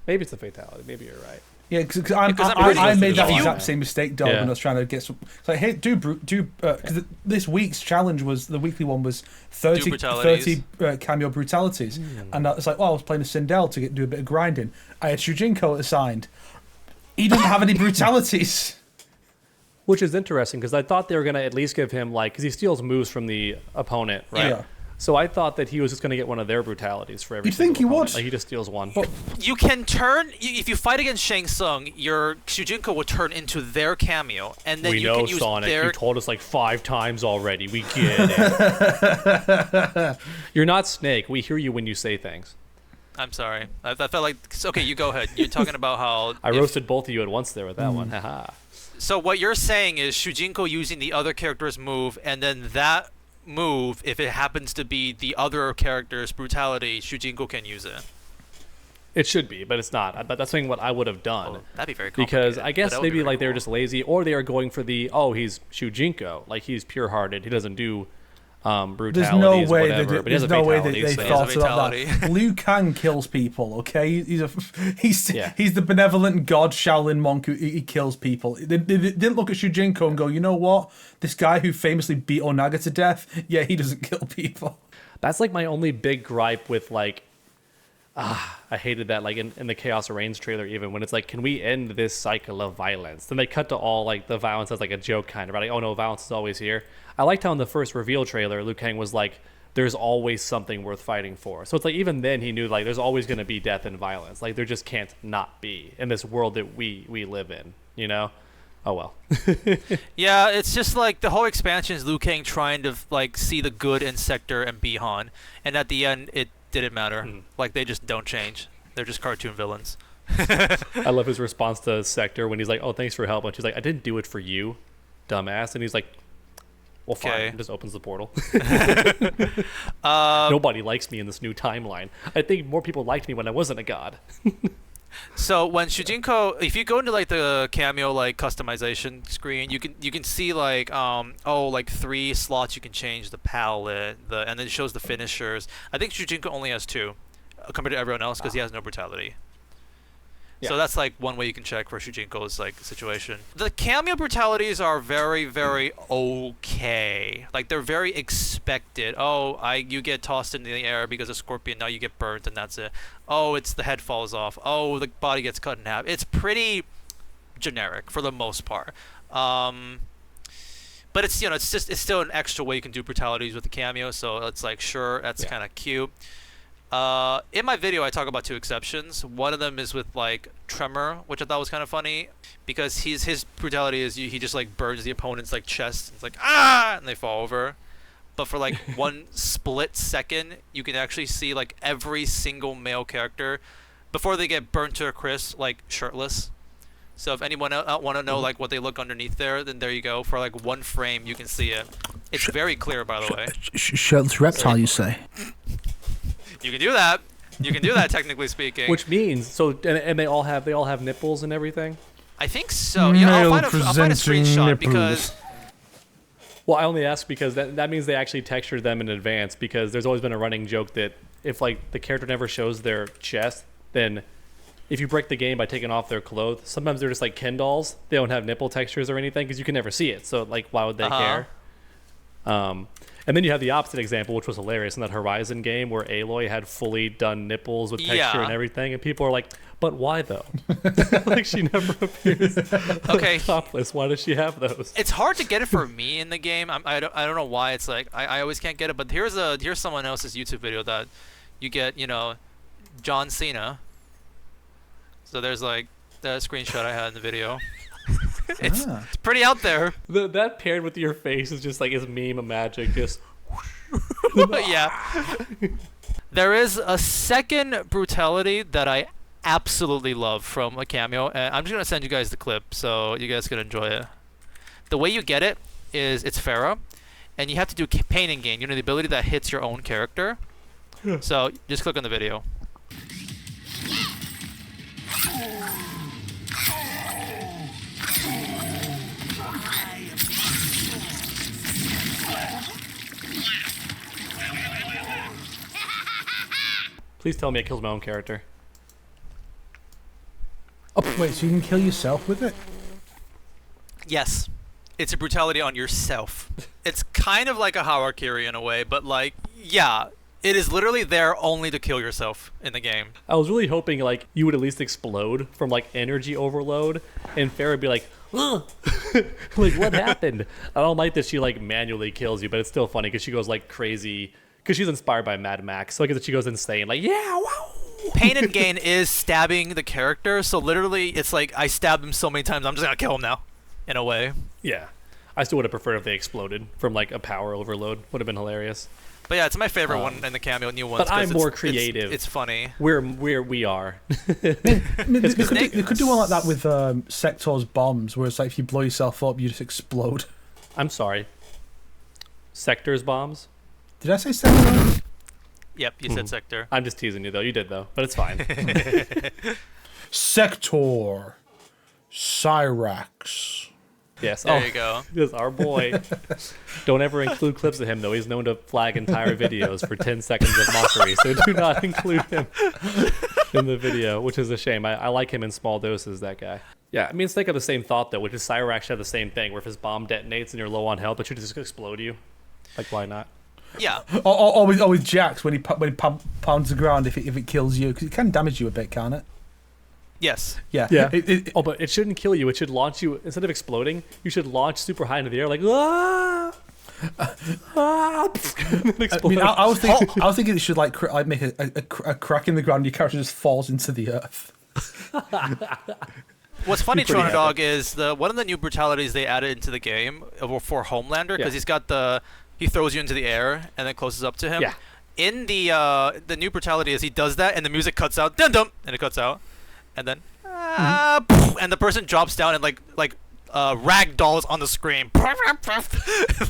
Maybe it's the fatality. Maybe you're right. Yeah, because I'm pretty I made that sure. exact same mistake, dog, when I was trying to get some. It's like, hey, because this week's challenge was the weekly one was 30 cameo brutalities, and it's like, I was playing a Sindel to do a bit of grinding. I had Shujinko assigned. He didn't have any brutalities. Which is interesting because I thought they were gonna at least give him because he steals moves from the opponent, right? Yeah. So I thought that he was just gonna get one of their brutalities for every. You'd think he opponent. would. Like he just steals one. You can turn if you fight against Shang Tsung, your Shujinko will turn into their cameo, and then we you know, can use Sonic. their. You told us 5 times already. We get it. You're not Snake. We hear you when you say things. I'm sorry. I felt like okay. You go ahead. You're talking about how I roasted both of you at once there with that one. Haha. So what you're saying is Shujinko using the other character's move, and then that move, if it happens to be the other character's brutality, Shujinko can use it. It should be, but it's not. But that's what I would have done. Oh, that'd be very complicated. Because I guess maybe they were just lazy, or they are going for the he's Shujinko, he's pure-hearted. He doesn't do brutalities. There's no way whatever, they thought about that. Liu Kang kills people. Okay, he's the benevolent god Shaolin monk who he kills people. They didn't look at Shujinko and go, you know what? This guy who famously beat Onaga to death, he doesn't kill people. That's my only big gripe with I hated that in the Khaos Reigns trailer, even when it's can we end this cycle of violence? Then they cut to all the violence as a joke kind of, right? Oh no, violence is always here. I liked how in the first reveal trailer, Liu Kang was there's always something worth fighting for. So it's even then he knew there's always going to be death and violence. There just can't not be in this world that we live in, you know? Oh well. Yeah, it's just the whole expansion is Liu Kang trying to see the good in Sector and Bihan, and at the end it didn't matter. They just don't change. They're just cartoon villains. I love his response to Sector when he's like, "Oh, thanks for help," and she's like, "I didn't do it for you, dumbass," and he's like, well, fine. And just opens the portal. Nobody likes me in this new timeline. I think more people liked me when I wasn't a god. So when Shujinko, if you go into the cameo customization screen, you can see 3 slots you can change the palette, and then it shows the finishers. I think Shujinko only has 2, compared to everyone else because he has no brutality. Yeah. So that's one way you can check for Shujinko's situation. The cameo brutalities are very, very okay. They're very expected. Oh, you get tossed into the air because of Scorpion. Now you get burnt, and that's it. Oh, it's the head falls off. Oh, the body gets cut in half. It's pretty generic for the most part. But it's it's still an extra way you can do brutalities with the cameo. So it's sure, that's kind of cute. In my video, I talk about 2 exceptions. One of them is with Tremor, which I thought was kind of funny because his brutality is he just burns the opponent's chest. It's and they fall over. But for one split second, you can actually see every single male character before they get burnt to a crisp, shirtless. So if anyone want to know what they look underneath there, then there you go. For 1 frame, you can see it. It's very clear, by the way. Shirtless reptile, you say? You can do that. You can do that, technically speaking. Which means and they all have nipples and everything. I think so. Yeah, I'll find a screenshot nipples. because. Well, I only ask because that means they actually textured them in advance. Because there's always been a running joke that if the character never shows their chest, then if you break the game by taking off their clothes, sometimes they're just Ken dolls. They don't have nipple textures or anything because you can never see it. So why would they care? And then you have the opposite example, which was hilarious in that Horizon game where Aloy had fully done nipples with texture and everything, and people are like, "But why though? She never appears topless. Why does she have those?" It's hard to get it for me in the game. I don't know why. It's I always can't get it. But here's someone else's YouTube video that you get John Cena. So there's the screenshot I had in the video. It's pretty out there. That paired with your face is just is meme magic. Just yeah. There is a second brutality that I absolutely love from a cameo, and I'm just gonna send you guys the clip so you guys can enjoy it. The way you get it is it's Pharah, and you have to do pain and gain. The ability that hits your own character. So just click on the video. Please tell me it kills my own character. Oh, wait, so you can kill yourself with it? Yes. It's a brutality on yourself. It's kind of like a Harakiri in a way, but like, yeah, it is literally there only to kill yourself in the game. I was really hoping like you would at least explode from like energy overload, and Farrah would be like, ugh! Like what happened? I don't like that she like manually kills you, but it's still funny because she goes like crazy because she's inspired by Mad Max. So I guess that she goes insane, like yeah, wow. Pain and Gain is stabbing the character, so literally it's like I stabbed him so many times, I'm just gonna kill him now, in a way. Yeah, I still would have preferred if they exploded from like a power overload. Would have been hilarious. But yeah, it's my favorite one in the cameo new ones. But I'm more creative. It's funny. We are. I mean, they could do one like that with Sector's bombs, where it's like if you blow yourself up, you just explode. I'm sorry. Sector's bombs? Did I say Sector? Yep, you said Sector. I'm just teasing you though. You did though, but it's fine. Sector. Cyrax. Yes. There you go. Yes, our boy. Don't ever include clips of him though. He's known to flag entire videos for 10 seconds of mockery, so do not include him in the video, which is a shame. I like him in small doses, that guy. Yeah, I mean, it's like of the same thought though, which is Cyrax should have the same thing, where if his bomb detonates and you're low on health, it should just explode you. Like, why not? Yeah. Or with Jax when he pounds the ground if it kills you, because it can damage you a bit, can't it? Yes. Yeah. But it shouldn't kill you. It should launch you. Instead of exploding, you should launch super high into the air, like ah. I mean, I was thinking it should like make a crack in the ground. Your character just falls into the earth. What's funny, Toronto Dog, is one of the new brutalities they added into the game for Homelander, because he throws you into the air and then closes up to him. Yeah. In the new brutality is he does that and the music cuts out, dum dum, and it cuts out, and then and the person drops down and like rag dolls on the screen,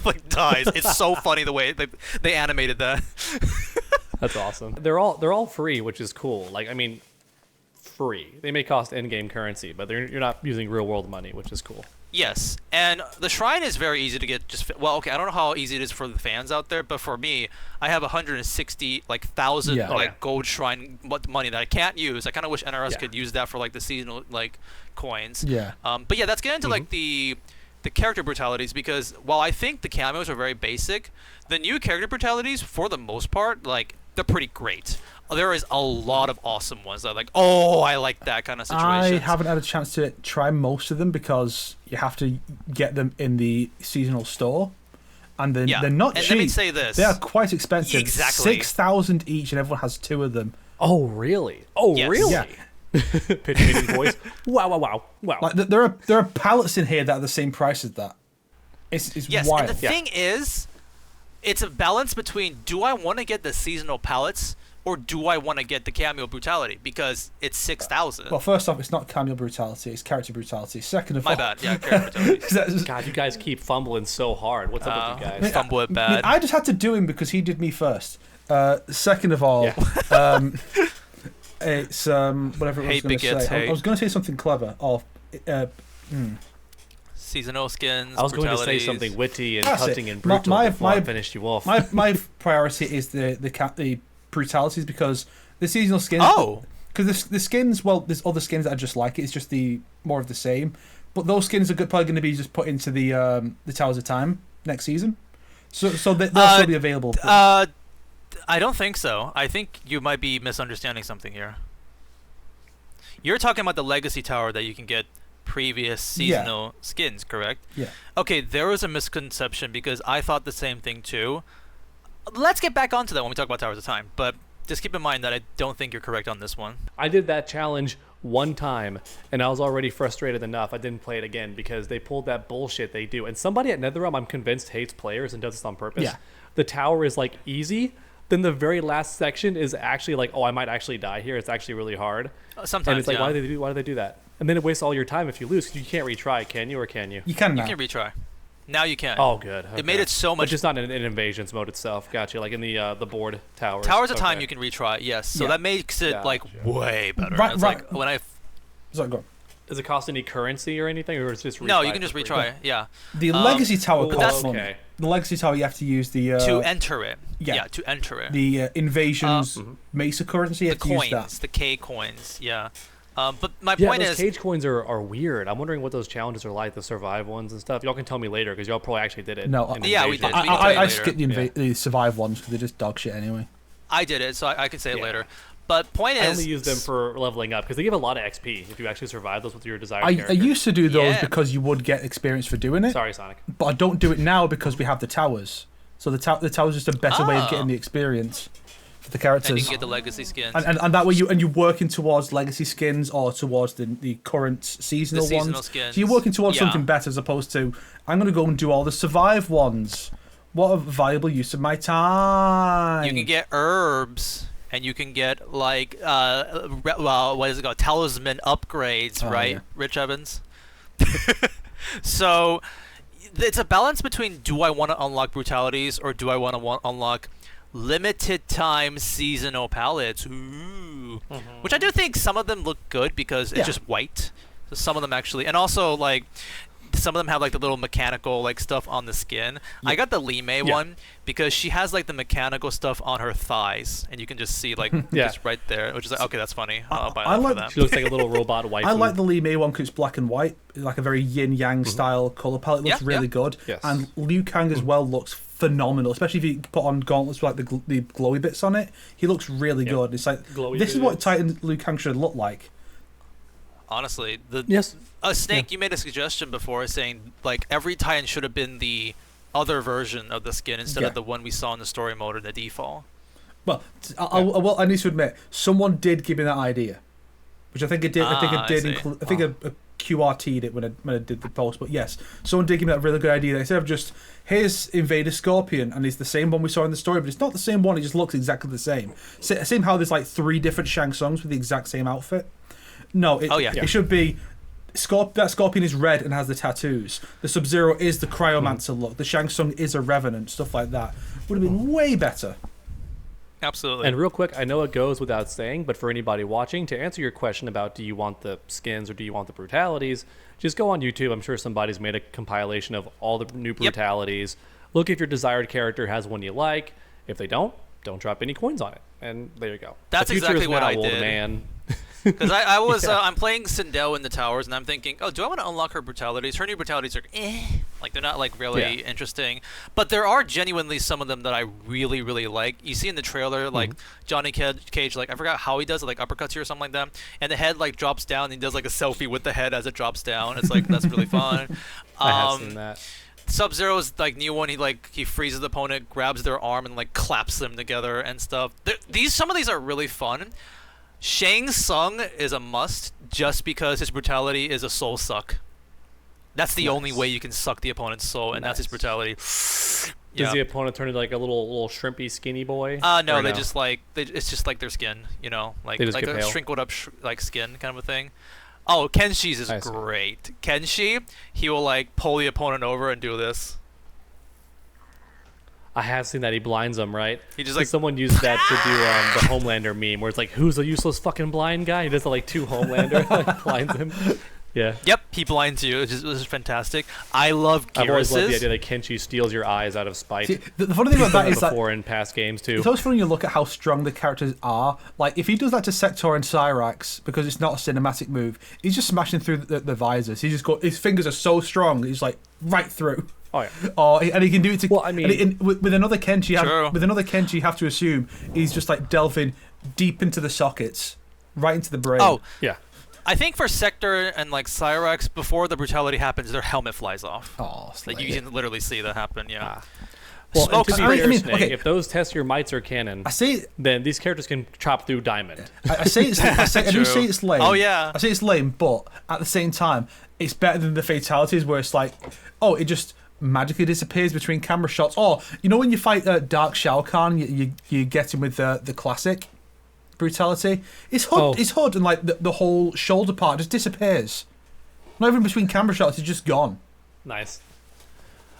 like dies. It's so funny the way they animated that. That's awesome. They're all free, which is cool. Like, I mean, free. They may cost in-game currency, but you're not using real-world money, which is cool. Yes, and the shrine is very easy to get. Well, okay, I don't know how easy it is for the fans out there, but for me, I have 160,000 gold shrine money that I can't use. I kind of wish NRS could use that for like the seasonal coins. Yeah. But yeah, let's get into like the character brutalities, because while I think the cameos are very basic, the new character brutalities, for the most part, like they're pretty great. There is a lot of awesome ones that are like, oh, I like that kind of situation. I haven't had a chance to try most of them because you have to get them in the seasonal store, and they're not cheap. Let me say this: they are quite expensive. Exactly, 6,000 each, and everyone has 2 of them. Oh, really? Oh, yes. really? Yeah. Pitch meeting voice. Wow. Like there are pallets in here that are the same price as that. It's wild. And the thing is, it's a balance between, do I want to get the seasonal pallets, or do I want to get the cameo brutality, because it's 6,000. Well, first off, it's not cameo brutality; it's character brutality. Second of all, my bad. Yeah, character brutality. God, you guys keep fumbling so hard. What's up with you guys? Fumble it bad. I just had to do him because he did me first. Second of all, it's whatever I was going to say. I was going to say something clever. Seasonal skins. I was going to say something witty and cutting and brutal before I finished you off. My priority is the brutalities, because the seasonal skins. Oh. Because the skins, well, there's other skins that are just like it. It's just the more of the same. But those skins are probably going to be just put into the Towers of Time next season. So they'll still be available. I don't think so. I think you might be misunderstanding something here. You're talking about the Legacy Tower that you can get previous seasonal skins, correct? Yeah. Okay, there was a misconception, because I thought the same thing too. Let's get back onto that when we talk about Towers of Time, but just keep in mind that I don't think you're correct on this one. I did that challenge one time, and I was already frustrated enough. I didn't play it again because they pulled that bullshit they do. And somebody at NetherRealm, I'm convinced, hates players and does this on purpose. Yeah. The tower is like easy, then the very last section is actually like, oh, I might actually die here. It's actually really hard. Sometimes, and it's like, why do they do that? And then it wastes all your time if you lose, because you can't retry, can you, or can you? You can now. You can retry. Now you can. Oh, good. Okay. It made it so much. But just not in invasions mode itself. Gotcha. Like in the board towers. Towers of Time you can retry. Yes. So that makes it like way better. Right. Like when I. Sorry, go on. Does it cost any currency or anything, or is it just retry? No, you can just for free? retry. Yeah. The Legacy Tower well, costs okay. money. The Legacy Tower, you have to use the To enter it. yeah. To enter it. the Invasions Mesa currency. You The have to use coins, that. the K coins. Yeah. But my Yeah, point those is, cage coins are weird. I'm wondering what those challenges are like, the survive ones and stuff. Y'all can tell me later because y'all probably actually did it. No, in the yeah, we invasion. did. We can tell you I later. skipped the Survive ones because they're just dog shit anyway. I did it, so I can say it Yeah. later. But point is, I only use them for leveling up because they give a lot of XP if you actually survive those with your desired I character. used to do those Yeah. because you would get experience for doing it, Sorry, Sonic. but I don't do it now because we have the towers. So the tower's just a better way of getting the experience for the and characters. you can get the legacy skins. And that way you're working towards legacy skins or towards the current seasonal, ones. Skins. So you're working towards Yeah. something better as opposed to I'm going to go and do all the survive ones. What a valuable use of my time. You can get herbs, and you can get like what is it called? Talisman upgrades, right? yeah. Rich Evans. So it's a balance between do I want to unlock brutalities or do I want to unlock limited time seasonal palettes. Ooh. Which I do think some of them look good because it's just white. So some of them actually, and also like some of them have like the little mechanical like stuff on the skin. I got the Lime one because she has like the mechanical stuff on her thighs, and you can just see like just right there, which is like okay, that's funny. I'll buy that for that. She looks like a little robot wife. I like the Lime one because it's black and white, like a very yin yang style color palette. It looks really good. Yes. And Liu Kang as well looks phenomenal, especially if you put on gauntlets with like the glowy bits on it. He looks really good. It's like Glowy this is what bits. Titan Liu Kang should look like. Honestly, the Yes. Snake, you made a suggestion before saying like every Titan should have been the other version of the skin instead of the one we saw in the story mode or the default. Well, I need to admit, someone did give me that idea, which I think it did. I think it did. I think I QRT'd it when I did the post. But yes, someone did give me that really good idea. Instead of just here's Invader Scorpion, and it's the same one we saw in the story, but it's not the same one. It just looks exactly the same. Same how there's like 3 different Shang Tsungs with the exact same outfit. No, it should be. That Scorpion is red and has the tattoos. The Sub-Zero is the Cryomancer look. The Shang Tsung is a Revenant. Stuff like that would have been way better. Absolutely. And real quick, I know it goes without saying, but for anybody watching, to answer your question about do you want the skins or do you want the brutalities, just go on YouTube. I'm sure somebody's made a compilation of all the new brutalities. Look if your desired character has one you like. If they don't drop any coins on it. And there you go. That's The future exactly is what now, I old did. Man. Because I was I'm playing Sindel in the towers, and I'm thinking, oh, do I want to unlock her brutalities? Her new brutalities are like they're not like really interesting, but there are genuinely some of them that I really really like. You see in the trailer like Johnny Cage, like I forgot how he does it, like uppercuts you or something like that, and the head like drops down, and he does like a selfie with the head as it drops down. It's like that's really fun. I have seen that. Sub-Zero's like new one. He freezes the opponent, grabs their arm, and like claps them together and stuff. Some of these are really fun. Shang Tsung is a must just because his brutality is a soul suck. That's the only way you can suck the opponent's soul, and that's his brutality. Does the opponent turn into like a little shrimpy skinny boy? No, they just like it's just like their skin, like They just like get a pale. shrinkled up like skin kind of a thing. Oh, Kenshi's is great. Kenshi, he will like pull the opponent over and do this. I have seen that. He blinds them, right? He just like someone used that to do the Homelander meme, where it's like, who's the useless fucking blind guy? He does like 2 Homelander, like blinds him. Yeah. Yep, he blinds you. Which is fantastic. I love Gearus's. I've always loved the idea that Kenshi steals your eyes out of spite. See, the funny thing about that is that before in past games too. it's always funny when you look at how strong the characters are. Like if he does that to Sector and Cyrax because it's not a cinematic move, he's just smashing through the visors. His fingers are so strong. He's like right through. Oh yeah. And he can do it to. Well, I mean, with another Kenshi, you have to assume he's just like delving deep into the sockets, right into the brain. Oh yeah. I think for Sector and like Cyrax, before the brutality happens, their helmet flies off. Oh, like you can literally see that happen. Yeah. Well, Smoke to be is fair, I Snake, okay. if those test your mites are canon, then these characters can chop through diamond. I do say it's lame. Oh yeah. I say it's lame, but at the same time, it's better than the fatalities where it's like, oh, it just magically disappears between camera shots. Or when you fight Dark Shao Kahn, you get him with the classic brutality. His hood and like the whole shoulder part just disappears. Not even between camera shots, it's just gone. Nice.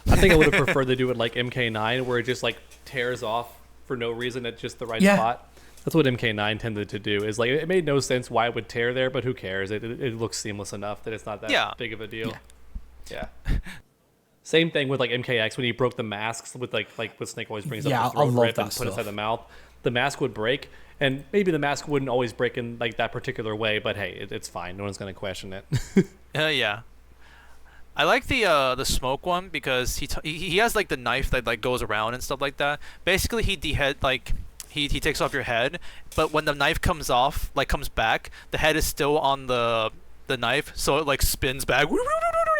I think I would have preferred to do it like MK9, where it just like tears off for no reason at just the right spot. That's what MK9 tended to do. Is like it made no sense why it would tear there, but who cares? It looks seamless enough that it's not that big of a deal. Yeah. Same thing with like MKX when he broke the masks with like what Snake always brings up. The throat rip and put inside the mouth. The mask would break, and maybe the mask wouldn't always break in like that particular way, but hey, it's fine. No one's gonna question it. Yeah. I like the smoke one because he has like the knife that like goes around and stuff like that. Basically, he takes off your head, but when the knife comes back, the head is still on the knife, so it like spins back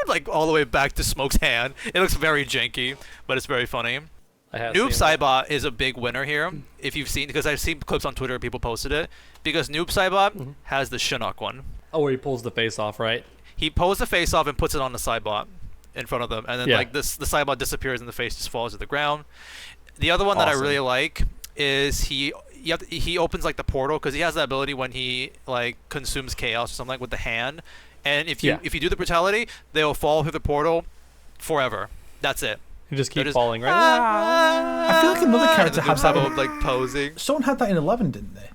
like all the way back to Smoke's hand. It looks very janky, but it's very funny. Noob Saibot is a big winner here, if you've seen, because I've seen clips on Twitter, people posted it, because Noob Saibot has the Shinnok one. Oh, where he pulls the face off, right? He pulls the face off and puts it on the Saibot in front of them, and then like the Saibot disappears and the face just falls to the ground. The other one that I really like is he opens like the portal, because he has that ability when he like consumes chaos or something like with the hand, and if you do the brutality, they will fall through the portal forever. That's it. You just keep falling, right? I feel like another character had that. Like posing. Someone had that in 11, didn't they?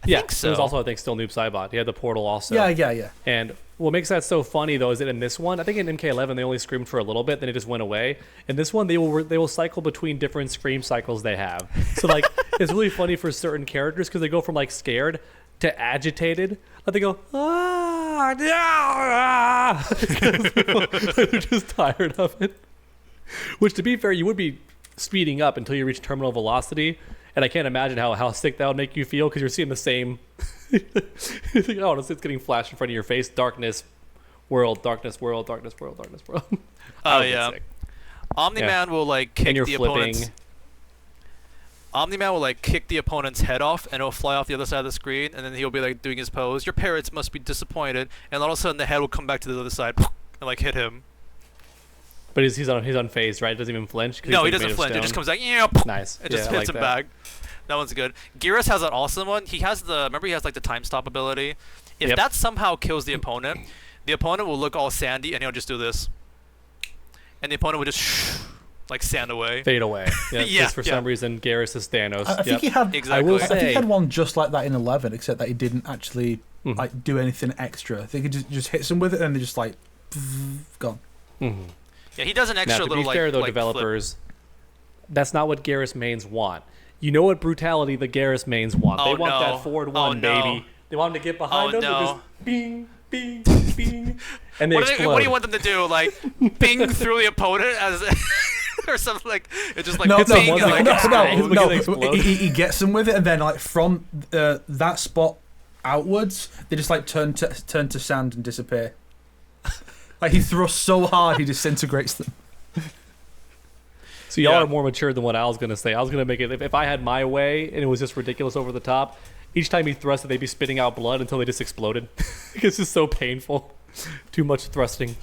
I think so. It was also, I think, still Noob Saibot. He had the portal also. Yeah. And what makes that so funny though is that in this one, I think in MK11 they only screamed for a little bit, then it just went away. In this one, they will cycle between different scream cycles they have. So like it's really funny for certain characters because they go from like scared to agitated. Like they go they're just tired of it. Which, to be fair, you would be speeding up until you reach terminal velocity. And I can't imagine how sick that would make you feel because you're seeing the same. It's like, oh, it's getting flashed in front of your face. Darkness, world, darkness, world, darkness, world, darkness, world. Oh yeah. Omni-Man will like kick the opponent's. Omni-Man will like kick the opponent's head off, and it'll fly off the other side of the screen, and then he'll be like doing his pose. Your parents must be disappointed, and all of a sudden the head will come back to the other side and like hit him. But he's unfazed, right? Doesn't even flinch. No, he doesn't flinch. It just comes like, nice. It just hits him back. That one's good. Geras has an awesome one. He has he has like the time stop ability. If that somehow kills the opponent will look all sandy, and he'll just do this, and the opponent will just like sand away, fade away. Yeah. For some reason, Geras is Thanos. I think he had. Exactly. I will say, I think he had one just like that in 11, except that he didn't actually like do anything extra. I think he just hits him with it, and they're just like gone. Yeah, he does an extra little like. To be fair, though, developers, that's not what Geras mains want. You know what brutality the Geras mains want? They want that forward one, baby. They want him to get behind them and just bing, bing, bing, and they explode. What do you want them to do? Like bing through the opponent as or something like it just like no. He He gets them with it, and then like from that spot outwards, they just like turn to sand and disappear. Like he thrusts so hard, he disintegrates them. So y'all are more mature than what I was gonna say. I was gonna make it if I had my way and it was just ridiculous over the top. Each time he thrusted, they'd be spitting out blood until they just exploded. It's just so painful. Too much thrusting.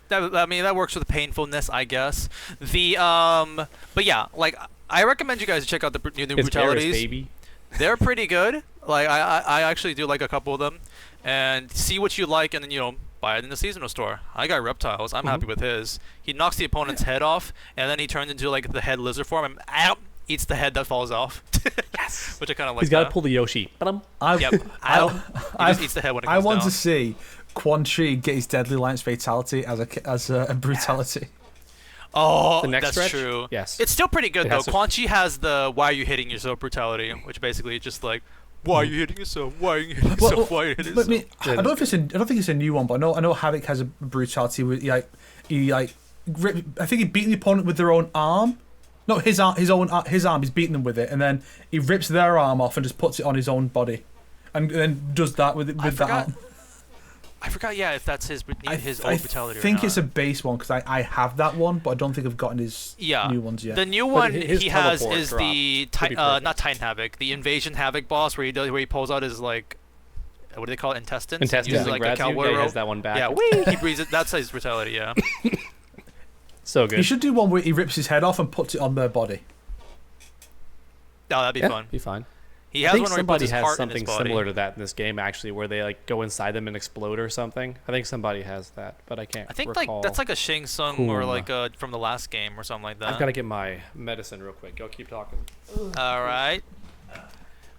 That works with the painfulness, I guess. But yeah, like I recommend you guys check out the new Brutalities. Baby. They're pretty good. Like I actually do like a couple of them, and see what you like, and then buy it in the seasonal store. I got Reptiles. I'm happy with his. He knocks the opponent's head off, and then he turns into like the head lizard form and eats the head that falls off. Yes, which I kind of like. He's got to pull the Yoshi. He just eats the head when it comes I want down. to see Quan Chi get his Deadly Alliance fatality as a brutality. Oh, the next that's stretch? true. Yes, it's still pretty good though. Quan Chi has the "Why are you hitting yourself?" brutality, which basically is just like. Why are you hitting yourself? Why are you hitting yourself? Why are you hitting yourself? I don't think it's a new one, but I know Havoc has a brutality where I think he beat the opponent with their own arm. No, his arm. He's beating them with it, and then he rips their arm off and just puts it on his own body, and then does that with that arm. I forgot. Yeah, if that's his old brutality. I think or not. it's a base one because I have that one, but I don't think I've gotten his new ones yet. The new one he has is the not Titan Havoc, the Invasion Havoc boss where he pulls out his like what do they call it, intestines? Intestines, like a cowboy rope. He has that one back. Yeah, he breathes it. That's his brutality. Yeah. So good. He should do one where he rips his head off and puts it on their body. Oh, that'd be fun. Be fine. He has one where he puts his heart in his body. Somebody has something similar to that in this game, actually, where they like go inside them and explode or something. I think somebody has that, but I can't. I think recall. like that's like a Shang Tsung or like from the last game or something like that. I've got to get my medicine real quick. Go keep talking. All right.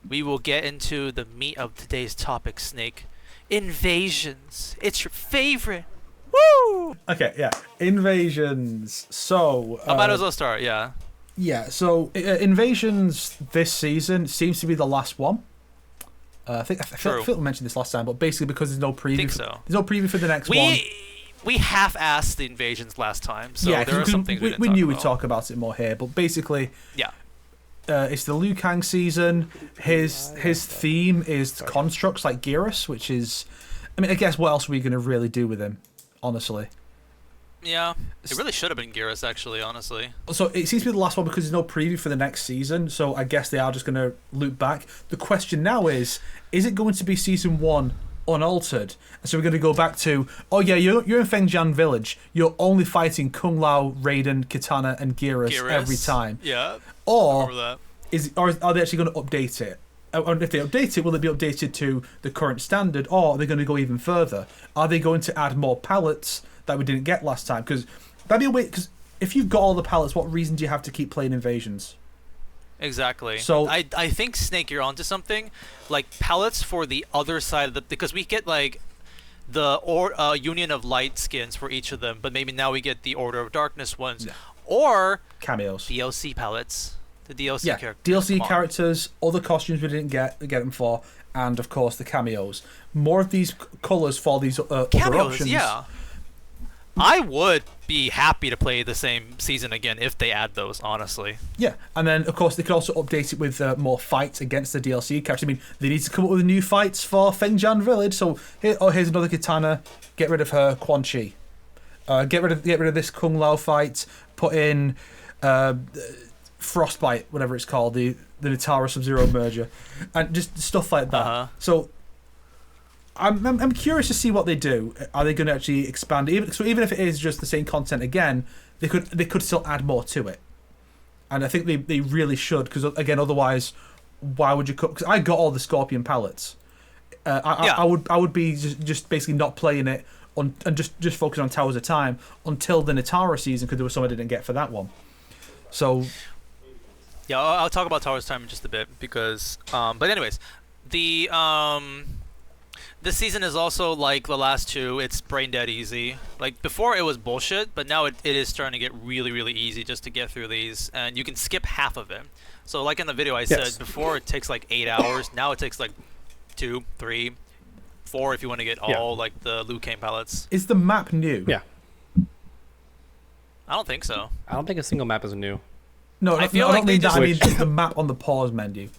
we will get into the meat of today's topic, Snake. Invasions. It's your favorite. Woo! Okay, yeah. Invasions. So I might as well start, yeah. Yeah, so Invasions this season seems to be the last one. I think Phil mentioned this last time, but basically because there's no preview. Think so. There's no preview for the next one. We half-assed the Invasions last time, so yeah, there are some things we knew we'd talk about it more here, but basically, yeah. It's the Liu Kang season. His theme is constructs like Geras, which is, I mean, I guess what else are we going to really do with him, honestly? Yeah, it really should have been Geras, actually, honestly. So it seems to be the last one because there's no preview for the next season, so I guess they are just going to loop back. The question now is it going to be season 1 unaltered? And so we're going to go back to, oh yeah, you're in Fengjian Village, you're only fighting Kung Lao, Raiden, Kitana, and Geras every time. Yeah, or that. Are they actually going to update it? And if they update it, will it be updated to the current standard, or are they going to go even further? Are they going to add more palettes that we didn't get last time? Because that'd be a way. Because if you've got all the palettes, what reason do you have to keep playing Invasions? Exactly. So I think, Snake, you're onto something. Like palettes for the other side of the, because we get like the Union of Light skins for each of them, but maybe now we get the Order of Darkness ones, or cameos, DLC palettes. The DLC characters. DLC characters, other costumes we didn't get them for, and of course the cameos. More of these colours for these other options. Yeah. I would be happy to play the same season again if they add those, honestly. Yeah, and then of course they could also update it with more fights against the DLC characters. I mean, they need to come up with new fights for Fengjian Village. So here's another Kitana. Get rid of her, Quan Chi. Get rid of this Kung Lao fight. Put in Frostbite, whatever it's called, the Nitara Sub-Zero merger, and just stuff like that. Uh-huh. So I'm curious to see what they do. Are they going to actually expand? Even if it is just the same content again, they could still add more to it. And I think they really should, because again, otherwise, why would you cut? Because I got all the Scorpion palettes. I would be just basically not playing it and just focusing on Towers of Time until the Nitara season, because there was some I didn't get for that one. So yeah, I'll talk about Towers of Time in just a bit, because but anyways, this season is also like the last two. It's brain dead easy. Like before it was bullshit, but now it is starting to get really, really easy just to get through these, and you can skip half of it. So like in the video I said before, it takes like 8 hours. Now it takes like 2, 3, 4 if you want to get all like the Liu Kang palettes. Is the map new? Yeah. I don't think so. I don't think a single map is new. No, I feel I like don't they mean that. just I mean the map on the pause menu.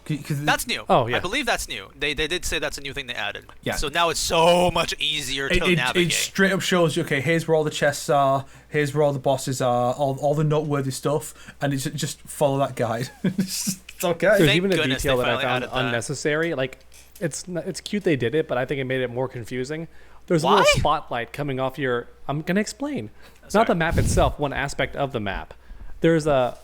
That's new. Oh, yeah. I believe that's new. They did say that's a new thing they added. Yeah. So now it's so much easier to navigate. It straight up shows you, okay, here's where all the chests are, here's where all the bosses are, all the noteworthy stuff, and it's just follow that guide. It's okay. There's Thank even a goodness detail they that I finally found added that. unnecessary. Like, it's cute they did it, but I think it made it more confusing. There's a Why? little spotlight coming off your. I'm gonna explain. Sorry. Not the map itself. One aspect of the map. There's on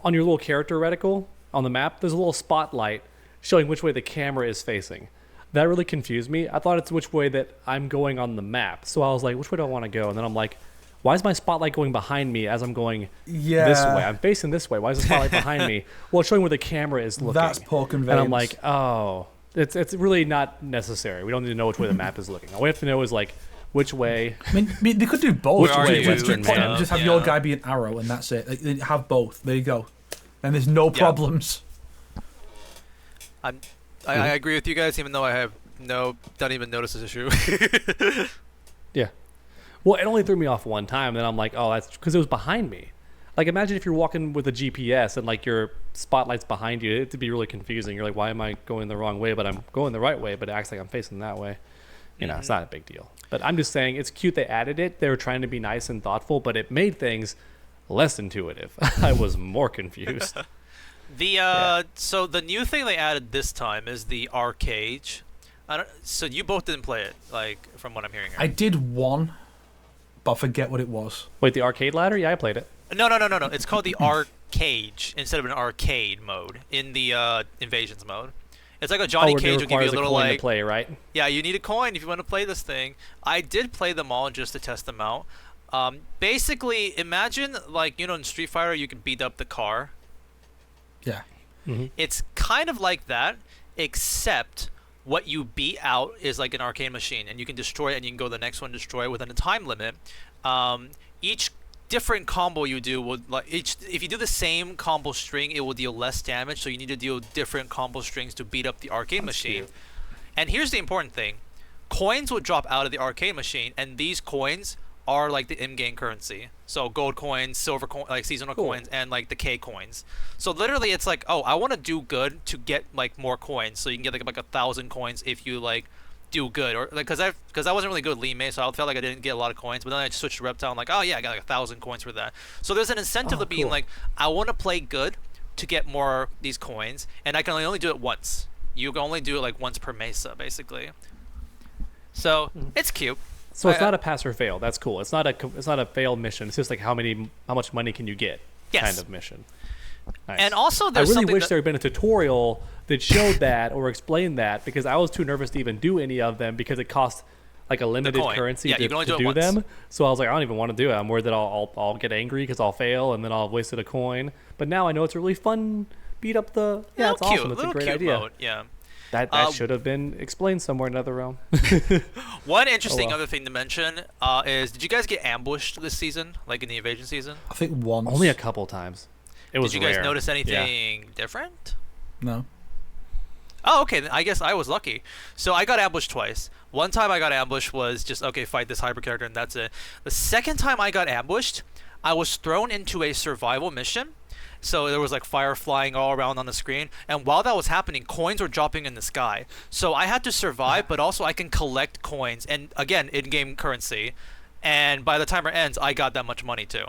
your little character reticle on the map. There's a little spotlight showing which way the camera is facing. That really confused me. I thought it's which way that I'm going on the map. So I was like, which way do I want to go? And then I'm like, why is my spotlight going behind me as I'm going this way? I'm facing this way. Why is the spotlight behind me? Well, it's showing where the camera is looking. That's poor conveyance. And I'm like, oh, it's really not necessary. We don't need to know which way the map is looking. All we have to know is like which way. I mean, they could do both. Which way, Western man? Just have your guy be an arrow, and that's it. Like, they have both. There you go. And there's no problems. I agree with you guys, even though I have don't even notice this issue. Yeah. Well, it only threw me off one time, and then I'm like, oh, that's because it was behind me. Like, imagine if you're walking with a GPS and like your spotlight's behind you. It'd be really confusing. You're like, why am I going the wrong way? But I'm going the right way, but it acts like I'm facing that way. You know, it's not a big deal. But I'm just saying, it's cute they added it. They were trying to be nice and thoughtful, but it made things less intuitive. I was more confused. So the new thing they added this time is the arcade. So you both didn't play it, like from what I'm hearing. I did one, but I forget what it was. Wait, the arcade ladder? Yeah, I played it. No. It's called the arcade instead of an arcade mode in the Invasions mode. It's like a Johnny Cage will give you a little coin to play, right? Yeah, you need a coin if you want to play this thing. I did play them all just to test them out. Basically, imagine like in Street Fighter you can beat up the car. Yeah. It's kind of like that, except what you beat out is like an arcade machine, and you can destroy it, and you can go to the next one, destroy it within a time limit. Each different combo you do will if you do the same combo string, it will deal less damage. So you need to deal different combo strings to beat up the arcade machine. Cute. And here's the important thing: coins will drop out of the arcade machine, and these coins are like the in-game currency. So gold coins, silver coins, like seasonal coins, and like the K coins. So literally, it's like, oh, I want to do good to get like more coins, so you can get like 1,000 coins if you like do good, or like because I wasn't really good with Lee May, so I felt like I didn't get a lot of coins. But then I switched to Reptile, I'm like, oh yeah, I got like 1,000 coins for that. So there's an incentive to being like, I want to play good to get more these coins, and I can only do it once. You can only do it like once per mesa, basically. So it's cute. So it's not a pass or fail. That's cool. It's not a failed mission. It's just like how much money can you get kind of mission. Nice. And also, I there's really wish there had been a tutorial that showed that or explained that, because I was too nervous to even do any of them because it cost like a limited currency to do them. So I was like, I don't even want to do it. I'm worried that I'll get angry because I'll fail and then I'll have wasted a coin. But now I know it's a really fun beat up the. Yeah, it's awesome. It's a great idea. Mode. Yeah. That should have been explained somewhere in another realm. One interesting other thing to mention is, did you guys get ambushed this season, like in the invasion season? I think once. Only a couple times. It was Did you guys rare. notice anything different? No. Oh, okay. Then I guess I was lucky. So I got ambushed twice. One time I got ambushed was just, okay, fight this hyper character, and that's it. The second time I got ambushed, I was thrown into a survival mission. So there was like fire flying all around on the screen, and while that was happening, coins were dropping in the sky. So I had to survive, but also I can collect coins, and again, in-game currency. And by the timer ends, I got that much money too.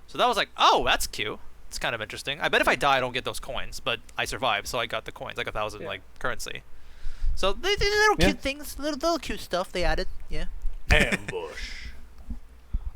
So that was like, oh, that's cute. It's kind of interesting. I bet if I die, I don't get those coins, but I survived, so I got the coins, like 1,000 like currency. So they did little cute things, little cute stuff they added. Yeah. Ambush.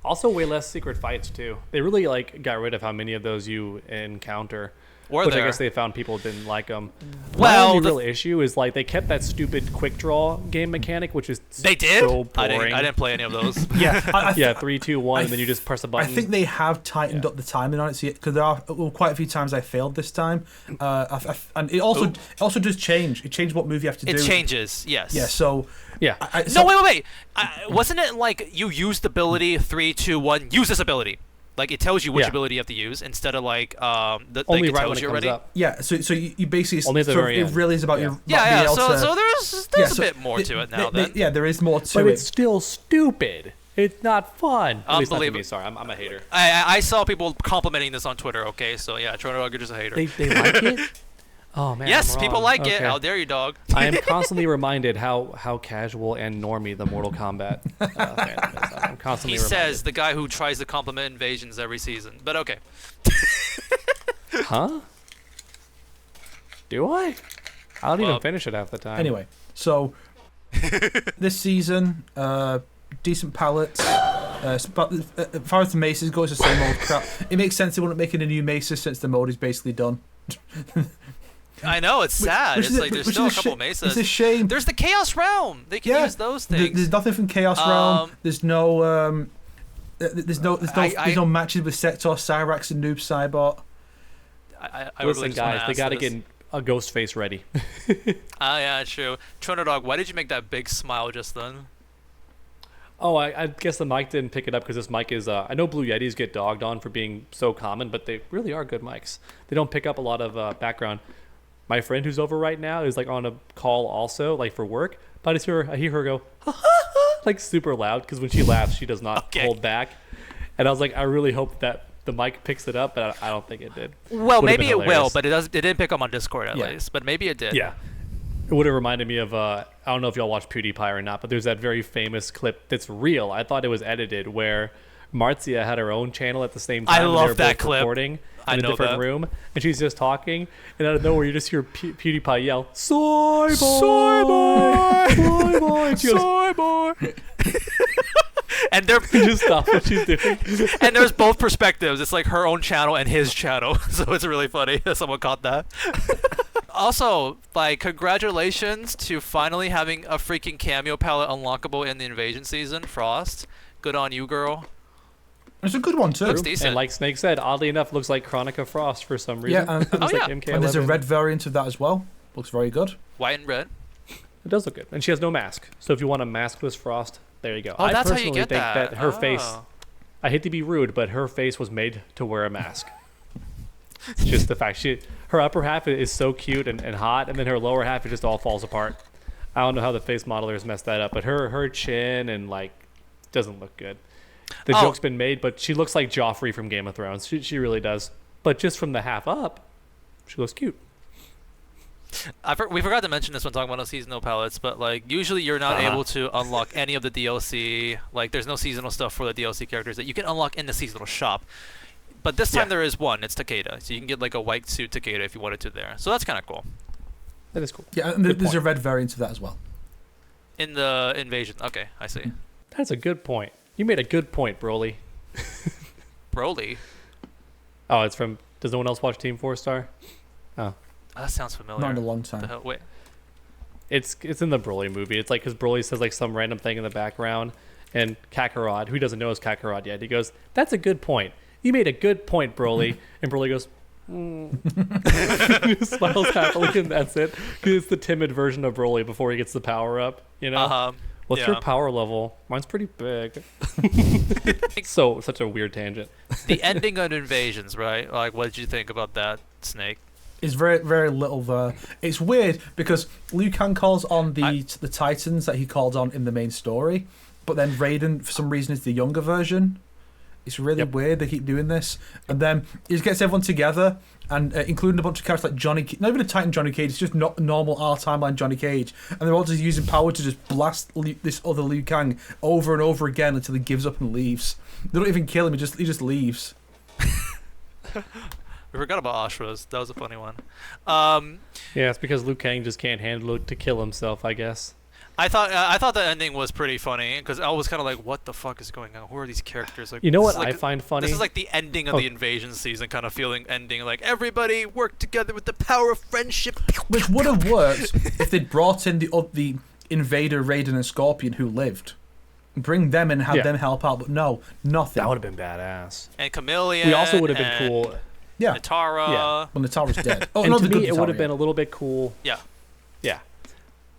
Also, way less secret fights too. They really like got rid of how many of those you encounter. Which I guess they found people didn't like them. Well, the real issue is like they kept that stupid quick draw game mechanic, which is they did. So boring. I didn't play any of those. Yeah, 3, 2, 1, and then you just press a button. I think they have tightened up the timing on it, because there are quite a few times I failed this time, and it also does change. It changed what move you have to do. It changes, yes. Yeah. So. Yeah. No, wait. Wasn't it like you use the ability 3, 2, 1? Use this ability. Like it tells you which ability you have to use instead of like only it right tells when it you comes already. up. Yeah, so you basically only at the very end. It really is about your So there's a bit more to it now. There is more to it. But it's still stupid. It's not fun. Unbelievable. Sorry, I'm a hater. I saw people complimenting this on Twitter. Okay, so yeah, Trono Dog, you're just a hater. They like it. Oh man. Yes, I'm people wrong. like it. Okay. How dare you, dog? I am constantly reminded how casual and normie the Mortal Kombat fandom is. I'm constantly reminded. Says the guy who tries to compliment invasions every season. But okay. Huh? Do I? I don't even finish it half the time. Anyway, so this season, decent palettes. As far as the Mesas go, it's the same old crap. It makes sense they wouldn't make a new Mesa since the mode is basically done. I know, it's sad. It's like there's still a couple mesas. It's a shame. There's the Chaos Realm. They can use those things. There's nothing from Chaos Realm. There's no matches with Sector, Cyrax, and Noob Cybot. I Listen, really guys, they got to get a ghost face ready. Yeah, true. Trono Dog, why did you make that big smile just then? Oh, I guess the mic didn't pick it up because this mic is... I know Blue Yetis get dogged on for being so common, but they really are good mics. They don't pick up a lot of background. My friend who's over right now is like on a call also, like for work, but I hear her go, ha, ha, ha, like super loud, because when she laughs, she does not hold back. And I was like, I really hope that the mic picks it up, but I don't think it did. Well, maybe it will, but it didn't pick up on Discord at least, but maybe it did. Yeah. It would have reminded me of, I don't know if y'all watch PewDiePie or not, but there's that very famous clip that's real. I thought it was edited, where Marzia had her own channel at the same time. I love that clip. Recording in a different room, and she's just talking, and out of nowhere you just hear PewDiePie yell, "Soy boy, soy boy, soy boy." And they're just stop what she's doing. And there's both perspectives. It's like her own channel and his channel, so it's really funny that someone caught that. Also, like, congratulations to finally having a freaking cameo palette unlockable in the invasion season, Frost. Good on you, girl. It's a good one too. Looks decent. And like Snake said, oddly enough, looks like Chronica Frost for some reason. Yeah, and, Looks like yeah. MK11. and there's a red variant of that as well. Looks very good. White and red. It does look good. And she has no mask. So if you want a maskless Frost, there you go. Oh, I that's how you personally get think that. her Oh. face, I hate to be rude, but her face was made to wear a mask. It's just the fact her upper half is so cute and hot, and then her lower half, it just all falls apart. I don't know how the face modelers messed that up, but her chin and like doesn't look good. The joke's been made, but she looks like Joffrey from Game of Thrones. She really does. But just from the half up, she looks cute. We forgot to mention this when talking about the seasonal palettes, but like usually you're not able to unlock any of the DLC. Like there's no seasonal stuff for the DLC characters that you can unlock in the seasonal shop. But this time there is one. It's Takeda, so you can get like a white suit Takeda if you wanted to there. So that's kind of cool. That is cool. Yeah, and there's a red variant of that as well. In the invasion. Okay, I see. That's a good point. You made a good point, Broly. Broly. Oh, it's from. Does no one else watch Team 4-Star? Oh, That sounds familiar. Not in a long The time. hell- Wait. it's in the Broly movie. It's like because Broly says like some random thing in the background, and Kakarot, who doesn't know is Kakarot yet, he goes, "That's a good point. You made a good point, Broly." And Broly goes, He smiles happily, and that's it. Because it's the timid version of Broly before he gets the power up. You know. What's your power level? Mine's pretty big. So such a weird tangent. The ending of Invasions, right? Like, what did you think about that, Snake? It's very, very little there. It's weird because Liu Kang calls on the Titans that he called on in the main story, but then Raiden, for some reason, is the younger version. It's really weird they keep doing this. And then he just gets everyone together, and including a bunch of characters like Johnny Cage. Not even a Titan Johnny Cage, it's just not normal R timeline Johnny Cage. And they're all just using power to just blast this other Liu Kang over and over again until he gives up and leaves. They don't even kill him, he just leaves. We forgot about Ashura's. That was a funny one. Yeah, it's because Liu Kang just can't handle it to kill himself, I guess. I thought the ending was pretty funny because I was kind of like, what the fuck is going on? Who are these characters? Like, You know this what is like I find funny? This is like the ending of the invasion season kind of feeling ending. Like, everybody work together with the power of friendship. Which would have worked if they'd brought in the Invader, Raiden, and Scorpion who lived. Bring them in and have them help out, but no, nothing. That would have been badass. And Chameleon. We also would have been cool. Yeah. Natara. Yeah. When Natara's dead. Oh, And no, to the good me, it would have Natara, been a little bit cool. Yeah. Yeah.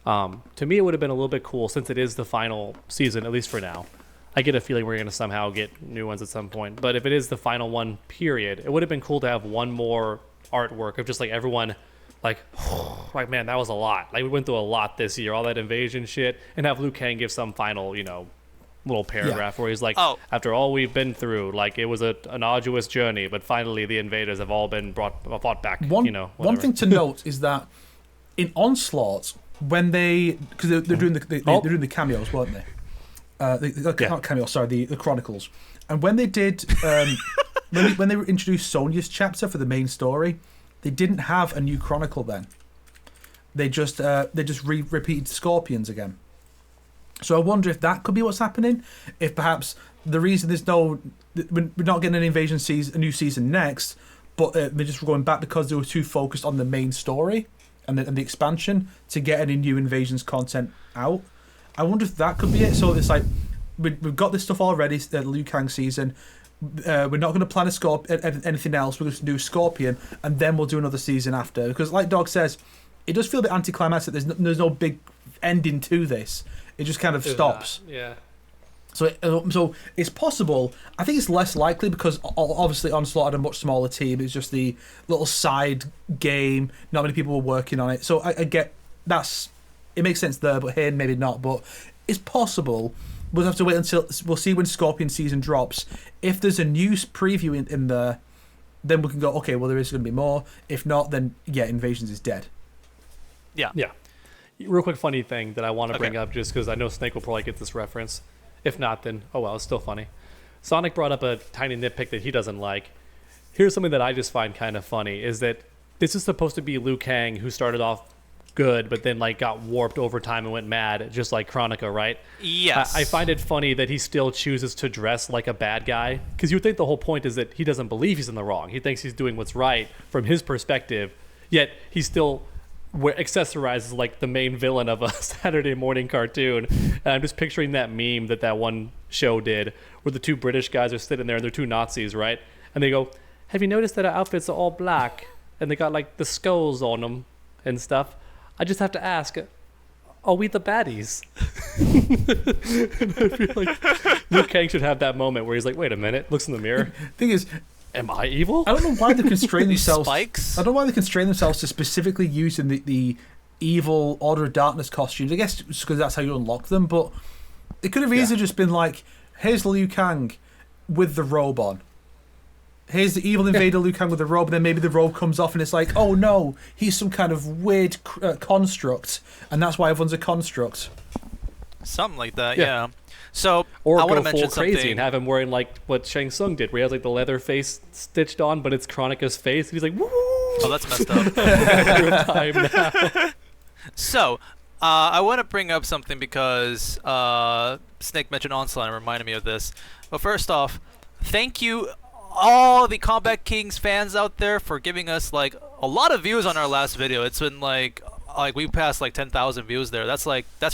To me, it would have been a little bit cool since it is the final season, at least for now. I get a feeling we're going to somehow get new ones at some point. But if it is the final one, period, it would have been cool to have one more artwork of just like everyone, like man, that was a lot. Like we went through a lot this year, all that invasion shit, and have Liu Kang give some final, little paragraph where he's like, after all we've been through, like it was an arduous journey, but finally the invaders have all been fought back. One thing to note is that in Onslaught, when because they're doing they're doing the cameos, weren't they? Not cameos, sorry, the Chronicles. And when they did, when they introduced Sonya's chapter for the main story, they didn't have a new Chronicle then. They just repeated Scorpions again. So I wonder if that could be what's happening. If perhaps the reason we're not getting an invasion season, a new season next, but they're just going back because they were too focused on the main story and the expansion to get any new invasions content out. I wonder if that could be it. So it's like we've got this stuff already. Liu Kang season. We're not going to plan anything else. We're going to do Scorpion, and then we'll do another season after. Because, like Dog says, it does feel a bit anticlimactic. There's no big ending to this. It just kind of stops. Yeah. So it's possible. I think it's less likely because obviously Onslaught had a much smaller team. It's just the little side game. Not many people were working on it. So I get it makes sense there, but here maybe not. But it's possible. We'll have to wait until we'll see when Scorpion season drops. If there's a news preview in there, then we can go, okay, well there is going to be more. If not, then Invasions is dead. Yeah. Yeah. Real quick funny thing that I want to bring up just because I know Snake will probably get this reference. If not, then oh well, it's still funny. Sonic brought up a tiny nitpick that he doesn't like. Here's something that I just find kind of funny is that this is supposed to be Liu Kang who started off good but then like got warped over time and went mad, just like Chronica, right? Yes. I find it funny that he still chooses to dress like a bad guy because you would think the whole point is that he doesn't believe he's in the wrong. He thinks he's doing what's right from his perspective, yet he's still where accessorizes like the main villain of a Saturday morning cartoon. And I'm just picturing that meme that one show did, where the two British guys are sitting there and they're two Nazis, right? And they go, "Have you noticed that our outfits are all black and they got like the skulls on them and stuff? I just have to ask, are we the baddies?" And I feel like Liu Kang should have that moment where he's like, "Wait a minute," looks in the mirror. Thing is, am I evil? I don't know why they constrain themselves. Spikes? I don't know why they constrain themselves to specifically using the evil Order of Darkness costumes. I guess it's because that's how you unlock them. But it could have easily just been like, here's Liu Kang with the robe on. Here's the evil invader Liu Kang with the robe, and then maybe the robe comes off, and it's like, oh no, he's some kind of weird construct, and that's why everyone's a construct. Something like that, yeah. So Or I want go to mention full crazy something. and have him wearing like what Shang Tsung did, where he has like the leather face stitched on, but it's Kronika's face, and he's like, "Woo!" Oh, that's messed up. Real time now. So, I want to bring up something because Snake mentioned Onslaught and reminded me of this. But first off, thank you all the Combat Kings fans out there for giving us like a lot of views on our last video. It's been like we passed like 10,000 views there. That's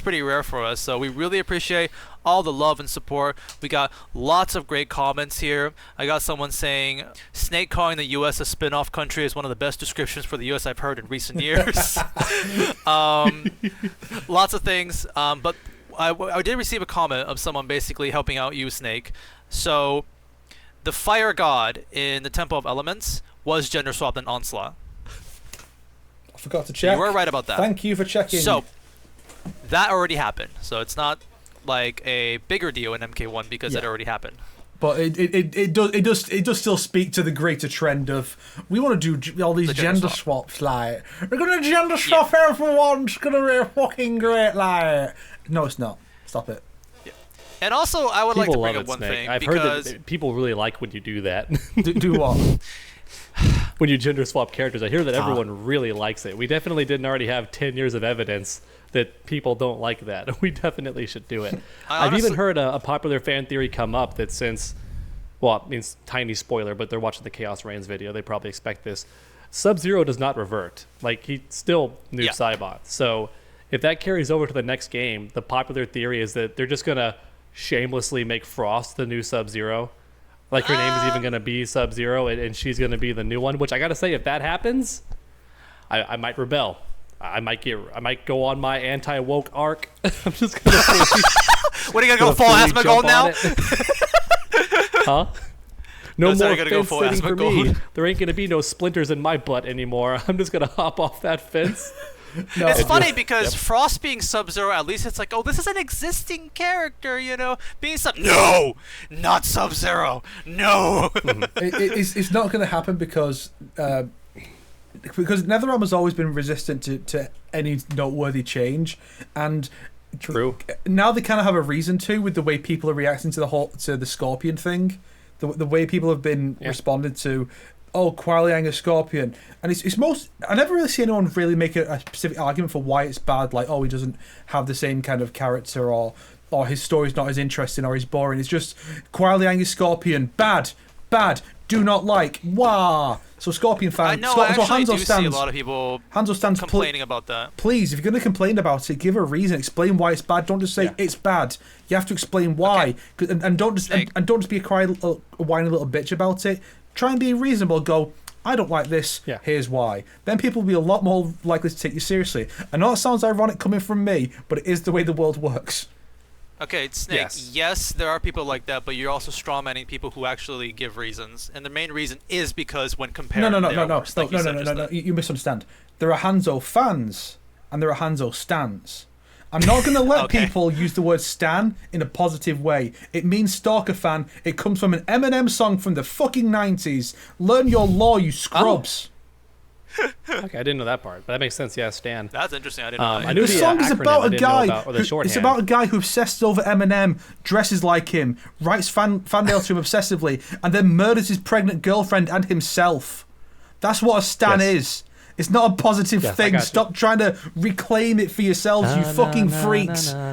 pretty rare for us. So we really appreciate all the love and support. We got lots of great comments here. I got someone saying Snake calling the US a spin-off country is one of the best descriptions for the US I've heard in recent years. Lots of things. But I did receive a comment of someone basically helping out you, Snake. So the fire god in the Temple of Elements was gender swapped in Onslaught. I forgot to check. You were right about that. Thank you for checking. So that already happened. So it's not like a bigger deal in MK1 because it already happened. But it does still speak to the greater trend of we want to do all these gender swaps. Like, we're gonna gender swap everyone. It's gonna be fucking great. Like, no, it's not. Stop it. And also, I would like to People bring love up it, one Snake. thing I've heard because that people really like when you do that. Do what? When you gender swap characters. I hear that everyone really likes it. We definitely didn't already have 10 years of evidence that people don't like that. We definitely should do it. I've even heard a popular fan theory come up that since, well, it means tiny spoiler, but they're watching the Khaos Reigns video. They probably expect this. Sub-Zero does not revert. Like, he still nukes Cybot. So if that carries over to the next game, the popular theory is that they're just going to shamelessly make Frost the new Sub-Zero. Like, her name is even going to be Sub-Zero, and she's going to be the new one. Which I got to say, if that happens, I might rebel. I might go on my anti-woke arc. I'm just going to. What are you gonna go full Asmongold now? Huh? No more sorry, gotta go fence full sitting for me. Asmongold. There ain't gonna be no splinters in my butt anymore. I'm just gonna hop off that fence. No, It's funny because Frost being Sub-Zero, at least it's like, oh, this is an existing character, you know? Being No! Not Sub-Zero! No! it's not going to happen because NetherRealm has always been resistant to any noteworthy change, and True. now they kind of have a reason to, with the way people are reacting to the Scorpion thing, the way people have been responded to. Oh, Kuai Liang is Scorpion, and it's most. I never really see anyone really make a specific argument for why it's bad. Like, oh, he doesn't have the same kind of character, or his story's not as interesting, or he's boring. It's just Kuai Liang is Scorpion, bad, do not like. Wah. So Scorpion fan. I know, I actually Hanzo do see a lot of people Hanzo stands complaining about that. Please, if you're going to complain about it, give a reason. Explain why it's bad. Don't just say it's bad. You have to explain why, and don't just be a whiny little bitch about it. Try and be reasonable. Go, I don't like this. Yeah. Here's why. Then people will be a lot more likely to take you seriously. I know it sounds ironic coming from me, but it is the way the world works. Okay, Snake, yes, there are people like that, but you're also strawmanning people who actually give reasons. And the main reason is because when compared No. to You misunderstand. There are Hanzo fans, and there are Hanzo stans. I'm not going to let people use the word stan in a positive way. It means stalker fan. It comes from an Eminem song from the fucking 90s. Learn your law, you scrubs. Okay, I didn't know that part, but that makes sense. Yeah, Stan. That's interesting. I didn't know that. I knew The song is about a guy. It's about a guy who obsesses over Eminem, dresses like him, writes fan mail to him obsessively, and then murders his pregnant girlfriend and himself. That's what a stan is. It's not a positive thing. Stop trying to reclaim it for yourselves, you fucking freaks. I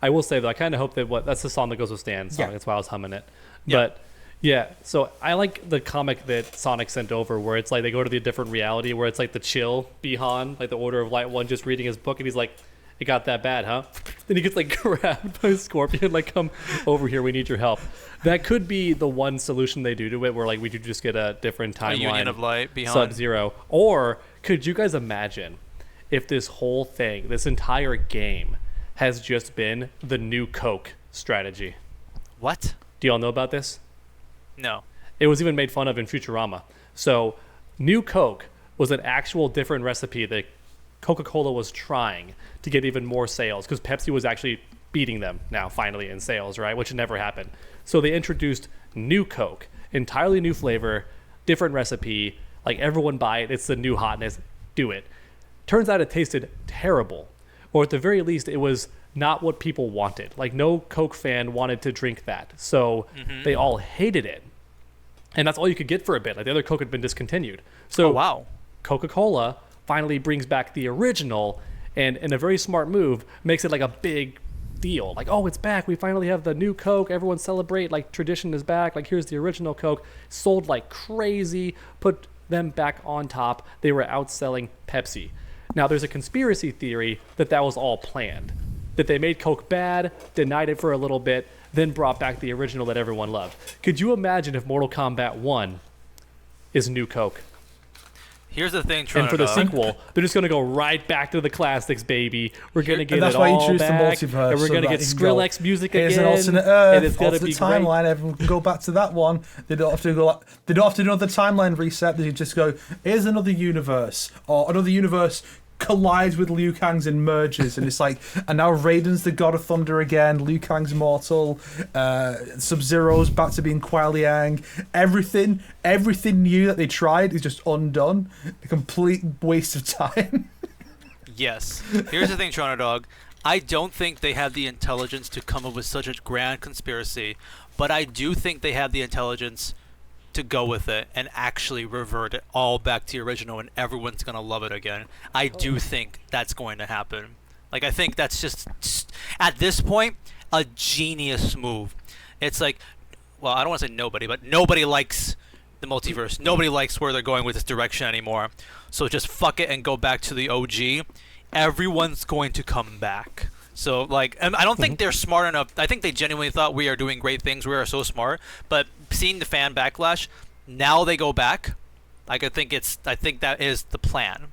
will say though, I kind of hope that that's the song that goes with Stan's song. That's why I was humming it. But Yeah, so I like the comic that Sonic sent over where it's like they go to the different reality where it's like the chill Bihan, like the Order of Light one, just reading his book, and he's like, it got that bad, huh? Then he gets like grabbed by a scorpion, like, come over here, we need your help. That could be the one solution they do to it, where like we could just get a different timeline. A Union of Light Bihan. Sub-Zero. Or could you guys imagine if this whole thing, this entire game, has just been the new Coke strategy? What? Do y'all know about this? No. It was even made fun of in Futurama. So, New Coke was an actual different recipe that Coca-Cola was trying to get even more sales, because Pepsi was actually beating them now, finally, in sales, right? Which never happened. So they introduced New Coke, entirely new flavor, different recipe, like everyone buy it, it's the new hotness, do it. Turns out it tasted terrible. Or at the very least, it was not what people wanted. Like, no Coke fan wanted to drink that. So they all hated it. And that's all you could get for a bit. Like, the other Coke had been discontinued. So wow. Coca-Cola finally brings back the original, and in a very smart move, makes it like a big deal. Like, oh, it's back. We finally have the new Coke. Everyone celebrate. Like, tradition is back. Like, here's the original Coke. Sold like crazy. Put them back on top. They were outselling Pepsi. Now, there's a conspiracy theory that that was all planned. That they made Coke bad, denied it for a little bit, then brought back the original that everyone loved. Could you imagine if Mortal Kombat 1 is new Coke? Here's the thing, And for the sequel, they're just going to go right back to the classics, baby. We're going to get that's it why you all choose the back, multiverse, and we're so going to that get you can go, Skrillex music here's again. an alternate And it's Earth, going to alternate be timeline. great. Everyone can go back to that one. They don't have to go. They don't have to do another timeline reset. They just go, here's another universe, or another universe collides with Liu Kang's and merges, and it's like, and now Raiden's the God of Thunder again, Liu Kang's mortal, Sub-Zero's back to being Kuai Liang. Everything new that they tried is just undone. A complete waste of time. Yes. Here's the thing, Toronto Dog. I don't think they have the intelligence to come up with such a grand conspiracy, but I do think they have the intelligence to go with it and actually revert it all back to the original, and everyone's gonna love it again. I do think that's going to happen. Like, I think that's just at this point a genius move. It's like, well, I don't want to say nobody, but nobody likes the multiverse. Nobody likes where they're going with this direction anymore. So just fuck it and go back to the OG. Everyone's going to come back. So, like, and I don't think they're smart enough. I think they genuinely thought we are doing great things. We are so smart. But seeing the fan backlash, now they go back. Like, I think that is the plan.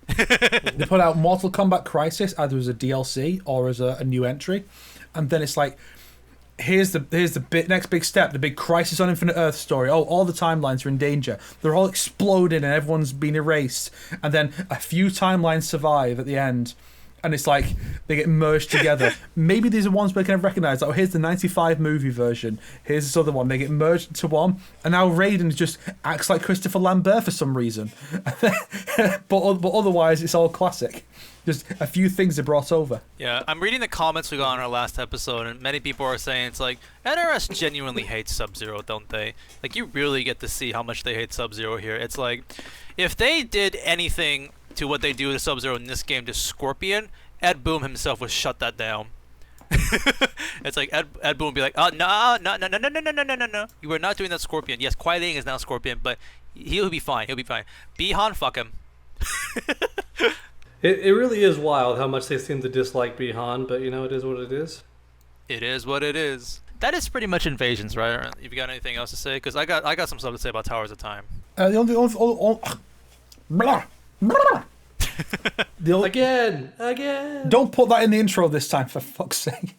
They put out Mortal Kombat Crisis either as a DLC or as a new entry, and then it's like, here's the next big step, the big Crisis on Infinite Earth story. Oh, all the timelines are in danger. They're all exploding and everyone's been erased. And then a few timelines survive at the end. And it's like they get merged together. Maybe these are ones we can recognize. Oh, here's the 95 movie version. Here's this other one. They get merged into one. And now Raiden just acts like Christopher Lambert for some reason. but otherwise, it's all classic. Just a few things are brought over. Yeah, I'm reading the comments we got on our last episode, and many people are saying it's like, NRS genuinely hates Sub-Zero, don't they? Like, you really get to see how much they hate Sub-Zero here. It's like, if they did anything to what they do to Sub-Zero in this game to Scorpion, Ed Boon himself would shut that down. It's like Ed Boon would be like, oh, no. You were not doing that, Scorpion. Yes, Kuai Liang is now Scorpion, but he'll be fine. Bihan, fuck him. It really is wild how much they seem to dislike Bihan, but, you know, it is what it is. It is what it is. That is pretty much Invasions, right? If you got anything else to say? Because I got some stuff to say about Towers of Time. Again. Don't put that in the intro this time, for fuck's sake.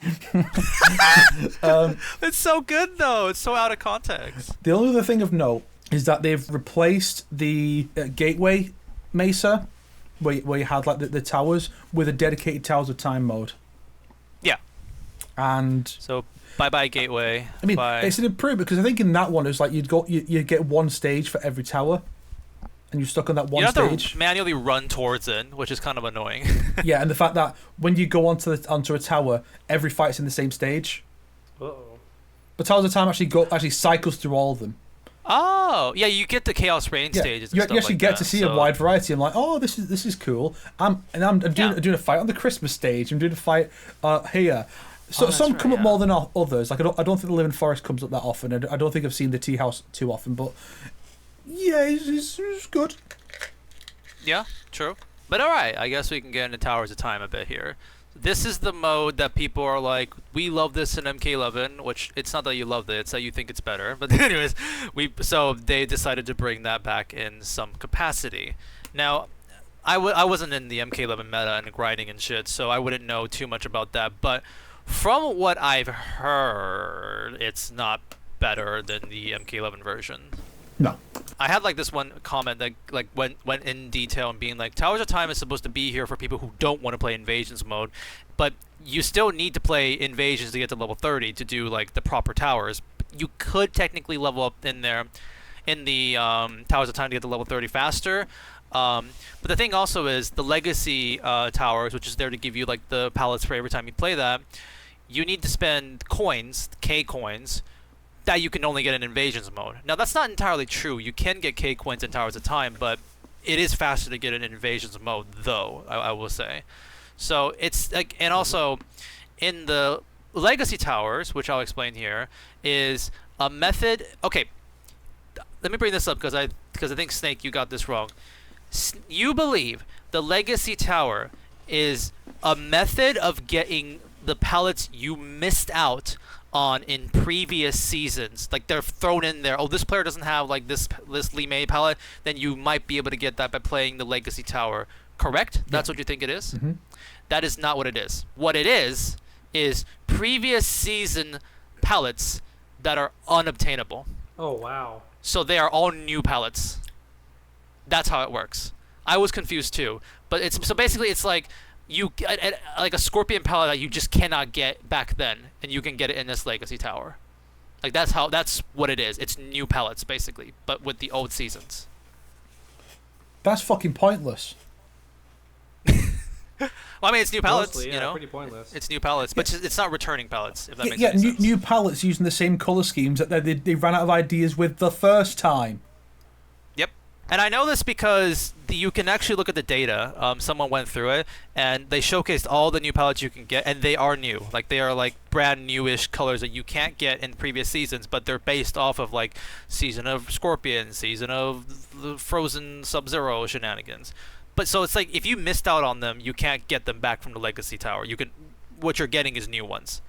It's so good, though. It's so out of context. The only other thing of note is that they've replaced the Gateway Mesa, where you had like the towers, with a dedicated Towers of Time mode. Yeah. And so bye Gateway. I mean, bye. it's an improvement, because I think in that one it was like you'd get one stage for every tower, and you're stuck on that one you have stage. To manually run towards it, which is kind of annoying. Yeah, and the fact that when you go onto a tower, every fight's in the same stage. Uh-oh. But Towers of Time actually cycles through all of them. Oh, yeah, you get the Khaos Reigns stages. And you stuff actually like get that, to see a wide variety. I'm like, oh, this is cool. I'm doing a fight on the Christmas stage. I'm doing a fight here, So that's some right, come up yeah. more than others. Like I don't think the Living Forest comes up that often. I don't think I've seen the Tea House too often. But yeah, it's good. Yeah, true. But all right, I guess we can get into Towers of Time a bit here. This is the mode that people are like, we love this in MK11, which it's not that you love it, it's that you think it's better. But anyways, so they decided to bring that back in some capacity. Now, I wasn't in the MK11 meta and grinding and shit, so I wouldn't know too much about that. But from what I've heard, it's not better than the MK11 version. No. I had like this one comment that like went in detail and being like, Towers of Time is supposed to be here for people who don't want to play Invasions mode, but you still need to play Invasions to get to level 30 to do like the proper towers. You could technically level up in there in the Towers of Time to get to level 30 faster. But the thing also is the Legacy towers, which is there to give you like the pallets for every time you play that. You need to spend coins, K coins, that you can only get in Invasions mode. Now that's not entirely true. You can get K coins in Towers of Time, but it is faster to get in Invasions mode, though, I will say. So it's like, and also in the Legacy towers, which I'll explain here, is a method. Okay, let me bring this up because I think Snake, you got this wrong. You believe the Legacy tower is a method of getting the pallets you missed out on in previous seasons. Like they're thrown in there. Oh, this player doesn't have like this Lee May palette, then you might be able to get that by playing the Legacy tower. Correct? That's what you think it is? Mm-hmm. That is not what it is. What it is previous season pallets that are unobtainable. Oh wow. So they are all new pallets. That's how it works. I was confused too, but it's so basically it's like you like a Scorpion palette that you just cannot get back then, and you can get it in this Legacy tower. Like that's what it is. It's new pallets basically, but with the old seasons. That's fucking pointless. Well, I mean, it's new pallets, Mostly, yeah, you know. pretty pointless. It's new pallets, but it's not returning pallets. If that makes Yeah, any sense. new palettes using the same color schemes that they ran out of ideas with the first time. Yep. And I know this because you can actually look at the data. Someone went through it, and they showcased all the new palettes you can get, and they are new. Like, they are, like, brand newish colors that you can't get in previous seasons, but they're based off of, like, Season of Scorpion, Season of the Frozen Sub-Zero shenanigans. But so it's like, if you missed out on them, you can't get them back from the Legacy Tower. What you're getting is new ones.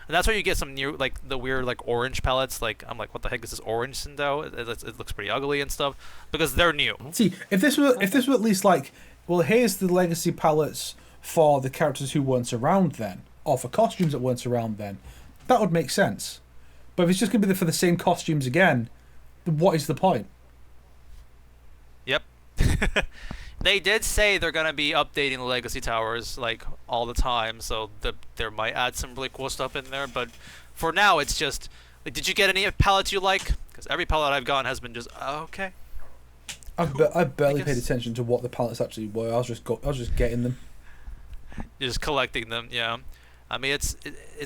And that's where you get some new, like, the weird, like, orange palettes. Like, I'm like, what the heck is this orange Sindao? It looks pretty ugly and stuff. Because they're new. See, if this were at least like, well, here's the Legacy palettes for the characters who weren't around then, or for costumes that weren't around then, that would make sense. But if it's just going to be for the same costumes again, then what is the point? Yep. They did say they're going to be updating the Legacy Towers, like, all the time, so there might add some really cool stuff in there, but for now, it's just, like, did you get any palettes you like? Because every palette I've gotten has been just, okay. I barely paid attention to what the palettes actually were. I was just getting them. You're just collecting them, yeah. I mean, it's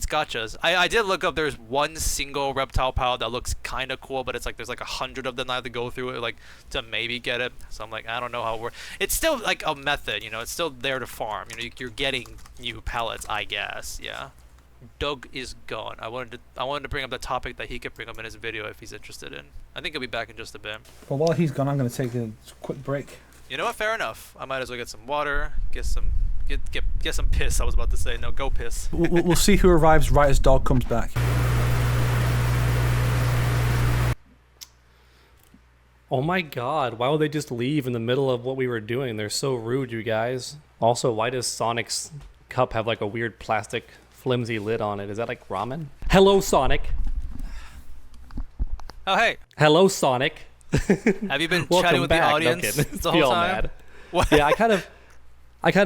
gotchas. I did look up. There's one single reptile palette that looks kind of cool, but it's like there's like 100 of them I have to go through it like to maybe get it. So I'm like, I don't know how it works. It's still like a method, you know. It's still there to farm. You know, you're getting new palettes, I guess. Yeah. Doug is gone. I wanted to bring up the topic that he could bring up in his video if he's interested in. I think he'll be back in just a bit. Well, while he's gone, I'm going to take a quick break. You know what? Fair enough. I might as well get some water, get some piss. I was about to say, no, go piss. We'll see who arrives right as Dog comes back. Oh my god, why would they just leave in the middle of what we were doing? They're so rude, you guys. Also, why does Sonic's cup have like a weird plastic flimsy lid on it? Is that like ramen? Hello, Sonic. Oh, hey. Hello, Sonic. Have you been Welcome chatting with back. the audience No, the whole time? mad. What? Yeah, I kind of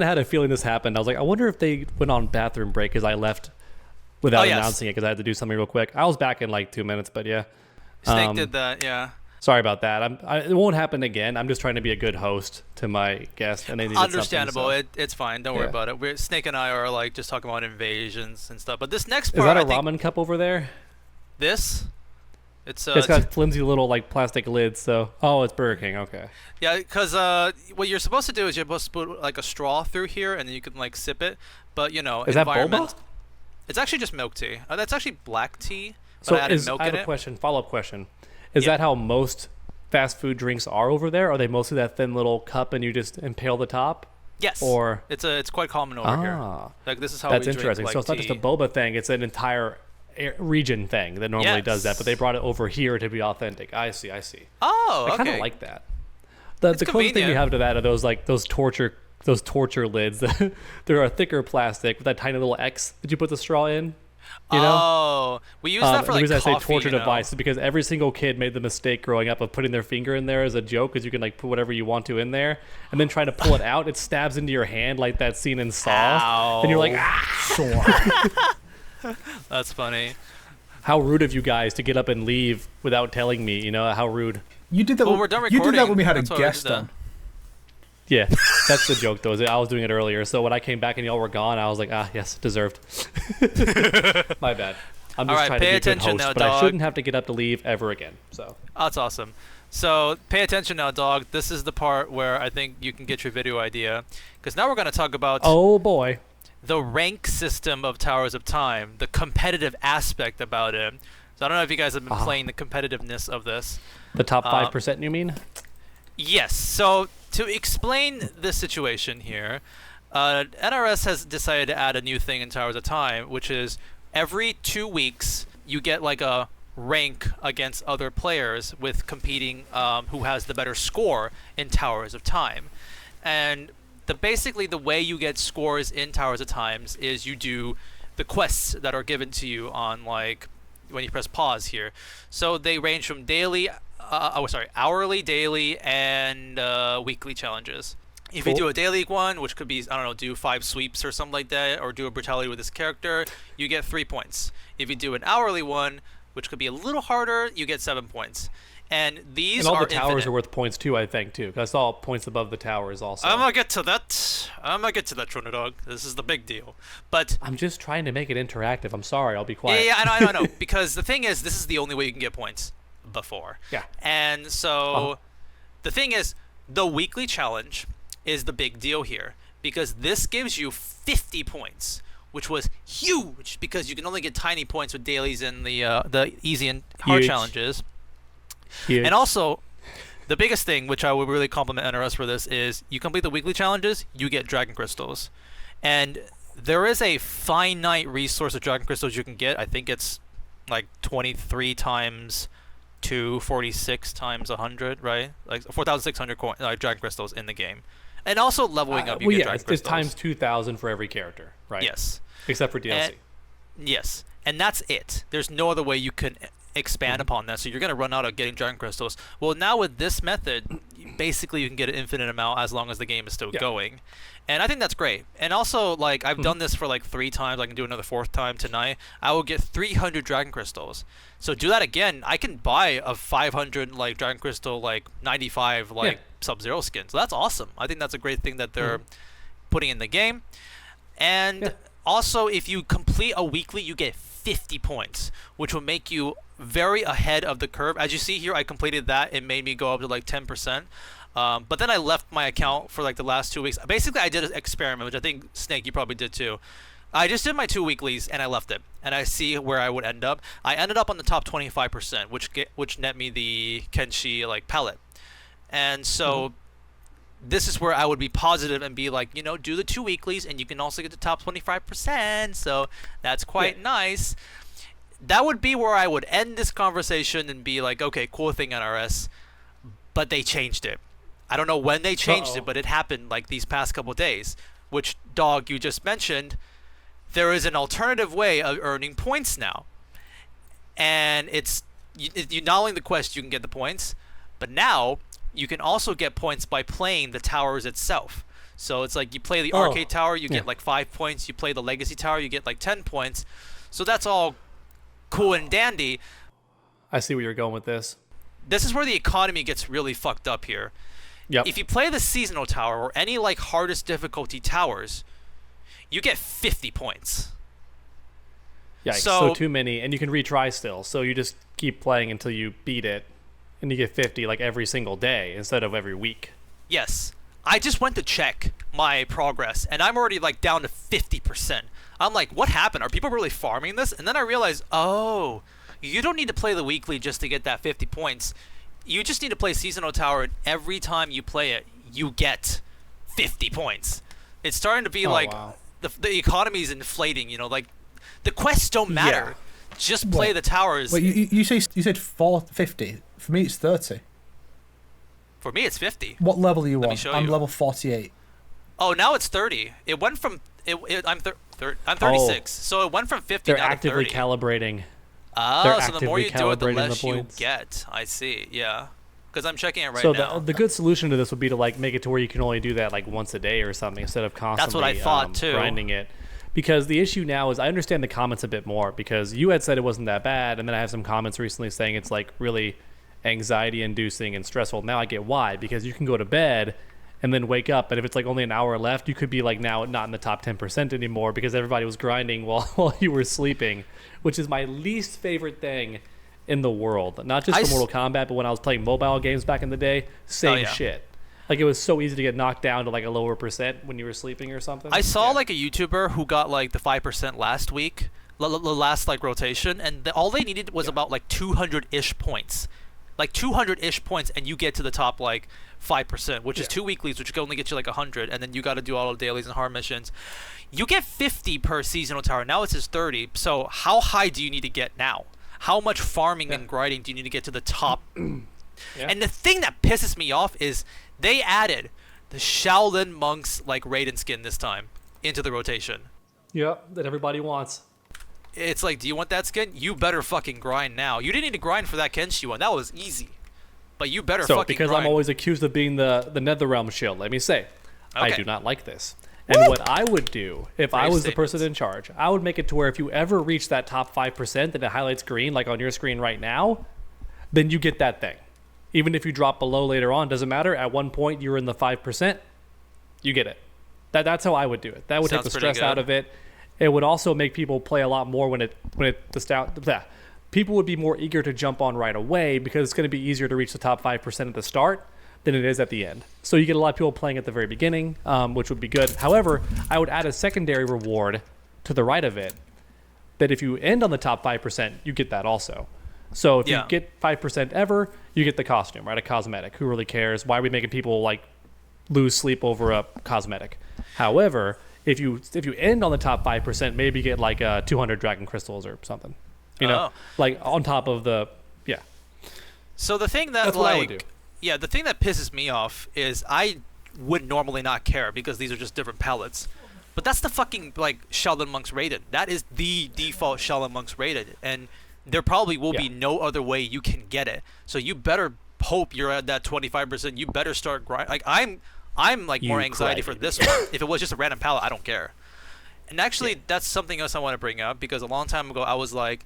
had a feeling this happened. I was like, I wonder if they went on bathroom break because I left without announcing it because I had to do something real quick. I was back in like 2 minutes, but yeah. Snake did that, yeah. Sorry about that. It won't happen again. I'm just trying to be a good host to my guest, and they needed Understandable. So. It's fine. Don't worry about it. Snake and I are like just talking about invasions and stuff. But this next Is part, that a ramen cup over there? This? It's got flimsy little like plastic lids. So it's Burger King. Okay. Yeah, because what you're supposed to do is you're supposed to put like a straw through here, and then you can like sip it. But you know, is that boba? It's actually just milk tea. That's actually black tea, but So I added milk I have in a it. question, follow-up question. Is Yeah. that how most fast food drinks are over there? Are they mostly that thin little cup and you just impale the top? Yes. Or It's quite common over here. Like this is how that's we interesting. drink, So it's not just a boba thing; it's an entire region thing that normally does that. But they Yes. brought it over here to be authentic. I see. Oh, I kind of okay. like that. The closest thing we convenient. have to that are those torture lids. They're a thicker plastic with that tiny little X that you put the straw in. You know? Oh, we use that for the like reason coffee. I say torture you know? device is because every single kid made the mistake growing up of putting their finger in there as a joke, because you can like put whatever you want to in there, and then trying to pull it out, it stabs into your hand like that scene in Saw, Ow. and you're like, ah! Sore. That's funny. How rude of you guys to get up and leave without telling me. You know how rude. You did that. Well, we're done you did that recording. when we had a That's why we did guest that. on. Yeah, that's the joke though. I was doing it earlier, so when I came back and y'all were gone, I was like, yes, deserved. My bad. I'm just All right, trying to pay be a good attention host, now, but I dog. shouldn't have to get up to leave ever again. So Oh, that's awesome. So pay attention now, dog. This is the part where I think you can get your video idea, because now we're going to talk about oh boy, the rank system of Towers of Time, the competitive aspect about it. So I don't know if you guys have been playing the competitiveness of this. the top 5%, you mean? Yes. So to explain the situation here, NRS has decided to add a new thing in Towers of Time, which is every 2 weeks you get like a rank against other players with competing who has the better score in Towers of Time. And basically the way you get scores in Towers of Times is you do the quests that are given to you on like when you press pause here. So they range from daily, hourly, daily, and weekly challenges. If you Cool. do a daily one, which could be, I don't know, do 5 sweeps or something like that, or do a brutality with this character, you get 3 points. If you do an hourly one, which could be a little harder, you get 7 points. And these And all are the towers infinite. are worth points too, I think, too. 'Cause I saw points above the towers also. I'm gonna get to that, Trono Dog. This is the big deal. But I'm just trying to make it interactive. I'm sorry, I'll be quiet. yeah, I know. Because the thing is, this is the only way you can get points before. Yeah. And so the thing is, the weekly challenge is the big deal here, because this gives you 50 points, which was huge because you can only get tiny points with dailies and the easy and hard Huge. challenges. Huge. And also, the biggest thing, which I would really compliment NRS for this, is you complete the weekly challenges, you get Dragon Crystals. And there is a finite resource of Dragon Crystals you can get. I think it's like 23 times 246 times 100, right? Like 4,600 Dragon Crystals in the game. And also leveling up, you well, get yeah, Dragon it's Crystals. times 2,000 for every character, right? Yes. Except for DLC. Yes. And that's it. There's no other way you can expand upon that. So you're going to run out of getting Dragon Crystals. Well, now with this method, basically you can get an infinite amount as long as the game is still going. And I think that's great. And also, like, I've done this for like 3 times. I can do another 4th time tonight. I will get 300 Dragon Crystals. So do that again. I can buy a 500 like Dragon Crystal, like 95 like Sub-Zero skin. So that's awesome. I think that's a great thing that they're putting in the game. And also, if you complete a weekly, you get 50 points, which will make you very ahead of the curve. As you see here, I completed that. It made me go up to like 10%. But then I left my account for like the last 2 weeks. Basically, I did an experiment, which I think, Snake, you probably did too. I just did my 2 weeklies and I left it. And I see where I would end up. I ended up on the top 25%, which net me the Kenshi like palette. And so this is where I would be positive and be like, do the 2 weeklies and you can also get the top 25%. So that's quite nice. That would be where I would end this conversation and be like, okay, cool thing, NRS. But they changed it. I don't know when they changed it, but it happened like these past couple days. Which, Dog, you just mentioned, there is an alternative way of earning points now. And it's you not only the quest you can get the points, but now you can also get points by playing the towers itself. So it's like you play the arcade tower, you get like 5 points. You play the legacy tower, you get like 10 points. So that's all cool and dandy. I see where you're going with this. This is where the economy gets really fucked up here. Yep. If you play the seasonal tower or any like hardest difficulty towers, you get 50 points. Yikes. So too many, and you can retry still. So you just keep playing until you beat it, and you get 50 like every single day instead of every week. Yes. I just went to check my progress, and I'm already like down to 50%. I'm like, what happened? Are people really farming this? And then I realized, oh, you don't need to play the weekly just to get that 50 points. You just need to play Seasonal Tower, and every time you play it, you get 50 points. It's starting to be wow. the economy is inflating. Like the quests don't matter. Yeah. Just play the towers. Wait, you said 450. For me, it's 30. For me, it's 50. What level are you Let on? me show I'm you. level 48. Oh, now it's 30. It went from I'm 36. So it went from 50 They're down to actively 30. calibrating. Oh, so the more you actively do it, the calibrating less the you points. get. I see. Yeah. Because I'm checking it right So now. the good solution to this would be to like make it to where you can only do that like once a day or something instead of constantly That's what I thought, too. grinding it. Because the issue now is I understand the comments a bit more because you had said it wasn't that bad, and then I have some comments recently saying it's like really anxiety inducing and stressful. Now I get why, because you can go to bed and then wake up, and if it's like only an hour left, you could be like now not in the top 10% anymore because everybody was grinding while you were sleeping, which is my least favorite thing in the world. Not just for Mortal Kombat, but when I was playing mobile games back in the day, same shit. Like it was so easy to get knocked down to like a lower percent when you were sleeping or something. I saw like a YouTuber who got like the 5% last week, the last like rotation, and all they needed was about like 200-ish points. Like 200-ish points, and you get to the top like 5%, which is 2 weeklies, which can only get you like 100, and then you got to do all the dailies and hard missions. You get 50 per seasonal tower. Now it says 30. So how high do you need to get now? How much farming and grinding do you need to get to the top? And the thing that pisses me off is they added the Shaolin monks like Raiden skin this time into the rotation. Yep, that everybody wants. It's like, do you want that skin? You better fucking grind now. You didn't need to grind for that Kenshi one. That was easy. But you better fucking because grind. I'm always accused of being the Netherrealm shield, let me say, I do not like this. Woo! And what I would do if I was the person statements. in charge, I would make it to where if you ever reach that top 5% and it highlights green, like on your screen right now, then you get that thing. Even if you drop below later on, doesn't matter. At one point, you're in the 5%, you get it. That's how I would do it. That would take the stress out of it. It would also make people play a lot more people would be more eager to jump on right away because it's going to be easier to reach the top 5% at the start than it is at the end. So you get a lot of people playing at the very beginning, which would be good. However, I would add a secondary reward to the right of it that if you end on the top 5%, you get that also. So if you get 5% ever, you get the costume, right? A cosmetic. Who really cares? Why are we making people like lose sleep over a cosmetic? However, if you end on the top 5%, maybe get like 200 dragon crystals or something. You know, like on top of the So the thing that That's what I would do. The thing that pisses me off is I would normally not care because these are just different palettes. But that's the fucking like Shaolin Monks Raiden. That is the default Shaolin Monks Raiden, and there probably will be no other way you can get it. So you better hope you're at that 25%. You better start grind. Like I'm like more anxiety for this one. If it was just a random palette, I don't care. And actually, that's something else I want to bring up because a long time ago I was like,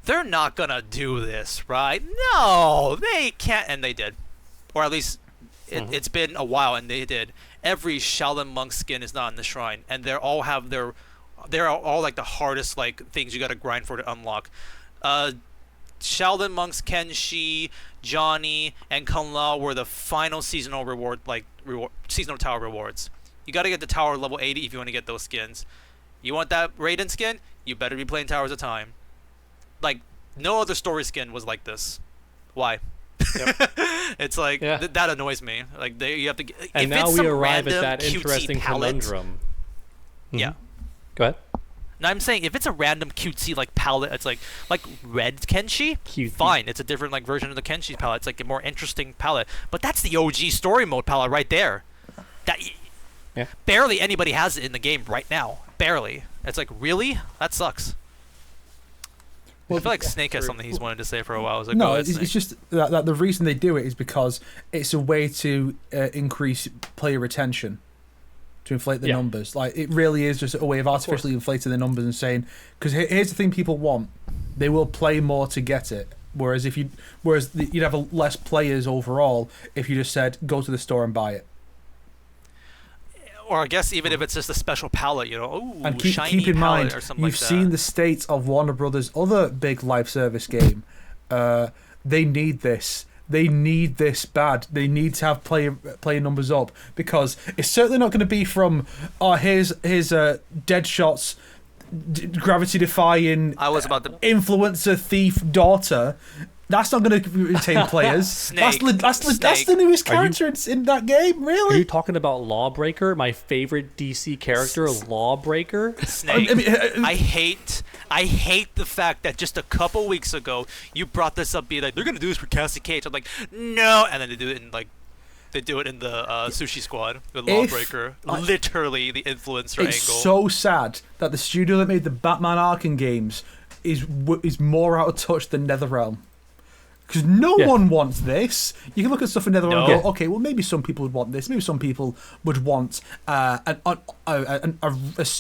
they're not gonna do this, right? No, they can't, and they did, or at least it's been a while, and they did. Every Shaolin monk skin is not in the shrine, and they're all like the hardest like things you gotta grind for to unlock. Shaolin monks Kenshi, Johnny, and Kung Lao were the final seasonal seasonal tower rewards. You gotta get the tower level 80 if you want to get those skins. You want that Raiden skin? You better be playing Towers of Time. Like, no other story skin was like this. Why? Yep. It's like, that annoys me. Like, you have to get... And now we arrive at that interesting conundrum. Yeah. Go ahead. Now, I'm saying, if it's a random cutesy, like, palette, it's like red Kenshi, fine. It's a different, like, version of the Kenshi palette. It's, like, a more interesting palette. But that's the OG story mode palette right there. That... Barely anybody has it in the game right now. Barely. It's like, really? That sucks. Well, I feel like Snake has something he's wanted to say for a while. I was like, no, ahead, it's just that the reason they do it is because it's a way to increase player retention, to inflate the numbers. Like, it really is just a way of artificially inflating the numbers and saying, because here's the thing people want, they will play more to get it. Whereas you'd have less players overall if you just said go to the store and buy it. Or I guess even if it's just a special palette, you know, and shiny keep in palette mind, or something you've like that. seen the state of Warner Brothers' other big live service game. They need this. They need this bad. They need to have player numbers up, because it's certainly not going to be from here's Deadshot's gravity defying I was about to influencer thief daughter. That's not going to retain players. Snake. That's the newest character in that game, really. Are you talking about Lawbreaker, my favorite DC character, Lawbreaker? Snake. I hate the fact that just a couple weeks ago you brought this up, being like, they're gonna do this for Cassie Cage. I'm like, no, and then they do it in the Sushi Squad with Lawbreaker. Literally the influencer It's angle. so sad that the studio that made the Batman Arkham games is more out of touch than NetherRealm. Because no one wants this. You can look at stuff in NetherRealm and go, okay, well, maybe some people would want this. Maybe some people would want a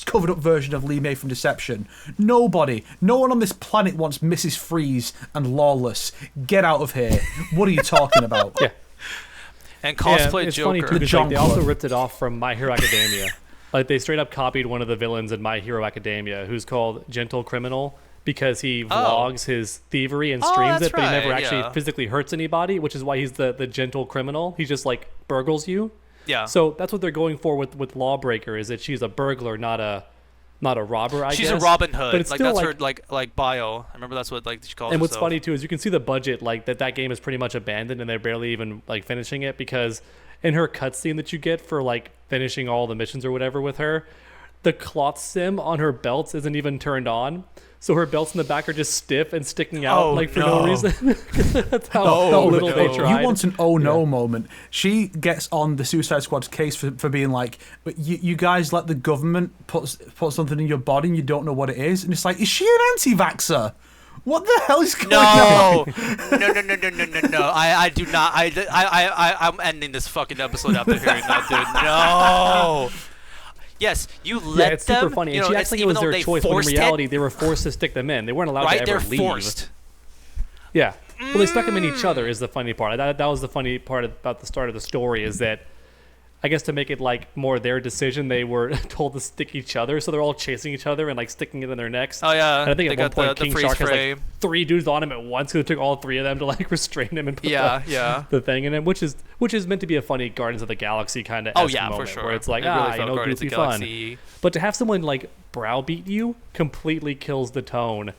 covered up version of Lee May from Deception. No one on this planet wants Mrs. Freeze and Lawless. Get out of here. What are you talking about? Yeah. And cosplay it's Joker. funny too, because they also ripped it off from My Hero Academia. Like, they straight up copied one of the villains in My Hero Academia, who's called Gentle Criminal, because he vlogs his thievery and streams it, but he never actually physically hurts anybody, which is why he's the gentle criminal. He just, like, burgles you. Yeah. So that's what they're going for with Lawbreaker, is that she's a burglar, not a robber, I guess. She's a Robin Hood. But it's like, still, that's her like bio. I remember that's what she calls herself. And what's funny too is you can see the budget, like that game is pretty much abandoned, and they're barely even like finishing it, because in her cutscene that you get for like finishing all the missions or whatever with her, the cloth sim on her belts isn't even turned on. So her belts in the back are just stiff and sticking out for no reason. That's how little they tried. You want an moment. She gets on the Suicide Squad's case for being like, you guys let the government put something in your body and you don't know what it is. And it's like, is she an anti-vaxxer? What the hell is going on? No. I do not. I'm ending this fucking episode after hearing that, dude. No. Yes, you let them. It's super funny. And she acts like it was their choice, when in reality they were forced to stick them in. They weren't allowed to ever leave. Forced. Yeah. Well, they stuck them in each other is the funny part. That was the funny part about the start of the story, is that I guess to make it like more their decision, they were told to stick each other, so they're all chasing each other and like sticking it in their necks. Oh yeah. And I think at one point King Shark has frame. like 3 dudes on him at once, because it took all 3 of them to like restrain him and put the thing in him, which is meant to be a funny Guardians of the Galaxy kind of moment, for sure. where it's like really goofy fun. But to have someone like browbeat you completely kills the tone.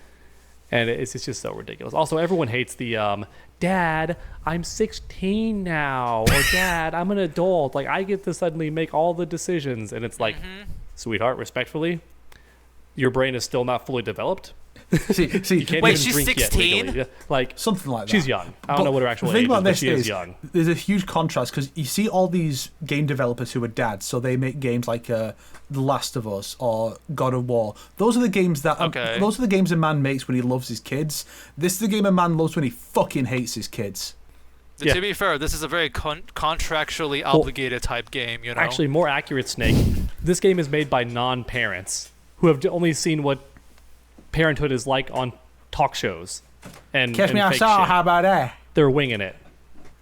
And it's just so ridiculous. Also, everyone hates the Dad, I'm 16 now, or Dad, I'm an adult. Like, I get to suddenly make all the decisions. And it's like, sweetheart, respectfully, your brain is still not fully developed. See, you can't wait, even she's drink 16? Yet, like something like that. She's young. I don't know what her actual age age is, about but this she is young. There's a huge contrast, because you see all these game developers who are dads, so they make games like The Last of Us or God of War. Those are the games those are the games a man makes when he loves his kids. This is the game a man loves when he fucking hates his kids. To be fair, this is a very contractually obligated type game, you know. Actually, more accurate, Snake. This game is made by non-parents who have only seen what parenthood is like on talk shows and Catch me fake outside, shit. how about that? They're winging it.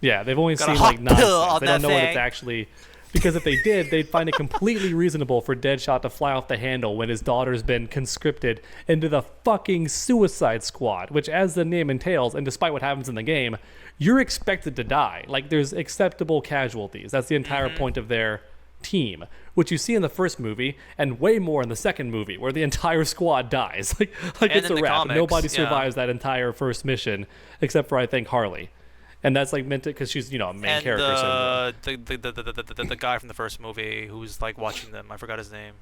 Yeah, they've only Got a seen hot like nonsense. pill on They don't that know what thing. it's actually. Because if they did, they'd find it completely reasonable for Deadshot to fly off the handle when his daughter's been conscripted into the fucking Suicide Squad, which, as the name entails, and despite what happens in the game, you're expected to die. Like, there's acceptable casualties. That's the entire point of their team, which you see in the first movie and way more in the second movie, where the entire squad dies. Like it's a wrap. Comics, Nobody survives that entire first mission except for, I think, Harley. And that's like meant to, because she's, a main character. The guy from the first movie who's like watching them, I forgot his name.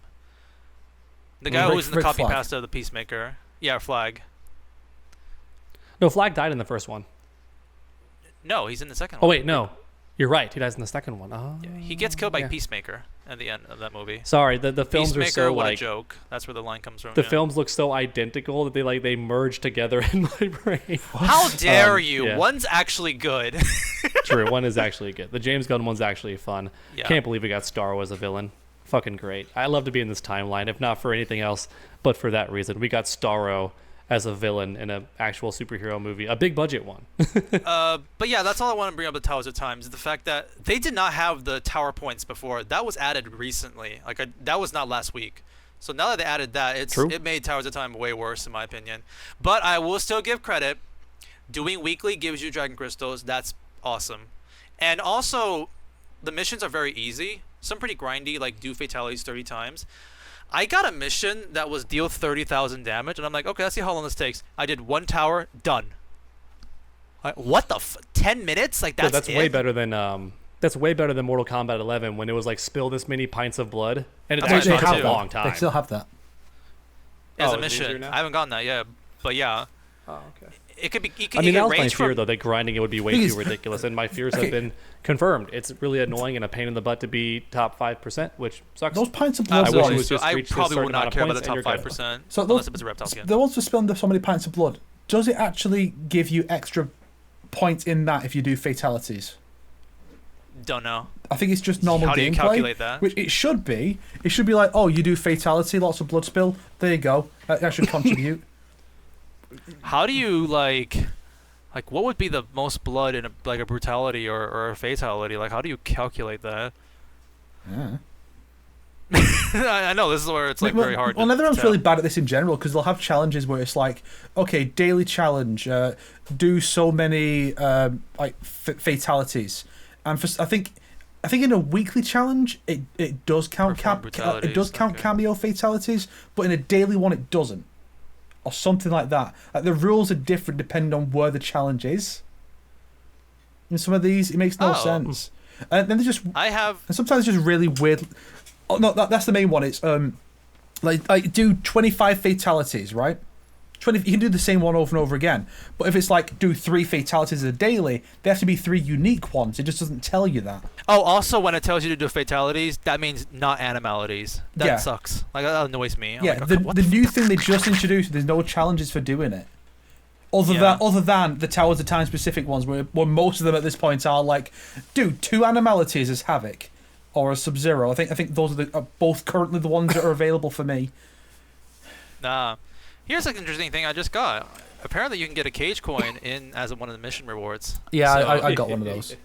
The guy who was in the copy pasta of the Peacemaker. Yeah, Flag. No, Flag died in the first one. No, he's in the second one. Oh wait, no, you're right. He dies in the second one. Oh, Yeah, he gets killed by Peacemaker at the end of that movie. Sorry, the films Peacemaker, are so what like a joke. That's where the line comes from. the films look so identical that they merge together in my brain. How dare you? Yeah. One's actually good. True, one is actually good. The James Gunn one's actually fun. Yeah. Can't believe we got Starro as a villain. Fucking great. I love to be in this timeline, if not for anything else, but for that reason. We got Starro as a villain in an actual superhero movie, a big budget one. But yeah, that's all I want to bring up with Towers of Time is the fact that they did not have the tower points before. That was added recently. That was not last week. So now that they added that, it made Towers of Time way worse in my opinion. But I will still give credit. Doing weekly gives you Dragon Crystals. That's awesome. And also, the missions are very easy. Some pretty grindy, like do fatalities 30 times. I got a mission that was deal 30,000 damage, and I'm like, okay, let's see how long this takes. I did 1 tower, done. What the 10 minutes? Like that's way better than that's way better than Mortal Kombat 11 when it was like spill this many pints of blood, and it That's actually what I took thought a too. long time. They still have that. As Oh, a it's easier mission. now? I haven't gotten that yet, but yeah, Oh, okay. it could be. I mean, that was my range fear from though, that grinding it would be way Thing too is- ridiculous, and my fears have been confirmed. It's really annoying and a pain in the butt to be top 5%, which sucks. Those pints of I blood wish it Absolutely. was ones. So just I reach this probably certain would not amount of care about points the and top you're good. 5%, So unless those, if it's a reptile skin. the ones for spilling so many pints of blood, does it actually give you extra points in that if you do fatalities? Don't know. I think it's just normal How do you gameplay. calculate that? Which it should be. It should be like, oh, you do fatality, lots of blood spill. There you go. That should contribute. How do you like what would be the most blood in a brutality or a fatality? Like, how do you calculate that? Yeah. I know this is where it's like very hard. Well, to Netherrealm's tell. really bad at this in general because they'll have challenges where it's like, okay, daily challenge, do so many fatalities, and I think in a weekly challenge it does count Perform it does count okay. cameo fatalities, but in a daily one it doesn't, or something like that. Like the rules are different depending on where the challenge is. In some of these, it makes no Oh. sense, and then they just I have and sometimes it's just really weird. Oh no, that's the main one. It's like do 25 fatalities, right? 20. You can do the same one over and over again. But if it's like do 3 fatalities a daily, they have to be 3 unique ones. It just doesn't tell you that. also when it tells you to do fatalities, that means not animalities. That Yeah. sucks. Like that annoys me. I'm Yeah, like, the okay, what the the new thing they just introduced, there's no challenges for doing it. Yeah. Other than the Towers of Time specific ones, where most of them at this point are like, do 2 animalities as Havoc or as Sub-Zero. I think those are both currently the ones that are available for me. Nah. Here's an interesting thing I just got. Apparently, you can get a cage coin in as one of the mission rewards. Yeah, So- I got one of those.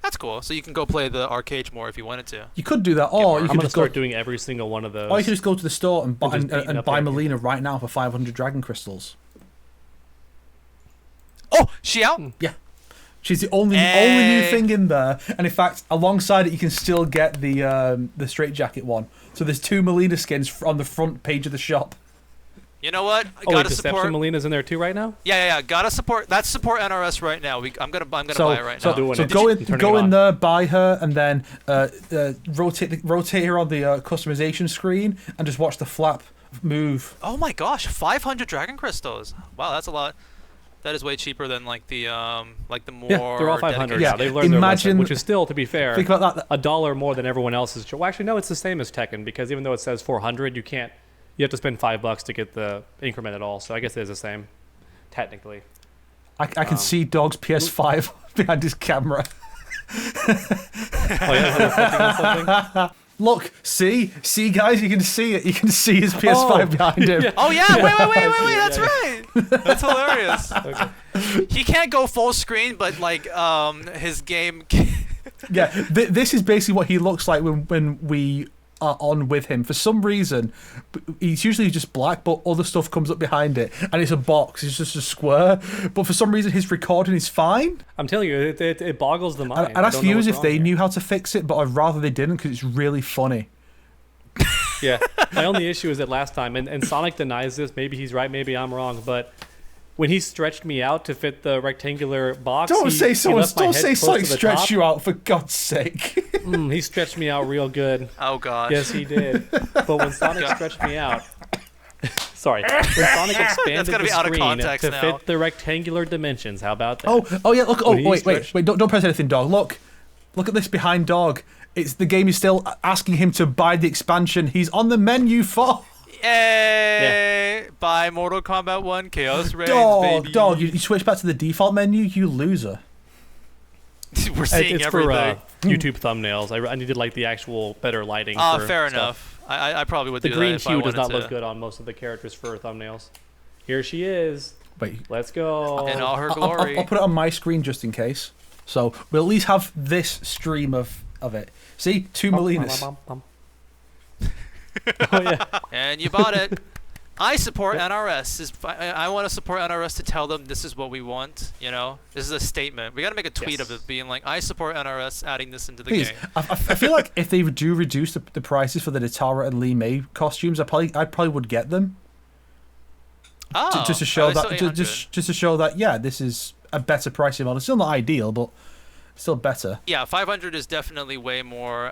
That's cool. So you can go play the arcade more if you wanted to. You could do that, or more. you I'm could gonna just go. start doing every single one of those. Or you could just go to the store and buy, And just beating and up buy everything. Mileena right now for 500 dragon crystals. Oh, she out? She's the only new Hey. thing in there, and in fact, alongside it, you can still get the straitjacket one. So there's 2 Mileena skins on the front page of the shop. You know what? Oh, wait, Gotta Deception support. Melina's in there too right now? Yeah. Gotta support. That's support NRS right now. I'm gonna buy it right now. doing So it. go And turning go it in on. there, buy her, and then rotate her on the customization screen, and just watch the flap move. Oh my gosh, 500 dragon crystals. Wow, that's a lot. That is way cheaper than like the more. Yeah, they're all 500 Yeah, now. They've learned their lesson, imagine- which is still, to be fair, Think about that. $1 more than everyone else's. Well, actually, no, it's the same as Tekken because even though it says 400, you have to spend $5 to get the increment at all. So I guess it is the same, technically. I can see Dog's PS5 behind his camera. Oh yeah, is it reflecting on something? Look, see, guys, you can see it. You can see his PS5 behind him. Yeah. Oh yeah, wait, Yeah, that's yeah. right. That's hilarious. Okay. He can't go full screen, but like his game. Yeah, this is basically what he looks like when we are on with him. For some reason, he's usually just black, but other stuff comes up behind it, and it's a box. It's just a square. But for some reason, his recording is fine. I'm telling you, it boggles the mind. I'd I ask don't know viewers what's if they wrong here. knew how to fix it, but I'd rather they didn't because it's really funny. Yeah. My only issue is that last time, and Sonic denies this, maybe he's right, maybe I'm wrong, but when he stretched me out to fit the rectangular box, Don't he say left my don't head say close Sonic to the stretched top. you out, for God's sake. He stretched me out real good. Oh gosh. Yes, he did. But when Sonic stretched me out, sorry, when Sonic expanded gonna the be out of screen context to now. fit the rectangular dimensions, how about that? Oh yeah, look. Oh When he wait, stretched- don't press anything, Dog. Look at this behind Dog. It's the game is still asking him to buy the expansion. He's on the menu for Yay! Buy Mortal Kombat 1 Chaos Reigns, baby. Dog. You switch back to the default menu, you loser. We're seeing It's everything. for YouTube thumbnails. I needed like the actual better lighting. for Fair stuff. enough. I probably would The do green that if I hue does wanted not to. look good on most of the characters for thumbnails. Here she is. Wait, Let's go. In all her I'll glory. put it on my screen just in case. So we'll at least have this stream of it. See, 2 Mileenas. Oh yeah. And you bought it. I support NRS. I want to support NRS to tell them this is what we want. You know, this is a statement. We got to make a tweet of it being like, I support NRS adding this into the game. I feel like if they do reduce the prices for the Nitara and Lee May costumes, I probably would get them. Oh, just to show that, just to show that, yeah, this is a better pricing model. It's still not ideal, but still better. Yeah, 500 is definitely way more.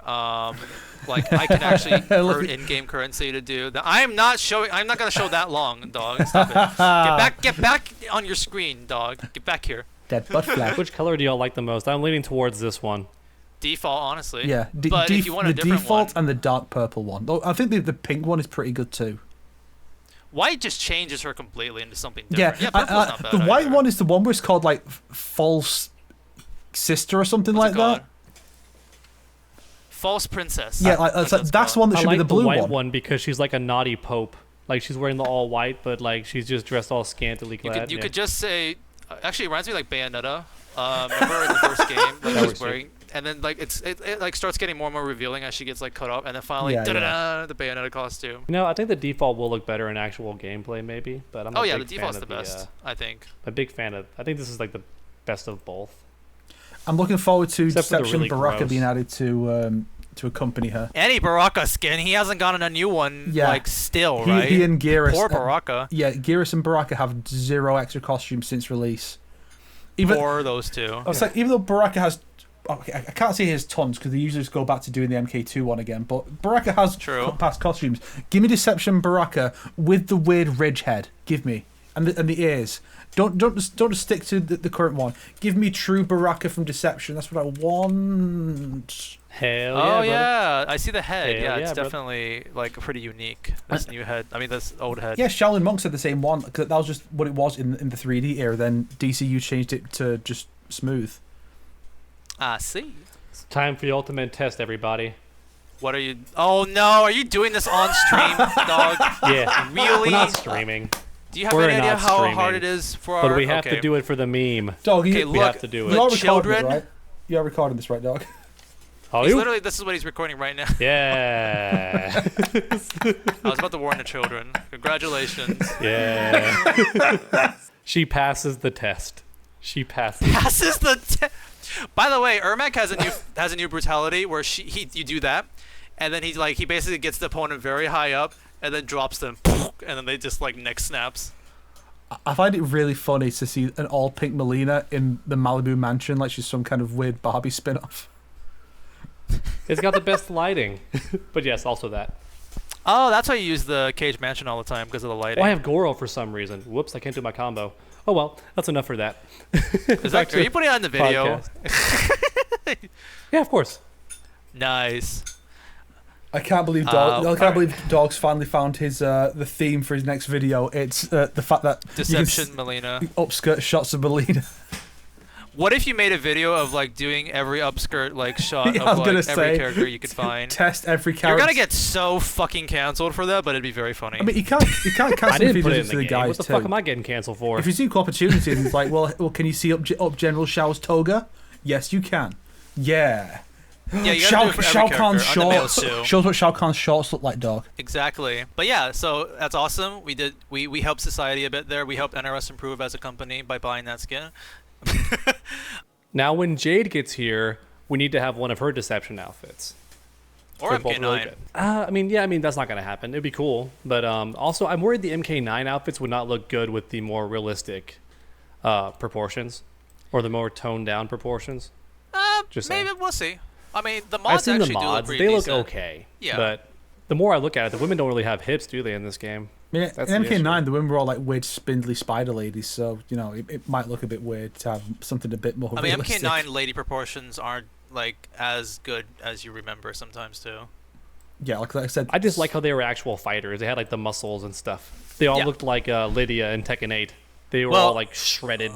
Like I can actually earn in-game currency to do that. I'm not gonna show that long, dog. Stop it. Get back on your screen, dog. Get back here. Dead butt flag. Which color do y'all like the most? I'm leaning towards this one. Default, honestly. Yeah, but if you want a different default one, and the dark purple one. Though I think the pink one is pretty good too. white just changes her completely into something different. Yeah, Purple's not bad the white either. one is the one where it's called like False Sister or something What's like it that. called? False Princess. Yeah, that's the one that I should like be the blue white one. one because she's like a naughty pope. Like she's wearing the all white, but like she's just dressed all scantily clad. You could just say, actually, it reminds me like Bayonetta. Remember in the first game, like she was wearing, and then like it like starts getting more and more revealing as she gets like cut off, and then finally, the Bayonetta costume. You know, I think the default will look better in actual gameplay, maybe. But I'm. The default's the best, I think. A big fan of. I think this is like the best of both. I'm looking forward to Except for the Deception really Baraka gross. being added to accompany her. Any Baraka skin, he hasn't gotten a new one. Yeah. Like still, right? He and Geras. Poor Baraka. Yeah, Geras and Baraka have 0 extra costumes since release. Poor those two. I was like, even though Baraka has, okay, I can't say he has tons because they usually just go back to doing the MK2 one again. But Baraka has past costumes. Give me Deception Baraka with the weird ridge head. Give me and the ears. Don't just stick to the current one. Give me true Baraka from Deception. That's what I want. Hell yeah! Oh brother. yeah, I see the head. Hell Yeah, yeah, it's brother. definitely like pretty unique. This new head. I mean, this old head. Yeah, Shaolin Monks had the same one. 'Cause that was just what it was in the 3D era. Then DCU changed it to just smooth. I see. It's time for the ultimate test, everybody. What are you? Oh no! Are you doing this on stream, dog? Yeah, Really? we're not streaming, Do you have We're any idea not how streaming, hard it is for our? but we have okay. to do it for the meme. Dog, Okay, you, We look. have to do you it. are the recording children- this, right? You are recording this, right, dog? Oh, He's you? literally. This is what he's recording right now. Yeah. I was about to warn the children. Congratulations. Yeah. She passes the test. She passes. Passes the. By the way, Ermac has a new brutality where you do that, and then he basically gets the opponent very high up and then drops them, and then they just like neck snaps. I find it really funny to see an all pink Mileena in the Malibu mansion like she's some kind of weird Barbie spin-off. It's got the best lighting. But yes, also that. Oh, that's why you use the Cage Mansion all the time because of the lighting. Oh, I have Goro for some reason. Whoops, I can't do my combo. Oh well, that's enough for that. Are you putting it on the video? Yeah, of course. Nice. I can't believe Dog's finally found his the theme for his next video. It's the fact that Deception, Mileena. upskirt shots of Mileena. What if you made a video of like doing every upskirt like shot Yeah, I was of gonna like every say, character you could find? Test every character. You're gonna get so fucking canceled for that, but it'd be very funny. I mean, you can't I cancel if didn't he put does it it in to the the game. guys What the too. fuck am I getting canceled for? If you see opportunities, it's like, well, can you see up General Shao's toga? Yes, you can. Yeah. Yeah, you gotta do it for every Shao character. Kahn's Undermales shorts. too. Shows what Shao Kahn's shorts look like, dog. Exactly. But yeah, so that's awesome. We helped society a bit there. We helped NRS improve as a company by buying that skin. Now, when Jade gets here, we need to have one of her deception outfits. Or They're both MK9. really good. I mean, that's not going to happen. It'd be cool. But also, I'm worried the MK9 outfits would not look good with the more realistic proportions or the more toned down proportions. Just maybe saying. we'll see. I mean, the I've mods seen actually the do look mods. pretty They look decent. okay. Yeah. But the more I look at it, the women don't really have hips, do they, in this game? I mean, That's in the MK9, the women were all like weird, spindly spider ladies, so it might look a bit weird to have something a bit more. I mean, realistic. MK9 lady proportions aren't like as good as you remember sometimes too. Yeah, like I said, I just like how they were actual fighters. They had like the muscles and stuff. They all Yeah. looked like Lydia in Tekken 8. They were Well, all like shredded.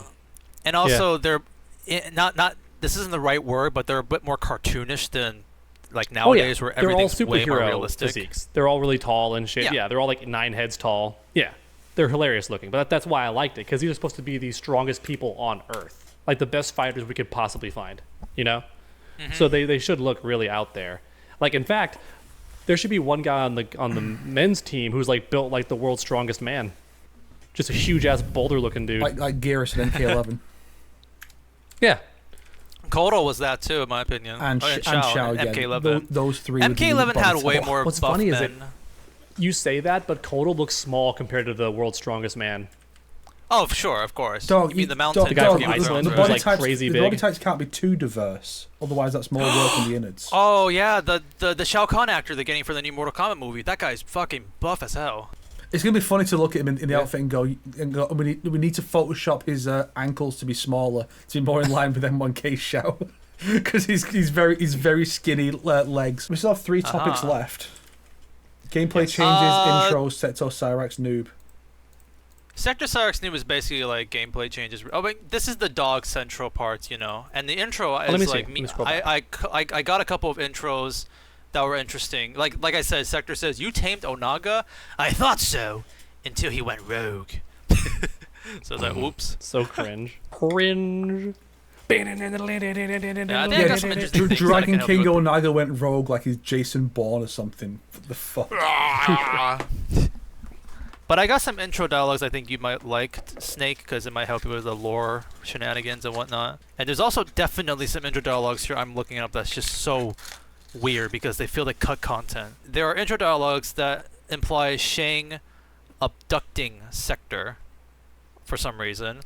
And also, they're not. This isn't the right word, but they're a bit more cartoonish than like nowadays, where They're all everything's way more superhero realistic. physiques. They're all really tall and shit. Yeah. Yeah, they're all like 9 heads tall. Yeah, they're hilarious looking. But that's why I liked it, because these are supposed to be the strongest people on Earth, like the best fighters we could possibly find. You know, so they should look really out there. Like in fact, There should be one guy on the men's team who's like built like the world's strongest man, just a huge ass boulder looking dude. Like Geras and MK11. Yeah. Kotal was that too, in my opinion. And Shao again. MK11. Those three. would be MK11 had bottom way top. more What's buff funny is men. you say that, but Kotal looks small compared to the world's strongest man. Oh, sure, of course. Dog, you mean the mountain? The guy from Game of Iceland Thrones, who's right? like types, crazy the big. body types can't be too diverse, otherwise that's more work in the innards. Oh yeah, the Shao Kahn actor they're getting for the new Mortal Kombat movie. That guy's fucking buff as hell. It's gonna be funny to look at him in the outfit and go, we need to Photoshop his ankles to be smaller, to be more in line with M1K Shao, because he's very skinny legs. We still have 3 topics left. Gameplay changes, intros, Sector Cyrax noob. Sector Cyrax Noob is basically like gameplay changes. Oh, wait, this is the dog central part, you know, and the intro is like me. I got a couple of intros that were interesting. Like I said, Sector says, "You tamed Onaga? I thought so, until he went rogue." So it's like, oops. So cringe. Cringe. Yeah, I think I got some interesting things that I Dragon can help King you with. Onaga went rogue like he's Jason Bourne or something. What the fuck? But I got some intro dialogues I think you might like, Snake, because it might help you with the lore shenanigans and whatnot. And there's also definitely some intro dialogues here I'm looking up that's just so weird because they feel like cut content. There are intro dialogues that imply Shang abducting Sector for some reason.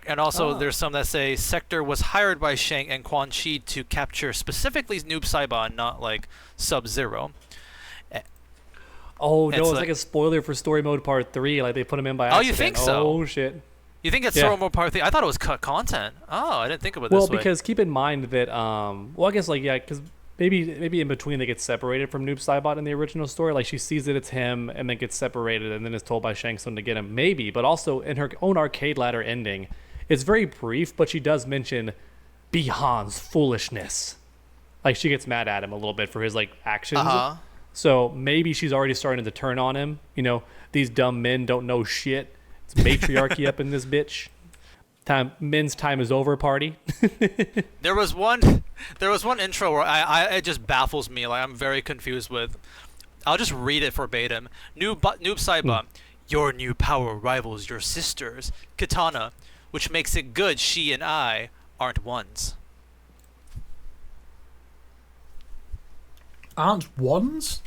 And also there's some that say Sector was hired by Shang and Quan Chi to capture specifically Noob Saibot, not like Sub-Zero. Oh no, it's like a spoiler for Story Mode Part 3. Like they put him in by accident. Oh, you think so? Oh shit. You think it's Story Mode Part 3? I thought it was cut content. Oh, I didn't think about it Well, this way. because keep in mind that well, I guess like because maybe in between they get separated from Noob Saibot in the original story. Like she sees that it's him and then gets separated and then is told by Shang Tsung to get him. Maybe, but also in her own arcade ladder ending, it's very brief, but she does mention Bihan's foolishness. Like she gets mad at him a little bit for his like actions. So maybe she's already starting to turn on him. You know, these dumb men don't know shit. It's matriarchy up in this bitch. Men's time is over party. There was one intro where it just baffles me. Like I'm very confused with. I'll just read it verbatim. Noob Saibot, your new power rivals your sister's katana, which makes it good she and I aren't ones. Aren't ones?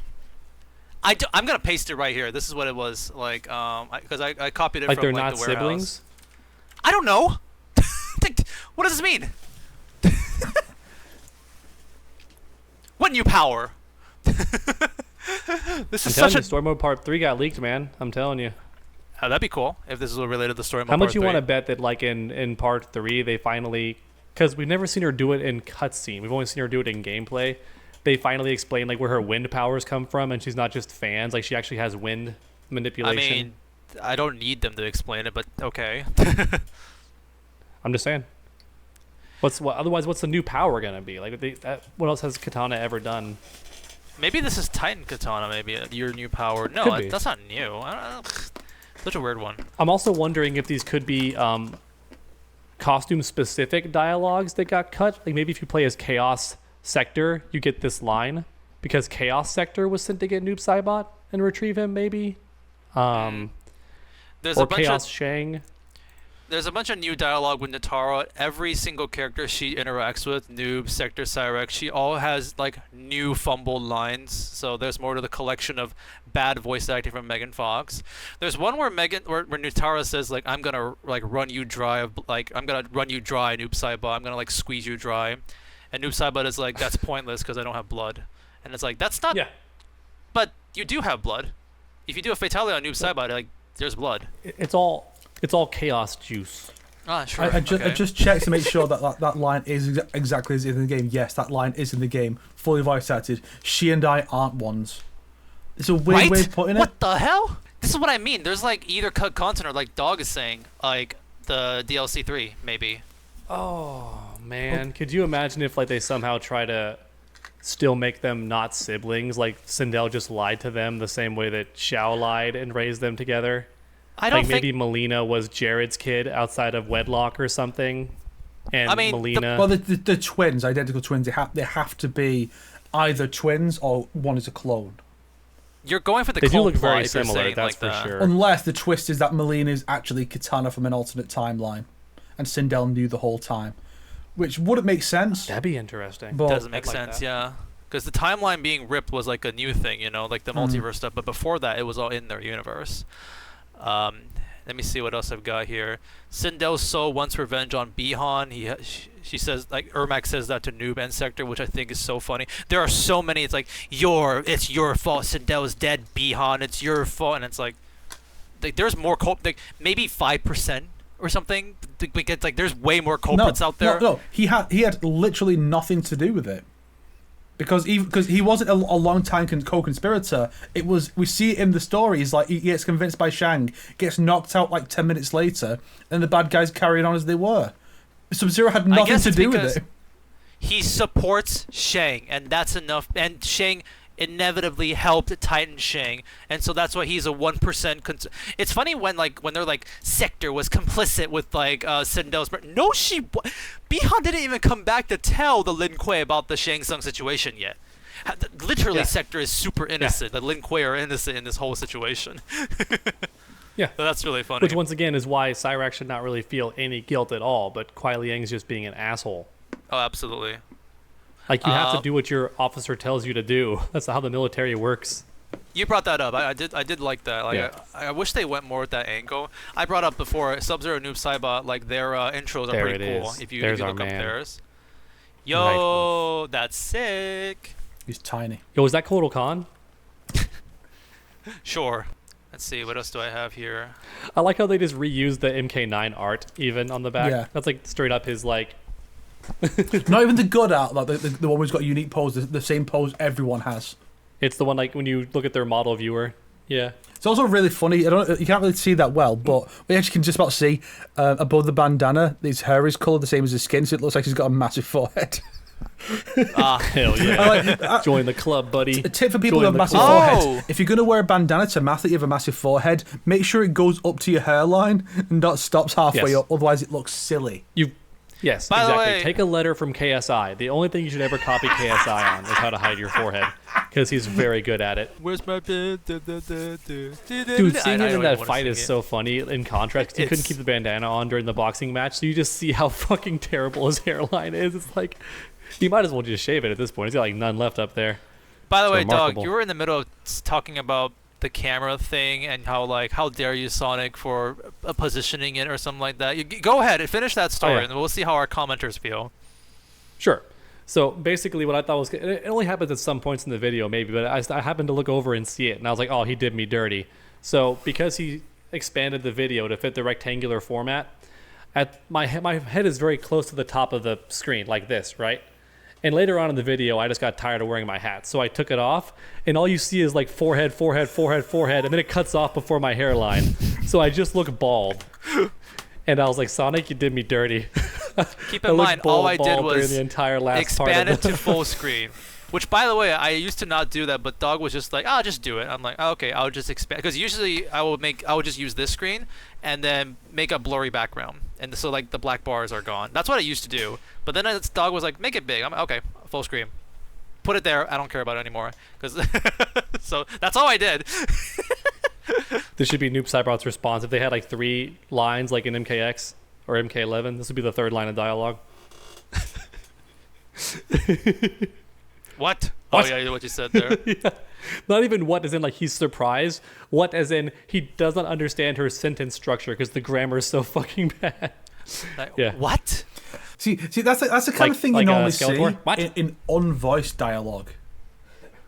I'm gonna paste it right here. This is what it was like. Because I copied it Like from they're like not the warehouse. siblings. I don't know. What does this mean? What new power? This I'm is telling such you, a. Story Mode Part 3 got leaked, man. I'm telling you. Oh, that'd be cool if this is related to the story. How much you want to bet that like in Part 3 they finally, because we've never seen her do it in cutscene. We've only seen her do it in gameplay. They finally explain like where her wind powers come from, and she's not just fans. Like she actually has wind manipulation. I mean, I don't need them to explain it, but okay. I'm just saying. Otherwise, what's the new power gonna be? Like, what else has Katana ever done? Maybe this is Titan Katana. Maybe your new power. No, Could be. that's not new. I don't know. Such a weird one. I'm also wondering if these could be costume-specific dialogues that got cut. Like maybe if you play as Chaos Sector, you get this line because Chaos Sector was sent to get Noob Saibot and retrieve him. Maybe. There's or a bunch Chaos of Shang. There's a bunch of new dialogue with Nitara. Every single character she interacts with, Noob, Sector, Cyrex, she all has like new fumbled lines. So there's more to the collection of bad voice acting from Megan Fox. There's one where Nitara says like, "I'm gonna like run you dry, I'm gonna run you dry, Noob Saibot. I'm gonna like squeeze you dry," and Noob Saibot is like, "That's pointless because I don't have blood," and it's like that's not. Yeah. But you do have blood. If you do a fatality on Noob Saibot, like there's blood. It's all chaos juice. Ah, sure. I just checked to make sure that line is exactly as in the game. Yes, that line is in the game, fully voice acted. She and I aren't ones. It's a weird way of putting it. What the hell? This is what I mean. There's like either cut content or like Dog is saying, like the DLC 3 maybe. Oh man, could you imagine if like they somehow try to still make them not siblings? Like Sindel just lied to them the same way that Shao lied and raised them together. I don't like think. maybe Mileena was Jared's kid outside of wedlock or something, and I mean, Mileena. Well, the twins, identical twins, they have to be either twins or one is a clone. You're going for the They do clone look plot very if you're similar, saying that's like for that. sure. Unless the twist is that Mileena is actually Kitana from an alternate timeline, and Sindel knew the whole time, which wouldn't make sense. That'd be interesting. But Doesn't make I'd like sense, that. yeah. Because the timeline being ripped was like a new thing, you know, like the multiverse stuff. But before that, it was all in their universe. Let me see what else I've got here. Sindel's soul wants revenge on Bihan. She says, like, Ermac says that to Noob and Sector, which I think is so funny. There are so many. It's like, it's your fault. Sindel is dead. Bihan, it's your fault. And it's like there's more like maybe 5% or something. It's like there's way more culprits out there. No, he had literally nothing to do with it. Because he wasn't a long time co-conspirator. It was, we see it in the story. He's like, he gets convinced by Shang, gets knocked out like 10 minutes later, and the bad guys carried on as they were. Sub-Zero had nothing to do with it. He supports Shang, and that's enough. And Shang inevitably helped Titan Shang, and so that's why he's a 1%. It's funny when they're like Sector was complicit with like Sindel's. No, Bihan didn't even come back to tell the Lin Kuei about the Shang Tsung situation yet. Literally, Sector is super innocent. The Lin Kuei are innocent in this whole situation. Yeah, so that's really funny. Which once again is why Cyrax should not really feel any guilt at all, but Kuai Liang's just being an asshole. Oh, absolutely. Like, you have to do what your officer tells you to do. That's how the military works. You brought that up. I did like that. Like, Yeah. I wish they went more with that angle. I brought up before Sub-Zero, Noob Saibot, like their intros are There pretty it cool. is. If you There's look our up man. theirs. Yo, that's sick. He's tiny. Yo, is that Kotal Khan? Sure. Let's see. What else do I have here? I like how they just reused the MK9 art even on the back. Yeah. That's like straight up his like. Not even the good art, like the one who's got a unique pose, the same pose everyone has. It's the one like when you look at their model viewer. Yeah. It's also really funny. You can't really see that well, but we actually can just about see above the bandana. His hair is coloured the same as his skin, so it looks like he's got a massive forehead. Hell yeah. Join the club, buddy. A tip for people who Join have the massive club. foreheads: if you're going to wear a bandana to mask that you have a massive forehead, make sure it goes up to your hairline and not stops halfway Yes. up. Otherwise, it looks silly. Yes, By the exactly. way- Take a letter from KSI. The only thing you should ever copy KSI on is how to hide your forehead, because he's very good at it. Where's my bed? Dude, seeing him in that fight is so funny in contrast. 'Cause he couldn't It's- keep the bandana on during the boxing match, so you just see how fucking terrible his hairline is. It's like, you might as well just shave it at this point. He's got like none left up there. By the It's way, remarkable. Doug, you were in the middle of talking about the camera thing and how dare you, Sonic, for positioning it or something like that. Go ahead and finish that story, yeah. and we'll see how our commenters feel. Sure. So basically what I thought was, it only happens at some points in the video maybe, but I happened to look over and see it, and I was like, oh, he did me dirty. So because he expanded the video to fit the rectangular format, my head is very close to the top of the screen, like this, right? And later on in the video, I just got tired of wearing my hat, so I took it off, and all you see is like forehead, forehead, forehead, forehead, and then it cuts off before my hairline. So I just look bald. And I was like, Sonic, you did me dirty. Keep in mind, all I did during was the entire last expand part it to full screen. Which, by the way, I used to not do that, but Dog was just like, "I'll just do it." I'm like, oh, "Okay, I'll just expand," because usually I would just use this screen and then make a blurry background, and so like the black bars are gone. That's what I used to do. But then Dog was like, "Make it big." I'm like, "Okay, full screen, put it there. I don't care about it anymore." Because so that's all I did. This should be Noob Saibot's response. If they had like 3 lines like in MKX or MK11, this would be the 3rd line of dialogue. What? What? Oh yeah, what you said there. Yeah. Not even what as in like he's surprised. What as in he does not understand her sentence structure because the grammar is so fucking bad. Like, Yeah. What? See, that's the kind of thing you like, normally see Skeletor? What? in unvoiced dialogue.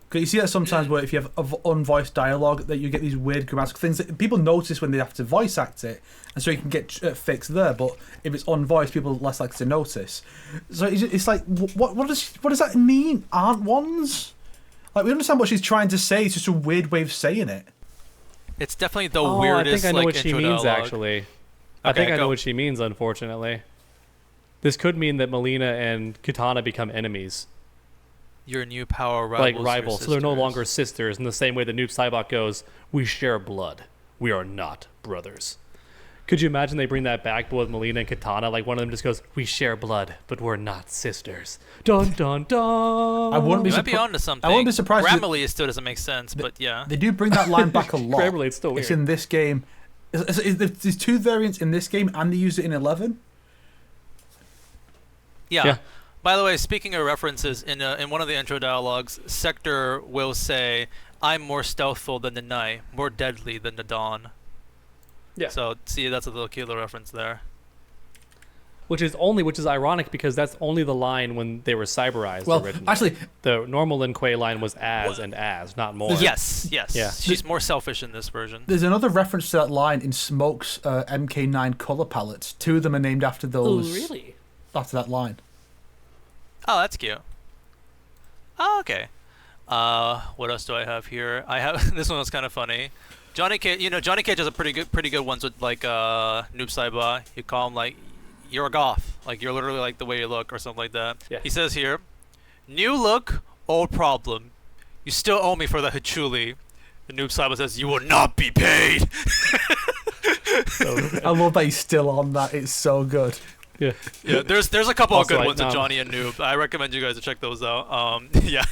Because you see that sometimes where if you have unvoiced dialogue, that you get these weird grammatical things that people notice when they have to voice act it, and so you can get fixed there. But if it's unvoiced, people are less likely to notice. So it's like, what does that mean? Aren't ones? Like, we understand what she's trying to say. It's just a weird way of saying it. It's definitely the Oh, weirdest. I think I know like, what she intro means dialogue. actually. I Okay, think I know go. what she means. Unfortunately, this could mean that Mileena and Kitana become enemies. Your new power rivals. Like your rivals, so they're no sisters. longer sisters in the same way that Noob Saibot goes, we share blood, we are not brothers. Could you imagine they bring that back, but with Mileena and Katana? Like one of them just goes, "We share blood, but we're not sisters." Dun dun dun. I wouldn't be You might be surprised. onto something. I wouldn't be surprised. Grammarly still doesn't make sense, but yeah. They do bring that line back a lot. Grammarly, it's still weird. It's in this game. There's two variants in this game, and they use it in 11. Yeah. By the way, speaking of references, in one of the intro dialogues, Sector will say, "I'm more stealthful than the night, more deadly than the dawn." Yeah. So see, that's a little cute little reference there. Which is ironic because that's only the line when they were cyberized Well, originally. actually, The normal Lin Kuei line was as, not more. Yes. Yeah. She's more selfish in this version. there's another reference to that line in Smoke's MK9 color palettes. Two of them are named after those. Oh, really? After that line. Oh, that's cute. Oh, okay. What else do I have here? I have this one was kind of funny. Johnny Cage, Johnny Cage has a pretty good ones with like Noob Saibot. You call him like, "You're a goth," like you're literally like the way you look or something like that. Yeah. He says here, "New look, old problem. You still owe me for the Hachuli." And Noob Saibot says, "You will not be paid." I love that he's still on that. It's so good. Yeah. Yeah, there's a couple Also, of good I- ones with Johnny and Noob. I recommend you guys to check those out. Yeah.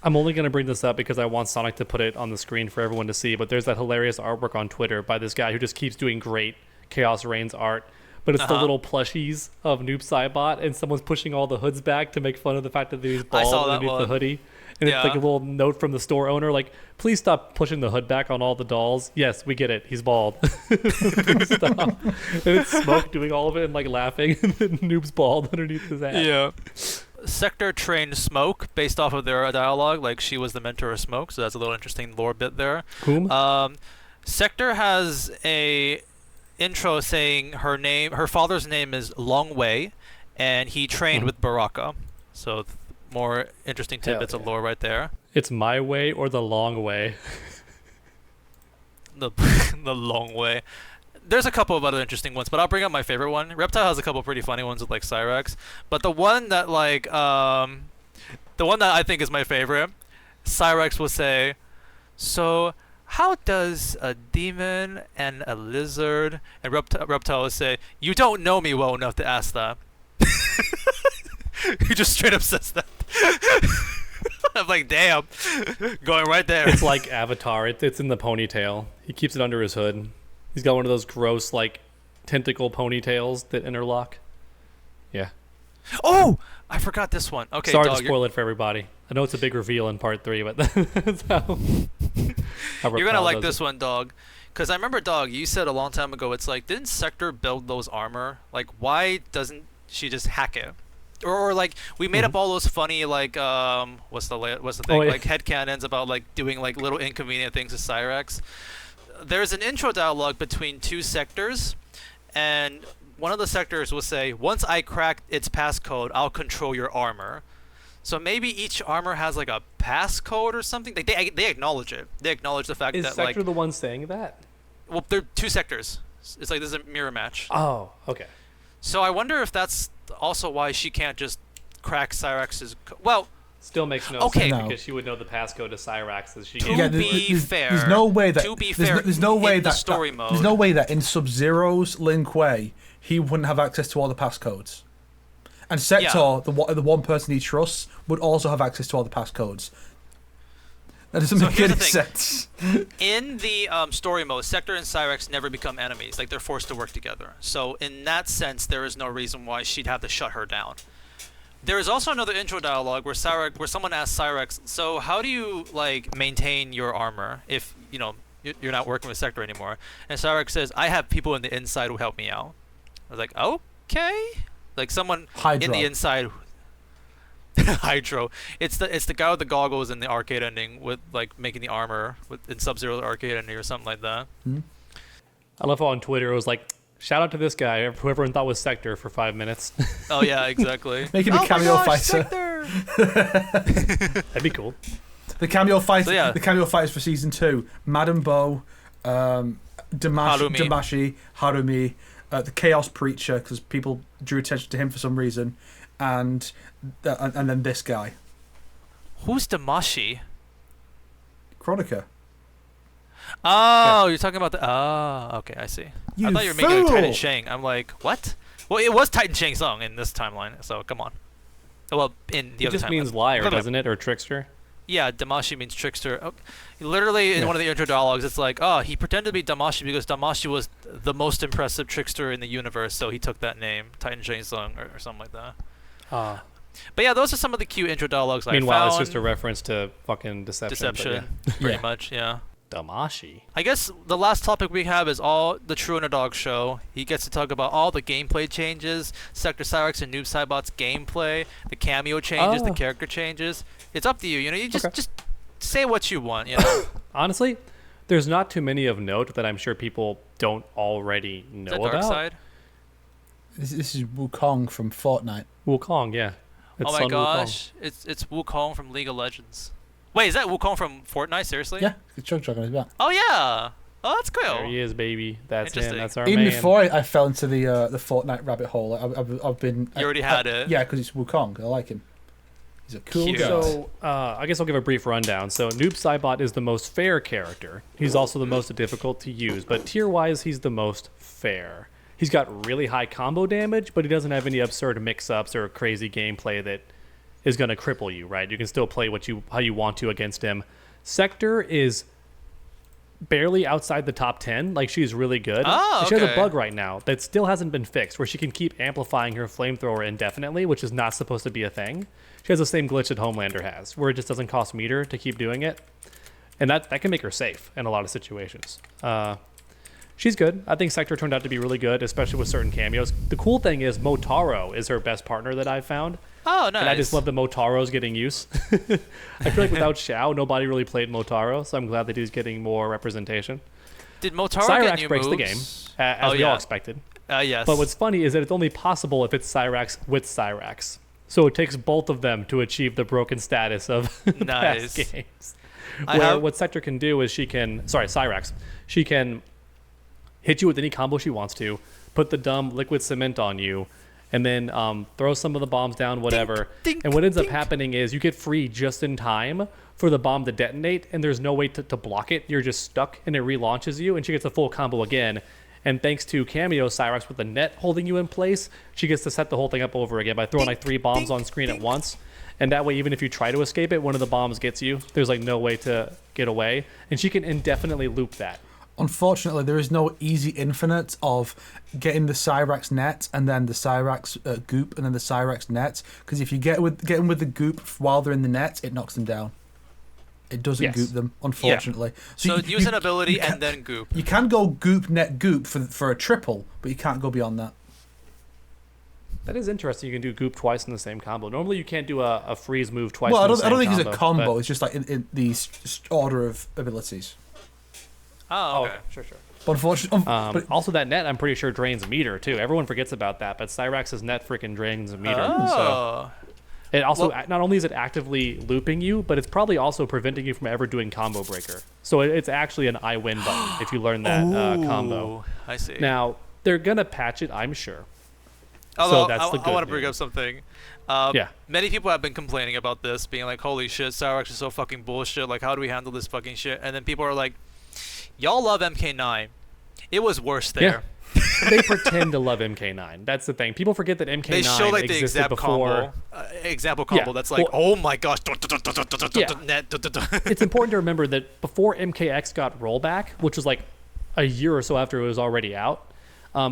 I'm only going to bring this up because I want Sonic to put it on the screen for everyone to see, but there's that hilarious artwork on Twitter by this guy who just keeps doing great Khaos Reigns art, but it's the little plushies of Noob Saibot, and someone's pushing all the hoods back to make fun of the fact that he's I saw bald that underneath one. the hoodie. And it's like a little note from the store owner, like, "Please stop pushing the hood back on all the dolls. Yes, we get it. He's bald." Please stop. And it's Smoke doing all of it and like laughing, and then Noob's bald underneath his hat. Yeah. Sector trained Smoke based off of their dialogue, like she was the mentor of Smoke, so that's a little interesting lore bit there. Whom? Sector has a intro saying her father's name is Long Wei, and he trained with Baraka. So more interesting tidbits of lore right there. It's my way or the long way. The the Long Way. There's a couple of other interesting ones, but I'll bring up my favorite one. Reptile has a couple pretty funny ones with like Cyrex, but the one that I think is my favorite, Cyrex will say, "So how does a demon and a lizard?" And Reptile will say, "You don't know me well enough to ask that." He just straight up says that. I'm like, damn, going right there. It's like Avatar. It's in the ponytail. He keeps it under his hood. He's got one of those gross, like, tentacle ponytails that interlock. Yeah. Oh, I forgot this one. Okay, Sorry dog, to spoil it for everybody. I know it's a big reveal in part 3, but that's how you're gonna like this one. one, dog. Because I remember, dog, you said a long time ago, it's like, didn't Sector build those armor? Like, why doesn't she just hack it? Or like, we made up all those funny, like, what's the thing? Oh, yeah. Like, headcanons about, like, doing, like, little inconvenient things to Cyrex. There's an intro dialogue between two sectors, and one of the sectors will say, "Once I crack its passcode, I'll control your armor." So maybe each armor has like a passcode or something. They acknowledge it. They acknowledge the fact Is that Sector like, the one saying that? well, they're two sectors. It's like this is a mirror match. Oh, okay. So I wonder if that's also why she can't just crack Cyrex's. Well, Still makes no Okay. sense No. because she would know the passcode to Cyrax as she To gave Yeah, it. be fair, there's no way that to be there's, fair, there's no way in the that story that- mode- there's no way that in Sub-Zero's Lin Kuei he wouldn't have access to all the passcodes, and Sector, Yeah. the one person he trusts, would also have access to all the passcodes. That doesn't So make here's any the thing. sense. In the story mode, Sector and Cyrex never become enemies. Like, they're forced to work together. So in that sense, there is no reason why she'd have to shut her down. There is also another intro dialogue where someone asks Cyrex, "So how do you like maintain your armor if you're not working with Sector anymore?" And Cyrex says, "I have people in the inside who help me out." I was like, "Okay," like someone in Hydro. the inside. Hydro. It's the guy with the goggles in the arcade ending with like making the armor in Sub-Zero's arcade ending or something like that. I love how on Twitter it was like, shout out to this guy, who everyone thought was Sector for 5 minutes. Oh yeah, exactly. Making a cameo fighter. Sector! That'd be cool. The cameo fight. So, yeah. The cameo fighters for season 2: Madam Bo, Damashi, Harumi, the Chaos Preacher, because people drew attention to him for some reason, and then this guy, Who's Damashi? Chronica. Oh, you're talking about the. Oh, okay, I see. You I thought you were making a Titan fool! Shang. I'm like, what? Well, it was Titan Shang Tsung in this timeline, so come on. Well, in the It other just timeline. means liar, Blah, blah, doesn't it, or trickster? Yeah, Damashi means trickster. Oh, literally, in one of the intro dialogues, it's like, oh, he pretended to be Damashi because Damashi was the most impressive trickster in the universe, so he took that name, Titan Shang Tsung, or something like that. But yeah, those are some of the cute intro dialogues I found. Meanwhile, it's just a reference to fucking deception. Pretty Yeah. much, yeah. Damashi. I guess the last topic we have is all the True Underdog show. He gets to talk about all the gameplay changes, Sector Cyrax and Noob Saibot's gameplay, the cameo changes, the character changes. It's up to you. You know, you just say what you want. You know. Honestly, there's not too many of note that I'm sure people don't already know Is that about. Darkseid? This is Wukong from Fortnite. Wukong, yeah. It's Oh my Sun gosh, it's Wukong from League of Legends. Wait, is that Wukong from Fortnite? Seriously? Yeah, the Chug Jug on his back. Oh yeah. Oh, that's cool. There he is, baby. That's him. Interesting. That's our Even man. before I fell into the Fortnite rabbit hole, I've been. You already had it. Yeah, because it's Wukong. I like him. He's a cool Cute. guy. So, I guess I'll give a brief rundown. So, Noob Saibot is the most fair character. He's also the most difficult to use, but tier-wise, he's the most fair. He's got really high combo damage, but he doesn't have any absurd mix-ups or crazy gameplay that is going to cripple you, right? You can still play how you want to against him. Sector is barely outside the top 10. Like, she's really good. Oh, She has a okay. bug right now that still hasn't been fixed, where she can keep amplifying her flamethrower indefinitely, which is not supposed to be a thing. She has the same glitch that Homelander has, where it just doesn't cost meter to keep doing it. And that can make her safe in a lot of situations. She's good. I think Sector turned out to be really good, especially with certain cameos. The cool thing is Motaro is her best partner that I've found. Oh, nice. And I just love that Motaro's getting use. I feel like without Xiao, nobody really played Motaro, so I'm glad that he's getting more representation. Did Motaro get Cyrax new breaks moves? the game, as we all expected. Yes. But what's funny is that it's only possible if it's Cyrax with Cyrax. So it takes both of them to achieve the broken status of Nice. past games. Where what Sector can do is Cyrax, she can hit you with any combo she wants to, put the dumb liquid cement on you, and then throw some of the bombs down, whatever. Dink, and what ends dink. up happening is you get free just in time for the bomb to detonate, and there's no way to block it. You're just stuck, and it relaunches you, and she gets a full combo again. And thanks to Cameo Cyrax with the net holding you in place, she gets to set the whole thing up over again by throwing like 3 bombs on screen at once. And that way, even if you try to escape it, one of the bombs gets you. There's like no way to get away. And she can indefinitely loop that. Unfortunately, there is no easy infinite of getting the Cyrax net and then the Cyrax goop and then the Cyrax net. Because if you get them with the goop while they're in the net, it knocks them down. It doesn't goop them, unfortunately. So use an ability and then goop. You can go goop net goop for a triple, but you can't go beyond that. That is interesting. You can do goop twice in the same combo. Normally, you can't do a freeze move twice Well, in the same I don't think combo. it's a combo. but- It's just like in the order of abilities. Oh, okay. Sure. But unfortunately, Also, that net, I'm pretty sure, drains meter, too. Everyone forgets about that, but Cyrax's net freaking drains meter. So Oh. it also, not only is it actively looping you, but it's probably also preventing you from ever doing Combo Breaker. So it's actually an I win button if you learn that combo. Ooh, I see. Now, they're going to patch it, I'm sure. Although that's the I good want to bring news. up something. Yeah. Many people have been complaining about this, being like, "Holy shit, Cyrax is so fucking bullshit. Like, how do we handle this fucking shit?" And then people are like, "Y'all love MK9. It was worse there." They pretend to love MK9. That's the thing. People forget that MK9 They show like the existed example before. combo. Yeah, That's like, well- oh my gosh, Yeah. net. It's important to remember that before MKX got rollback, which was like a year or so after it was already out,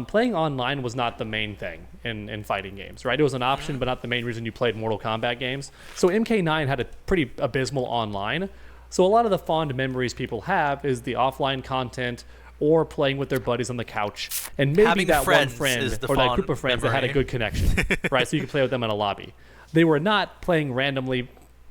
playing online was not the main thing in fighting games, right? It was an option, but not the main reason you played Mortal Kombat games. So MK9 had a pretty abysmal online. So a lot of the fond memories people have is the offline content or playing with their buddies on the couch. And maybe Having that one friends friend is the or that fond group of friends that had a memory. good connection, right? So you could play with them in a lobby. They were not playing randomly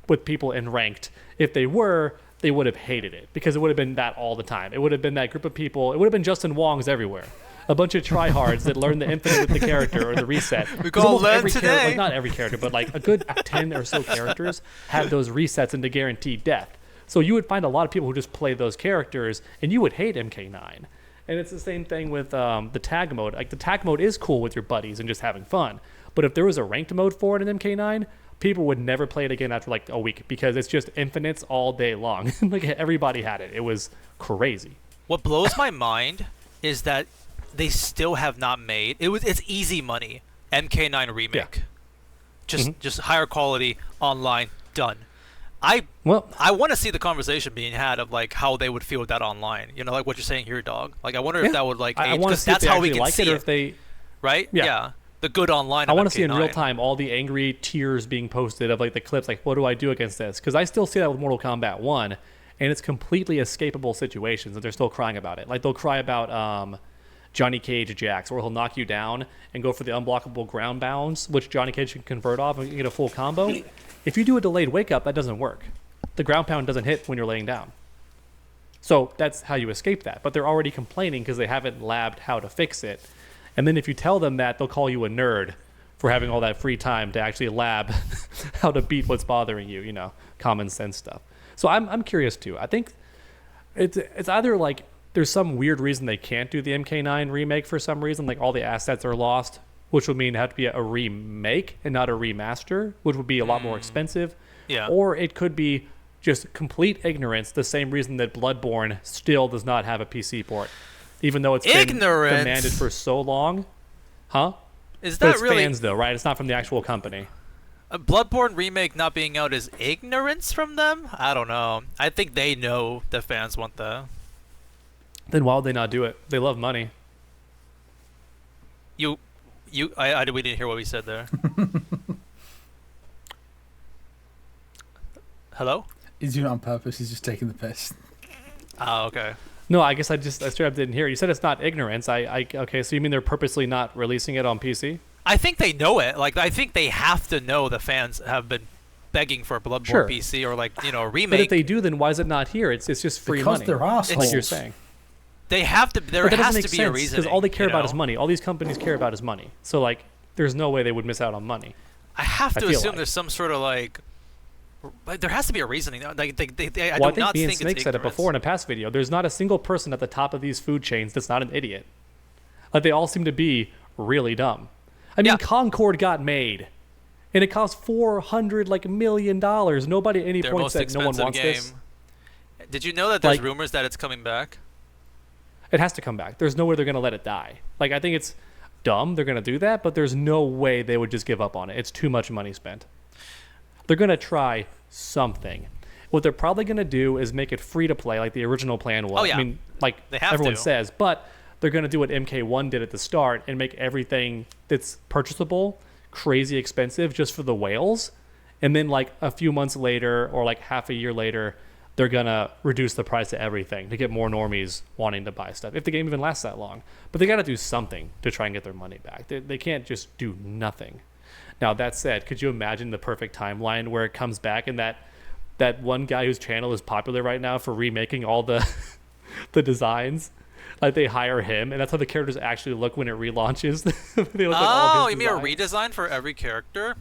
with people in ranked. If they were, they would have hated it because it would have been that all the time. It would have been that group of people. It would have been Justin Wongs everywhere. A bunch of tryhards that learn the infinite with the character or the reset. We 'Cause call almost learn every character, today. like not every character, but like a good 10 or so characters have those resets into guaranteed death. So you would find a lot of people who just play those characters, and you would hate MK9. And it's the same thing with the tag mode. Like the tag mode is cool with your buddies and just having fun. But if there was a ranked mode for it in MK9, people would never play it again after like a week because it's just infinites all day long. Like everybody had it. It was crazy. What blows my mind is that they still have not made it's easy money. MK9 remake. Yeah. Just higher quality online done. I want to see the conversation being had of like how they would feel with that online. You know, like what you're saying here, dog. Like I wonder if that would like age, because that's how we can see it. Or if they, right? Yeah. The good online. I want to see in real time all the angry tears being posted of like the clips. Like, what do I do against this? Because I still see that with Mortal Kombat 1, and it's completely escapable situations, and they're still crying about it. Like they'll cry about Johnny Cage Jax, where he'll knock you down and go for the unblockable ground bounds, which Johnny Cage can convert off and get a full combo. If you do a delayed wake up, that doesn't work. The ground pound doesn't hit when you're laying down. So that's how you escape that. But they're already complaining because they haven't labbed how to fix it. And then if you tell them that, they'll call you a nerd for having all that free time to actually lab how to beat what's bothering you, you know, common sense stuff. So I'm curious too. I think it's either like there's some weird reason they can't do the MK9 remake for some reason, like all the assets are lost, which would mean it had to be a remake and not a remaster, which would be a lot more expensive. Yeah. Or it could be just complete ignorance, the same reason that Bloodborne still does not have a PC port, even though it's been demanded for so long. Huh? Is that it's really fans though, right? It's not from the actual company. A Bloodborne remake not being out is ignorance from them? I don't know. I think they know the fans want that. Then why would they not do it? They love money. We didn't hear what we said there. Hello? He's doing it on purpose. He's just taking the piss. Oh, okay. No, I guess I straight up didn't hear. You said it's not ignorance. Okay, so you mean they're purposely not releasing it on PC? I think they know it. Like, I think they have to know the fans have been begging for a Bloodborne PC or like, you know, a remake. But if they do, then why is it not here? It's just free money. Because they're assholes. Like you're saying. They have to. There has to be a reason. Because all they care about is money. All these companies care about is money. So like, there's no way they would miss out on money. I have to assume there's some sort of like there has to be a reasoning. Like I think me and Snake said it before in a past video. There's not a single person at the top of these food chains that's not an idiot. Like they all seem to be really dumb. I mean, Concord got made, and it cost $400 million. Nobody at any point said no one wants this. Did you know that there's rumors that it's coming back? It has to come back. There's no way they're going to let it die. Like, I think it's dumb they're going to do that, but there's no way they would just give up on it. It's too much money spent. They're going to try something. What they're probably going to do is make it free to play like the original plan was. Oh, yeah. I mean, like everyone says, but they're going to do what MK1 did at the start and make everything that's purchasable crazy expensive just for the whales. And then like a few months later or like half a year later, they're going to reduce the price of everything to get more normies wanting to buy stuff, if the game even lasts that long. But they got to do something to try and get their money back. They can't just do nothing. Now, that said, could you imagine the perfect timeline where it comes back and that one guy whose channel is popular right now for remaking all the the designs, like they hire him, and that's how the characters actually look when it relaunches. They look like all his you mean a redesign for every character?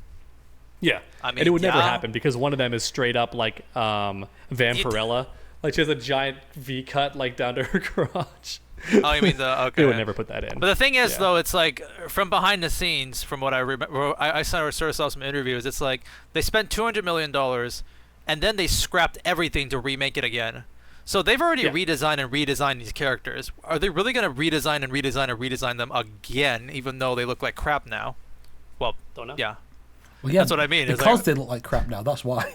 Yeah, I mean, and it would never happen because one of them is straight up like Vampirella. Like she has a giant V cut like down to her crotch. Oh, you mean the okay? They would never put that in. But the thing is, though, it's like from behind the scenes, from what I remember, I sort of saw some interviews. It's like they spent $200 million, and then they scrapped everything to remake it again. So they've already redesigned these characters. Are they really going to redesign them again, even though they look like crap now? Well, don't know. Yeah. Well, yeah, that's what I mean. Because they look like crap now. That's why.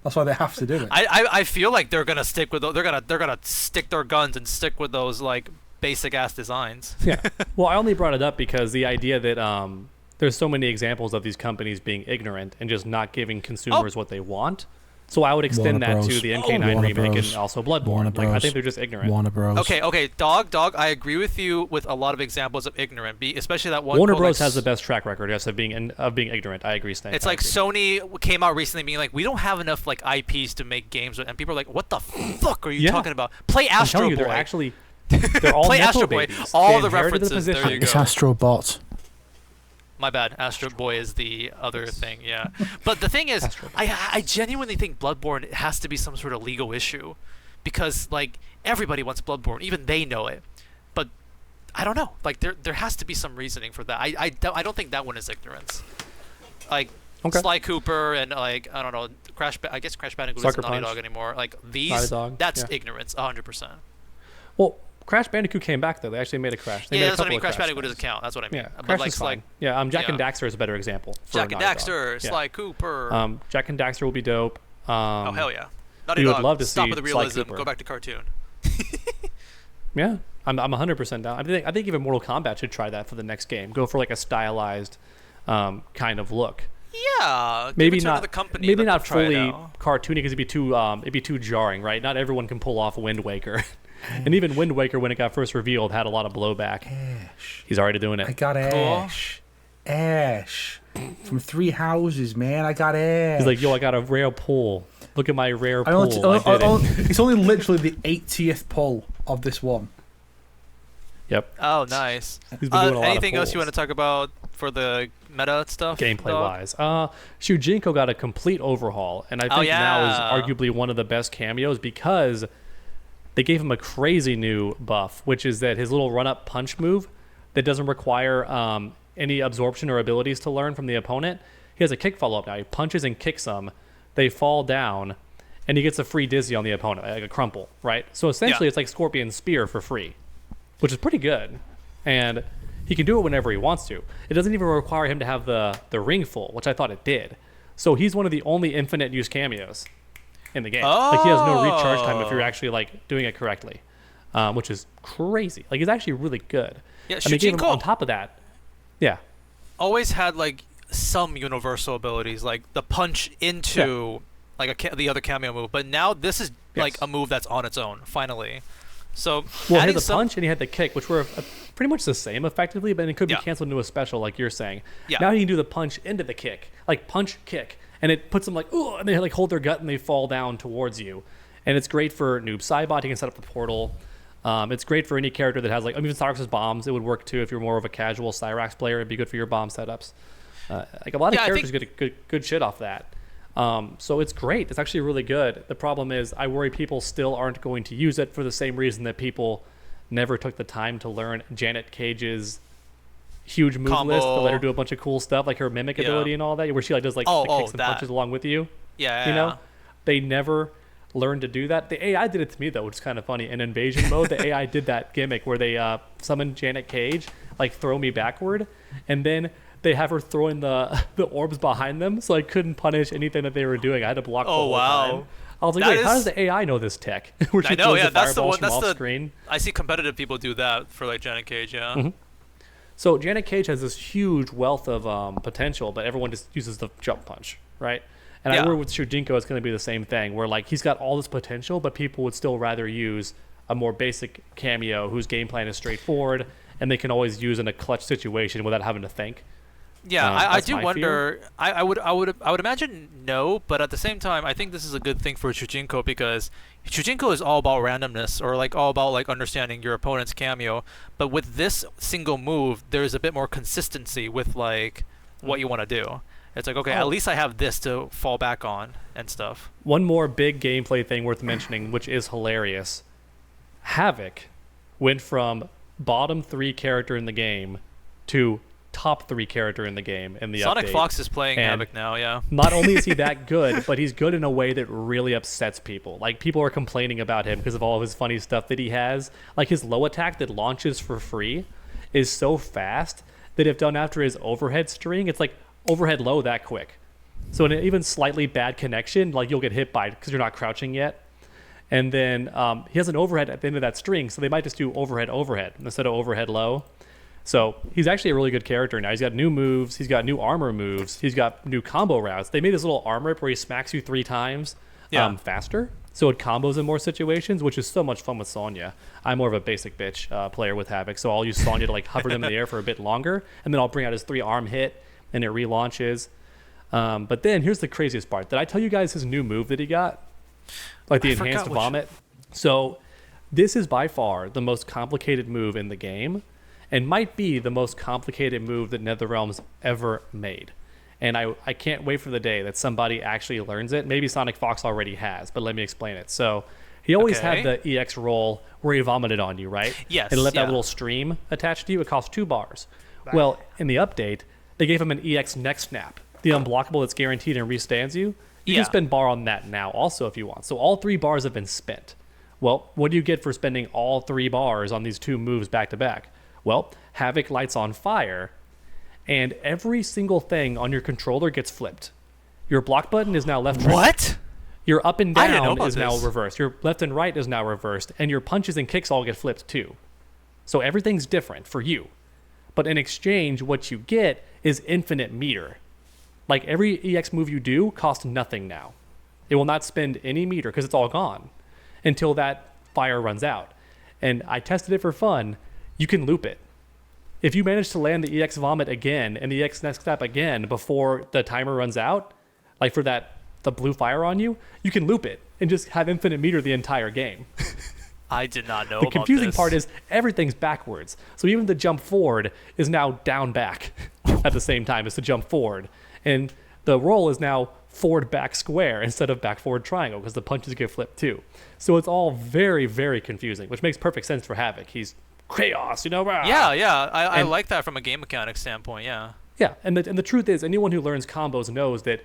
That's why they have to do it. I feel like they're gonna stick with they're gonna stick their guns and stick with those like basic ass designs. Yeah. Well, I only brought it up because the idea that there's so many examples of these companies being ignorant and just not giving consumers what they want. So I would extend that to the MK9 remake and also Bloodborne. Like, I think they're just ignorant. Warner Bros. Okay, dog. I agree with you with a lot of examples of ignorant, especially that one. Warner Bros has the best track record, yes, of being ignorant. I agree, Snake. It's like Sony came out recently being like, we don't have enough like IPs to make games, and people are like, what the fuck are you talking about? Play Astro Boy. They're all Play Astro Boy. All the references. There you go. It's Astro Bot. My bad. Astro Boy is the other thing, yeah. But the thing is, I genuinely think Bloodborne has to be some sort of legal issue, because like everybody wants Bloodborne, even they know it. But I don't know. Like there has to be some reasoning for that. I don't think that one is ignorance. Like Okay. Sly Cooper and like I don't know, I guess Crash Bandicoot Sucker isn't Naughty Punch. Dog anymore. Like these, Naughty Dog, that's yeah. ignorance, 100%. Well, Crash Bandicoot came back though. They actually made a Crash. They made Yeah, a that's what I couple mean. of Crash Bandicoot things. doesn't count. That's what I mean. Yeah, But Crash like, is fine. Yeah, Jack and yeah. Daxter is a better example. For Jack and Naughty Dog. Daxter, Yeah. Sly Cooper. Jack and Daxter will be dope. Oh hell yeah! Naughty you would Dog, love to stop see with the Sly realism. Cooper. Go back to cartoon. Yeah, I'm 100% down. I think even Mortal Kombat should try that for the next game. Go for like a stylized kind of look. Yeah, Maybe Return of not. the company. Maybe let not them try it fully out. cartoony because it'd be too jarring, right? Not everyone can pull off Wind Waker, and even Wind Waker when it got first revealed had a lot of blowback. Ash. He's already doing I it. got Ash. Ash. From Three Houses, man. I got Ash. He's like, yo, I got a rare pull. Look at my rare I pull. only, I did it. it's only literally the 80th pull of this one. Yep. Oh, nice. He's been doing a lot of Anything else you pulls. want to talk about for the meta stuff? Gameplay dog? wise, Shujinko got a complete overhaul, and I think now is yeah. arguably one of the best cameos because they gave him a crazy new buff, which is that his little run-up punch move that doesn't require any absorption or abilities to learn from the opponent. He has a kick follow-up now. He punches and kicks them, they fall down, and he gets a free dizzy on the opponent, like a crumple, right? So essentially, Yeah. it's like Scorpion Spear for free, which is pretty good, and he can do it whenever he wants to. It doesn't even require him to have the ring full, which I thought it did. So he's one of the only infinite use cameos in the game. Like he has no recharge time if you're actually like doing it correctly, which is crazy. Like he's actually really good. Yeah, and they gave him Shujinko on top of that. Yeah, always had like some universal abilities, like the punch into like the other cameo move. But now this is like Yes. a move that's on its own. Finally, so well, he adding had the some- punch and he had the kick, which were pretty much the same effectively, but it could be Yeah. canceled into a special, like you're saying. Yeah. Now he can do the punch into the kick, like punch kick, and it puts them like ooh, and they like hold their gut and they fall down towards you, and it's great for noob Cybot. He can set up the portal. It's great for any character that has like even Cyrax's bombs. It would work too if you're more of a casual Cyrax player. It'd be good for your bomb setups. Like a lot of Yeah, I characters get good shit off that. So it's great. It's actually really good. The problem is I worry people still aren't going to use it for the same reason that people never took the time to learn Janet Cage's huge move Combo. list to let her do a bunch of cool stuff, like her mimic Yeah. ability and all that, where she like does like the kicks and that. punches along with you. Yeah, You know, they never learned to do that. The AI did it to me though, which is kind of funny. In Invasion mode, the AI did that gimmick where they summon Janet Cage, like throw me backward, and then they have her throwing the orbs behind them, so I couldn't punish anything that they were doing. I had to block the whole time. I was like, That wait, how is- does the AI know this tech? Where she I know. throws Yeah, the that's the fireballs one. from That's off the screen. I see competitive people do that for like Janet Cage. Yeah. Mhm. So Janet Cage has this huge wealth of potential, but everyone just uses the jump punch, right? And I Yeah. worry with Shujinko, it's going to be the same thing, where like he's got all this potential, but people would still rather use a more basic cameo whose game plan is straightforward, and they can always use in a clutch situation without having to think. Yeah, I That's do my wonder. I would imagine no, but at the same time, I think this is a good thing for Shujinko because Shujinko is all about randomness or like all about like understanding your opponent's cameo. But with this single move, there's a bit more consistency with like what you want to do. It's like okay, at least I have this to fall back on and stuff. One more big gameplay thing worth mentioning, which is hilarious. Havoc went from bottom 3 character in the game to top 3 character in the game in the Sonic update. Fox is playing And Havoc now. Yeah. Not only is he that good, but he's good in a way that really upsets people. Like, people are complaining about him because of all of his funny stuff that he has. Like, his low attack that launches for free is so fast that if done after his overhead string, it's like overhead low that quick. So in an even slightly bad connection, like, you'll get hit by it because you're not crouching yet. And then he has an overhead at the end of that string, so they might just do overhead instead of overhead low. So he's actually a really good character now. He's got new moves. He's got new armor moves. He's got new combo routes. They made this little arm rip where he smacks you 3 times faster. So it combos in more situations, which is so much fun with Sonya. I'm more of a basic bitch player with Havoc, so I'll use Sonya to like hover them in the air for a bit longer, and then I'll bring out his 3-arm hit, and it relaunches. But then here's the craziest part. Did I tell you guys his new move that he got? Like the I forgot enhanced which- vomit? So this is by far the most complicated move in the game, and might be the most complicated move that NetherRealm's ever made. And I can't wait for the day that somebody actually learns it. Maybe Sonic Fox already has, but let me explain it. So he always had Okay. the EX roll where he vomited on you, right? Yes, And let that yeah. little stream attach to you. It costs 2 bars. Well, in the update, they gave him an EX neck snap. the unblockable that's guaranteed and restands you, you Yeah. can spend bar on that now also if you want. So all 3 bars have been spent. Well, what do you get for spending all 3 bars on these 2 moves back to back? Well, Havoc lights on fire, and every single thing on your controller gets flipped. Your block button is now left trigger. What? Your up and I didn't know down about is now this. reversed. Your left and right is now reversed, and your punches and kicks all get flipped too. So everything's different for you. But in exchange, what you get is infinite meter. Like every EX move you do costs nothing now. It will not spend any meter because it's all gone until that fire runs out. And I tested it for fun. You can loop it. If you manage to land the EX vomit again and the EX next step again before the timer runs out, like for the blue fire on you, you can loop it and just have infinite meter the entire game. I did not know The about confusing this. part is everything's backwards. So even the jump forward is now down back at the same time as the jump forward. And the roll is now forward back square instead of back forward triangle because the punches get flipped too. So it's all very, very confusing, which makes perfect sense for Havoc. He's chaos, you know? Rah. Yeah. I And- like that from a game mechanics standpoint. Yeah. Yeah, and the truth is, anyone who learns combos knows that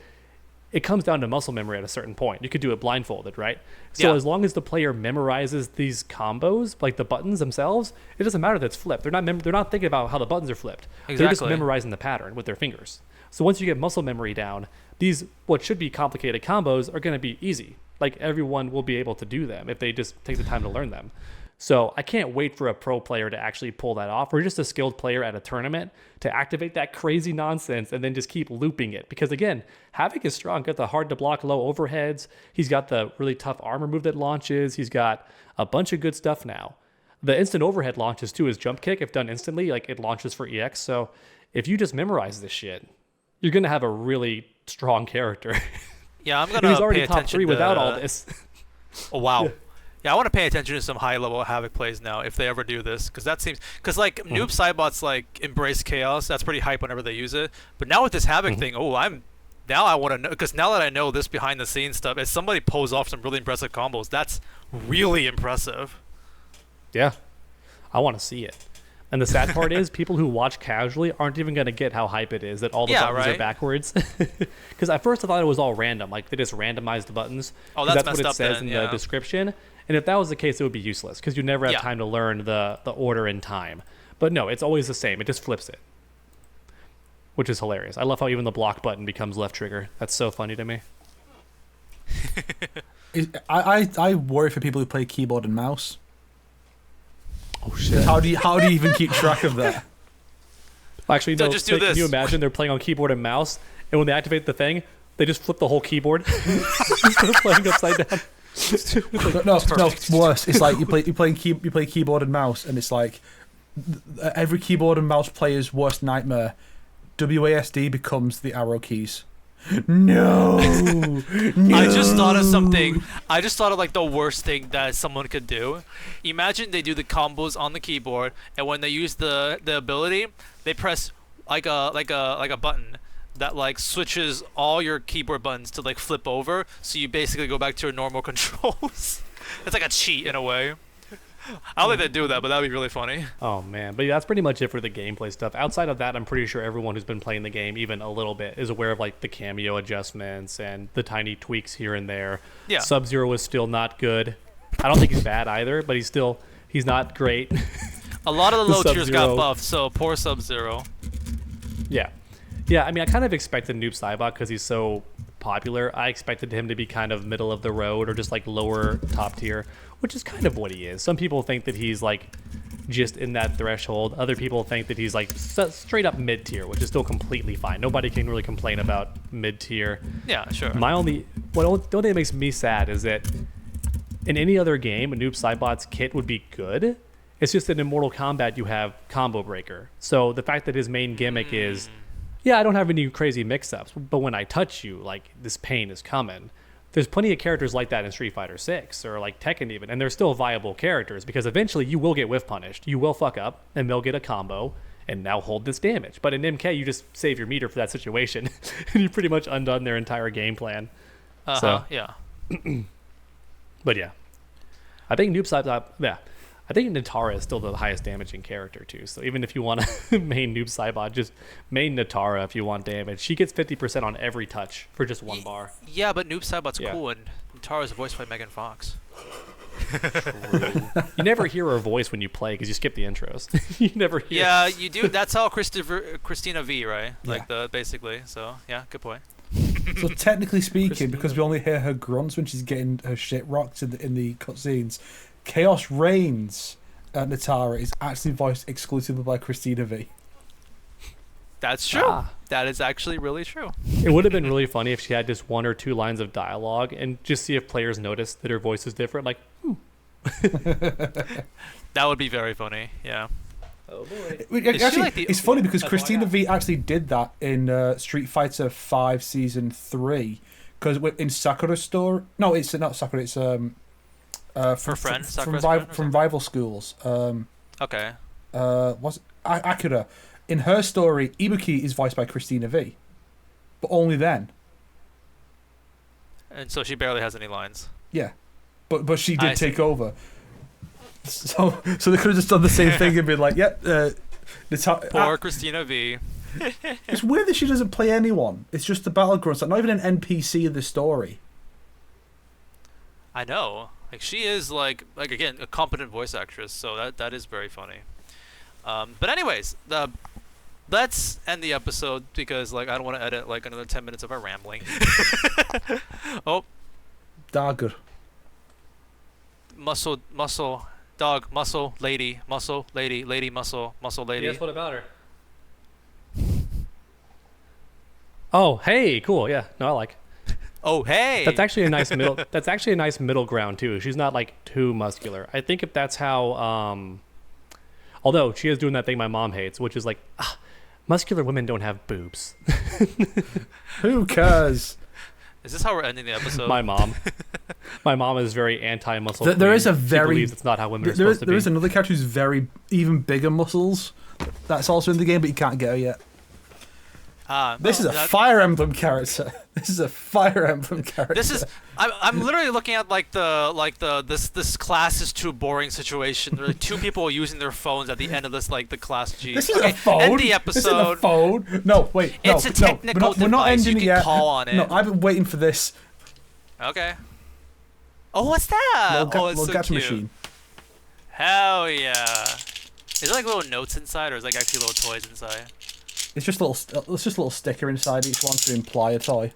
it comes down to muscle memory at a certain point. You could do it blindfolded, right? So Yeah. as long as the player memorizes these combos, like the buttons themselves, it doesn't matter that it's flipped. They're not thinking about how the buttons are flipped. They're just Exactly. memorizing the pattern with their fingers. So once you get muscle memory down, these what should be complicated combos are going to be easy. Like everyone will be able to do them if they just take the time to learn them. So I can't wait for a pro player to actually pull that off, or just a skilled player at a tournament to activate that crazy nonsense and then just keep looping it. Because again, Havoc is strong. Got the hard to block low overheads. He's got the really tough armor move that launches. He's got a bunch of good stuff now. The instant overhead launches too. His jump kick, if done instantly, like it launches for EX. So if you just memorize this shit, you're gonna have a really strong character. Yeah, I'm And gonna he's already pay top attention 3 without to- all this. Oh wow. Yeah, I want to pay attention to some high-level Havoc plays now if they ever do this, because like noob sidebots like embrace chaos. That's pretty hype whenever they use it. But now with this Havoc thing, I want to know, because now that I know this behind-the-scenes stuff, if somebody pulls off some really impressive combos, that's really impressive. Yeah, I want to see it. And the sad part is, people who watch casually aren't even going to get how hype it is that all the Yeah, buttons are right? backwards. Because at first I thought it was all random, like they just randomized the buttons. Oh, 'Cause that's what messed it up says then, in yeah. the description. And if that was the case, it would be useless because you never have Yeah. time to learn the order in time. But no, it's always the same. It just flips it, which is hilarious. I love how even the block button becomes left trigger. That's so funny to me. I worry for people who play keyboard and mouse. Oh shit! How do you even keep track of that? Actually, So no. just do Can you this. imagine they're playing on keyboard and mouse, and when they activate the thing, they just flip the whole keyboard instead of playing upside down? No, perfect. worse. It's like you play keyboard and mouse, and it's like every keyboard and mouse player's worst nightmare. WASD becomes the arrow keys. No. I just thought of something. I just thought of like the worst thing that someone could do. Imagine they do the combos on the keyboard, and when they use the ability, they press like a button that like switches all your keyboard buttons to like flip over, so you basically go back to your normal controls. It's like a cheat in a way. I don't think they'd do that, but that'd be really funny. Oh man, but yeah, that's pretty much it for the gameplay stuff. Outside of that, I'm pretty sure everyone who's been playing the game even a little bit is aware of like the cameo adjustments and the tiny tweaks here and there. Yeah. Sub-Zero is still not good. I don't think he's bad either, but he's not great. A lot of the low tiers Sub-Zero. got buffed, so poor Sub-Zero. Yeah. Yeah, I mean, I kind of expected Noob Saibot because he's so popular. I expected him to be kind of middle of the road or just like lower top tier, which is kind of what he is. Some people think that he's like just in that threshold. Other people think that he's like straight up mid tier, which is still completely fine. Nobody can really complain about mid tier. Yeah, sure. The only thing that makes me sad is that in any other game, a Noob Saibot's kit would be good. It's just that in Mortal Kombat you have Combo Breaker. So the fact that his main gimmick is, yeah, I don't have any crazy mix-ups, but when I touch you, like, this pain is coming. There's plenty of characters like that in Street Fighter 6 or like Tekken even, and they're still viable characters because eventually you will get whiff punished. You will fuck up, and they'll get a combo, and now hold this damage. But in MK, you just save your meter for that situation, and you pretty much undone their entire game plan. Uh-huh, So- yeah. But yeah, I think Noob Saibot, yeah. I think Natara is still the highest damaging character too. So even if you want to main Noob Saibot, just main Natara if you want damage. She gets 50% on every touch for just 1 bar. Yeah, but Noob Saibot's cool, and Natara's voiced by Megan Fox. You never hear her voice when you play because you skip the intros. You never hear. Yeah, you do. That's how Christina V, right? Like basically. So yeah, good point. So technically speaking, because we only hear her grunts when she's getting her shit rocked in the cutscenes, Khaos Reigns Natara is actually voiced exclusively by Christina V. That's true. That is actually really true. It would have been really funny if she had just 1 or 2 lines of dialogue and just see if players notice that her voice is different. Like, That would be very funny. Yeah. oh boy. It's funny because Christina V actually did that in Street Fighter V Season 3. Because in Sakura's story... No, it's not Sakura, it's... Her friend? From rival schools. Okay. Was Akira. In her story, Ibuki is voiced by Christina V. But only then. And so she barely has any lines. Yeah. But she did take over. So they could have just done the same thing and been like, yep, Poor Christina V. It's weird that she doesn't play anyone. It's just the Battlegrounds. Like, not even an NPC in the story. I know. Like, she is, like again, a competent voice actress, so that is very funny. But anyways, let's end the episode because, like, I don't want to edit, like, another 10 minutes of our rambling. Oh. Dagger. Muscle, dog, muscle, lady, muscle, lady, muscle, lady. Yes, what about her? Oh, hey, cool. Yeah, no, I like. Oh, hey. That's actually a nice middle. That's actually a nice middle ground too. She's not like too muscular. I think if that's how. Although she is doing that thing my mom hates, which is like, muscular women don't have boobs. Who cares? Is this how we're ending the episode? My mom. My mom is very anti-muscle. There is a she very. believes it's not how women are supposed to be. There is another character who's very even bigger muscles. That's also in the game, but you can't get her yet. This is a Fire Emblem character. This is a Fire Emblem character. This is. I'm literally looking at this class is too boring situation. There are 2 people using their phones at the end of this, like, the class G. This is a phone. End the episode. This is a phone. No, wait. No, it's a technical we're not ending you it can yet. call on it. No, I've been waiting for this. Okay. Oh, what's that? It's so cute. Machine. Hell yeah! Is there like little notes inside, or is like actually little toys inside? It's just a little sticker inside each one to imply a toy,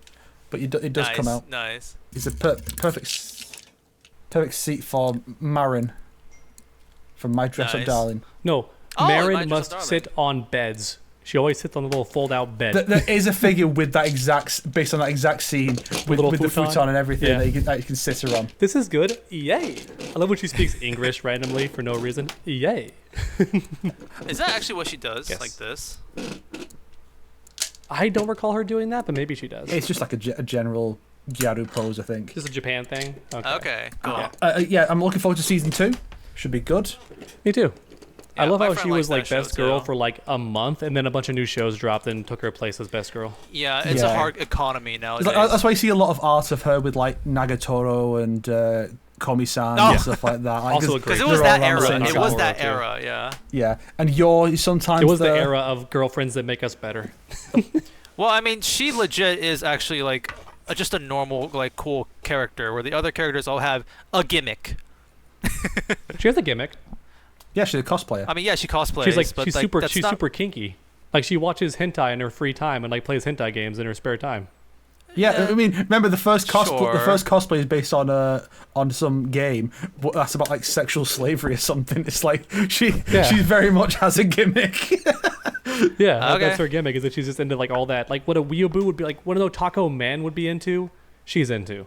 but it does come out. Nice. It's a perfect seat for Marin from My Dress Up Darling. No, Marin must sit on beds. She always sits on a little fold-out bed. There is a figure with that based on that exact scene, with the futon and everything that you can sit her on. This is good. Yay! I love when she speaks English randomly for no reason. Yay! Is that actually what she does? Yes. Like this? I don't recall her doing that, but maybe she does. It's just like a general Gyaru pose, I think. Just a Japan thing. Okay, cool. Yeah, I'm looking forward to season 2. Should be good. Me too. Yeah, I love how friend she was likes like that best show, girl too. for like a month, and then a bunch of new shows dropped and took her place as best girl. Yeah, it's a hard economy nowadays. That's why you see a lot of art of her with like Nagatoro and Komi-san and stuff like that. Like, Also because it they're was all that around the era. same It time. was that too. era, yeah. Yeah, and you're sometimes It was the era of girlfriends that make us better. Well, I mean, she legit is actually like just a normal, like, cool character, where the other characters all have a gimmick. She has a gimmick. Yeah, she's a cosplayer. I mean, yeah, she cosplays. She's like but she's like, super that's she's not- super kinky. Like she watches hentai in her free time and like plays hentai games in her spare time. Yeah, I mean, remember the first Sure. the first cosplay is based on some game, but that's about like sexual slavery or something. It's like she very much has a gimmick. Yeah, Okay. that's her gimmick. Is that she's just into like all that, like what a weeaboo would be, like what an otaku man would be into. She's into.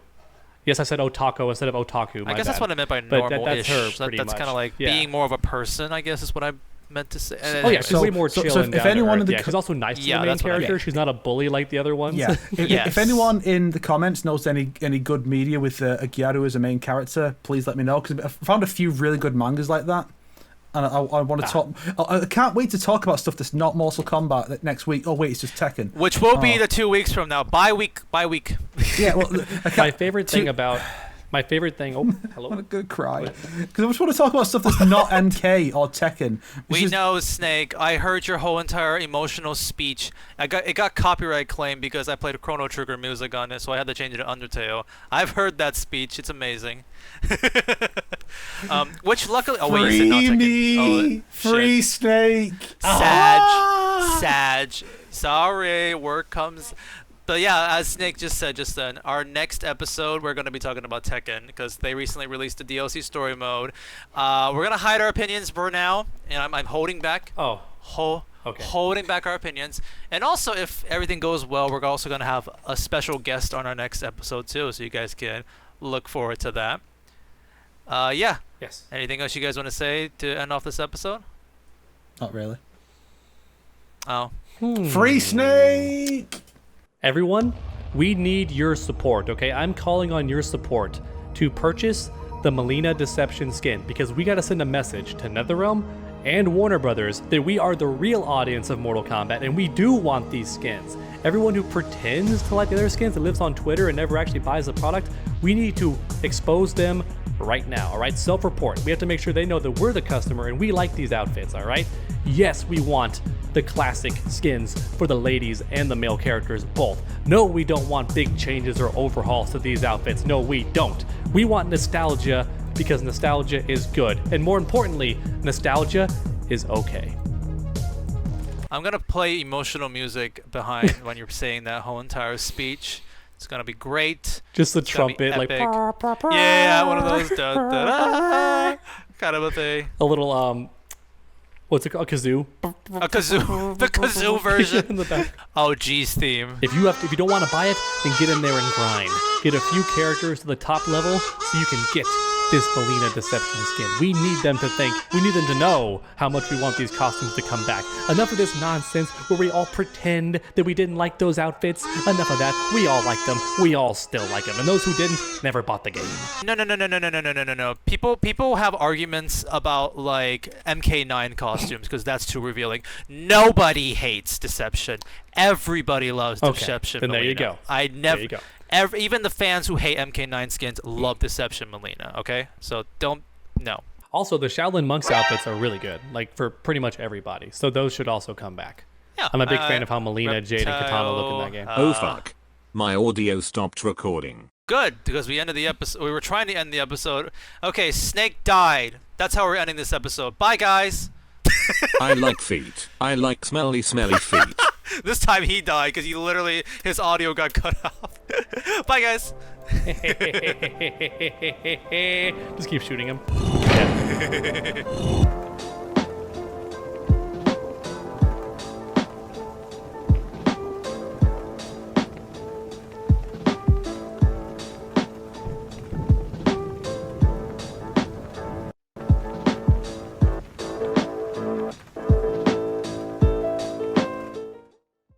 Yes, I said otaku instead of otaku. I guess that's what I meant by But normal-ish. that's her pretty That's much. kind of like Yeah. being more of a person, I guess, is what I meant to say. Oh yeah, she's So- way more so chill and if down to anyone earth. in the Yeah, she's also nice to Yeah, the main that's what I character. meant. She's not a bully like the other ones. Yeah. Yes. If anyone in the comments knows any good media with a Gyaru as a main character, please let me know, because I found a few really good mangas like that. And I want to talk. I can't wait to talk about stuff that's not Mortal Kombat next week. Oh wait, it's just Tekken. Which will be the 2 weeks from now. By week. Yeah, well, My favorite thing about My favorite thing. Oh, hello. I'm gonna cry because I just want to talk about stuff that's not MK or Tekken. We know, Snake. I heard your whole entire emotional speech. It got copyright claimed because I played Chrono Trigger music on it, so I had to change it to Undertale. I've heard that speech. It's amazing. Which luckily, oh wait, you said not Tekken. Oh, Free Snake. Sag. Sorry, work comes. But yeah, as Snake just said just then, our next episode we're going to be talking about Tekken because they recently released the DLC story mode. We're going to hide our opinions for now, and I'm holding back. Oh. Okay. Holding back our opinions. And also, if everything goes well, we're also going to have a special guest on our next episode too, so you guys can look forward to that. Yeah. Yes. Anything else you guys want to say to end off this episode? Not really. Oh. Free Snake. Everyone, we need your support, okay? I'm calling on your support to purchase the Mileena Deception skin because we got to send a message to NetherRealm and Warner Brothers that we are the real audience of Mortal Kombat and we do want these skins. Everyone who pretends to like the other skins that lives on Twitter and never actually buys the product, we need to expose them right now, all right? Self-report. We have to make sure they know that we're the customer and we like these outfits, all right? Yes, we want the classic skins for the ladies and the male characters both. No, we don't want big changes or overhauls to these outfits. No, we don't. We want nostalgia because nostalgia is good. And more importantly, nostalgia is okay. I'm going to play emotional music behind when you're saying that whole entire speech. It's going to be great. Just the It's gonna be trumpet, like epic. Yeah, one of those kind of a thing. a little, what's it called? Kazoo? A kazoo, the kazoo version. In the back. Oh, G's theme. If you don't want to buy it, then get in there and grind. Get a few characters to the top level so you can get this Mileena Deception skin. We need them to know how much we want these costumes to come back. Enough of this nonsense where we all pretend that we didn't like those outfits. Enough of that. We all like them. We all still like them. And those who didn't never bought the game. No. People have arguments about like MK9 costumes because that's too revealing. Nobody hates Deception. Everybody loves Deception. Then there you Mileena. go. There you go. Even the fans who hate MK9 skins love Deception Mileena, okay? So no. Also, the Shaolin Monks outfits are really good, like for pretty much everybody. So those should also come back. Yeah, I'm a big fan of how Mileena, Jade, and Katana look in that game. Oh fuck. My audio stopped recording. Good, because we ended the episode. We were trying to end the episode. Okay, Snake died. That's how we're ending this episode. Bye, guys. I like feet. I like smelly feet. This time he died because his audio got cut off. Bye, guys. Just keep shooting him. Yeah.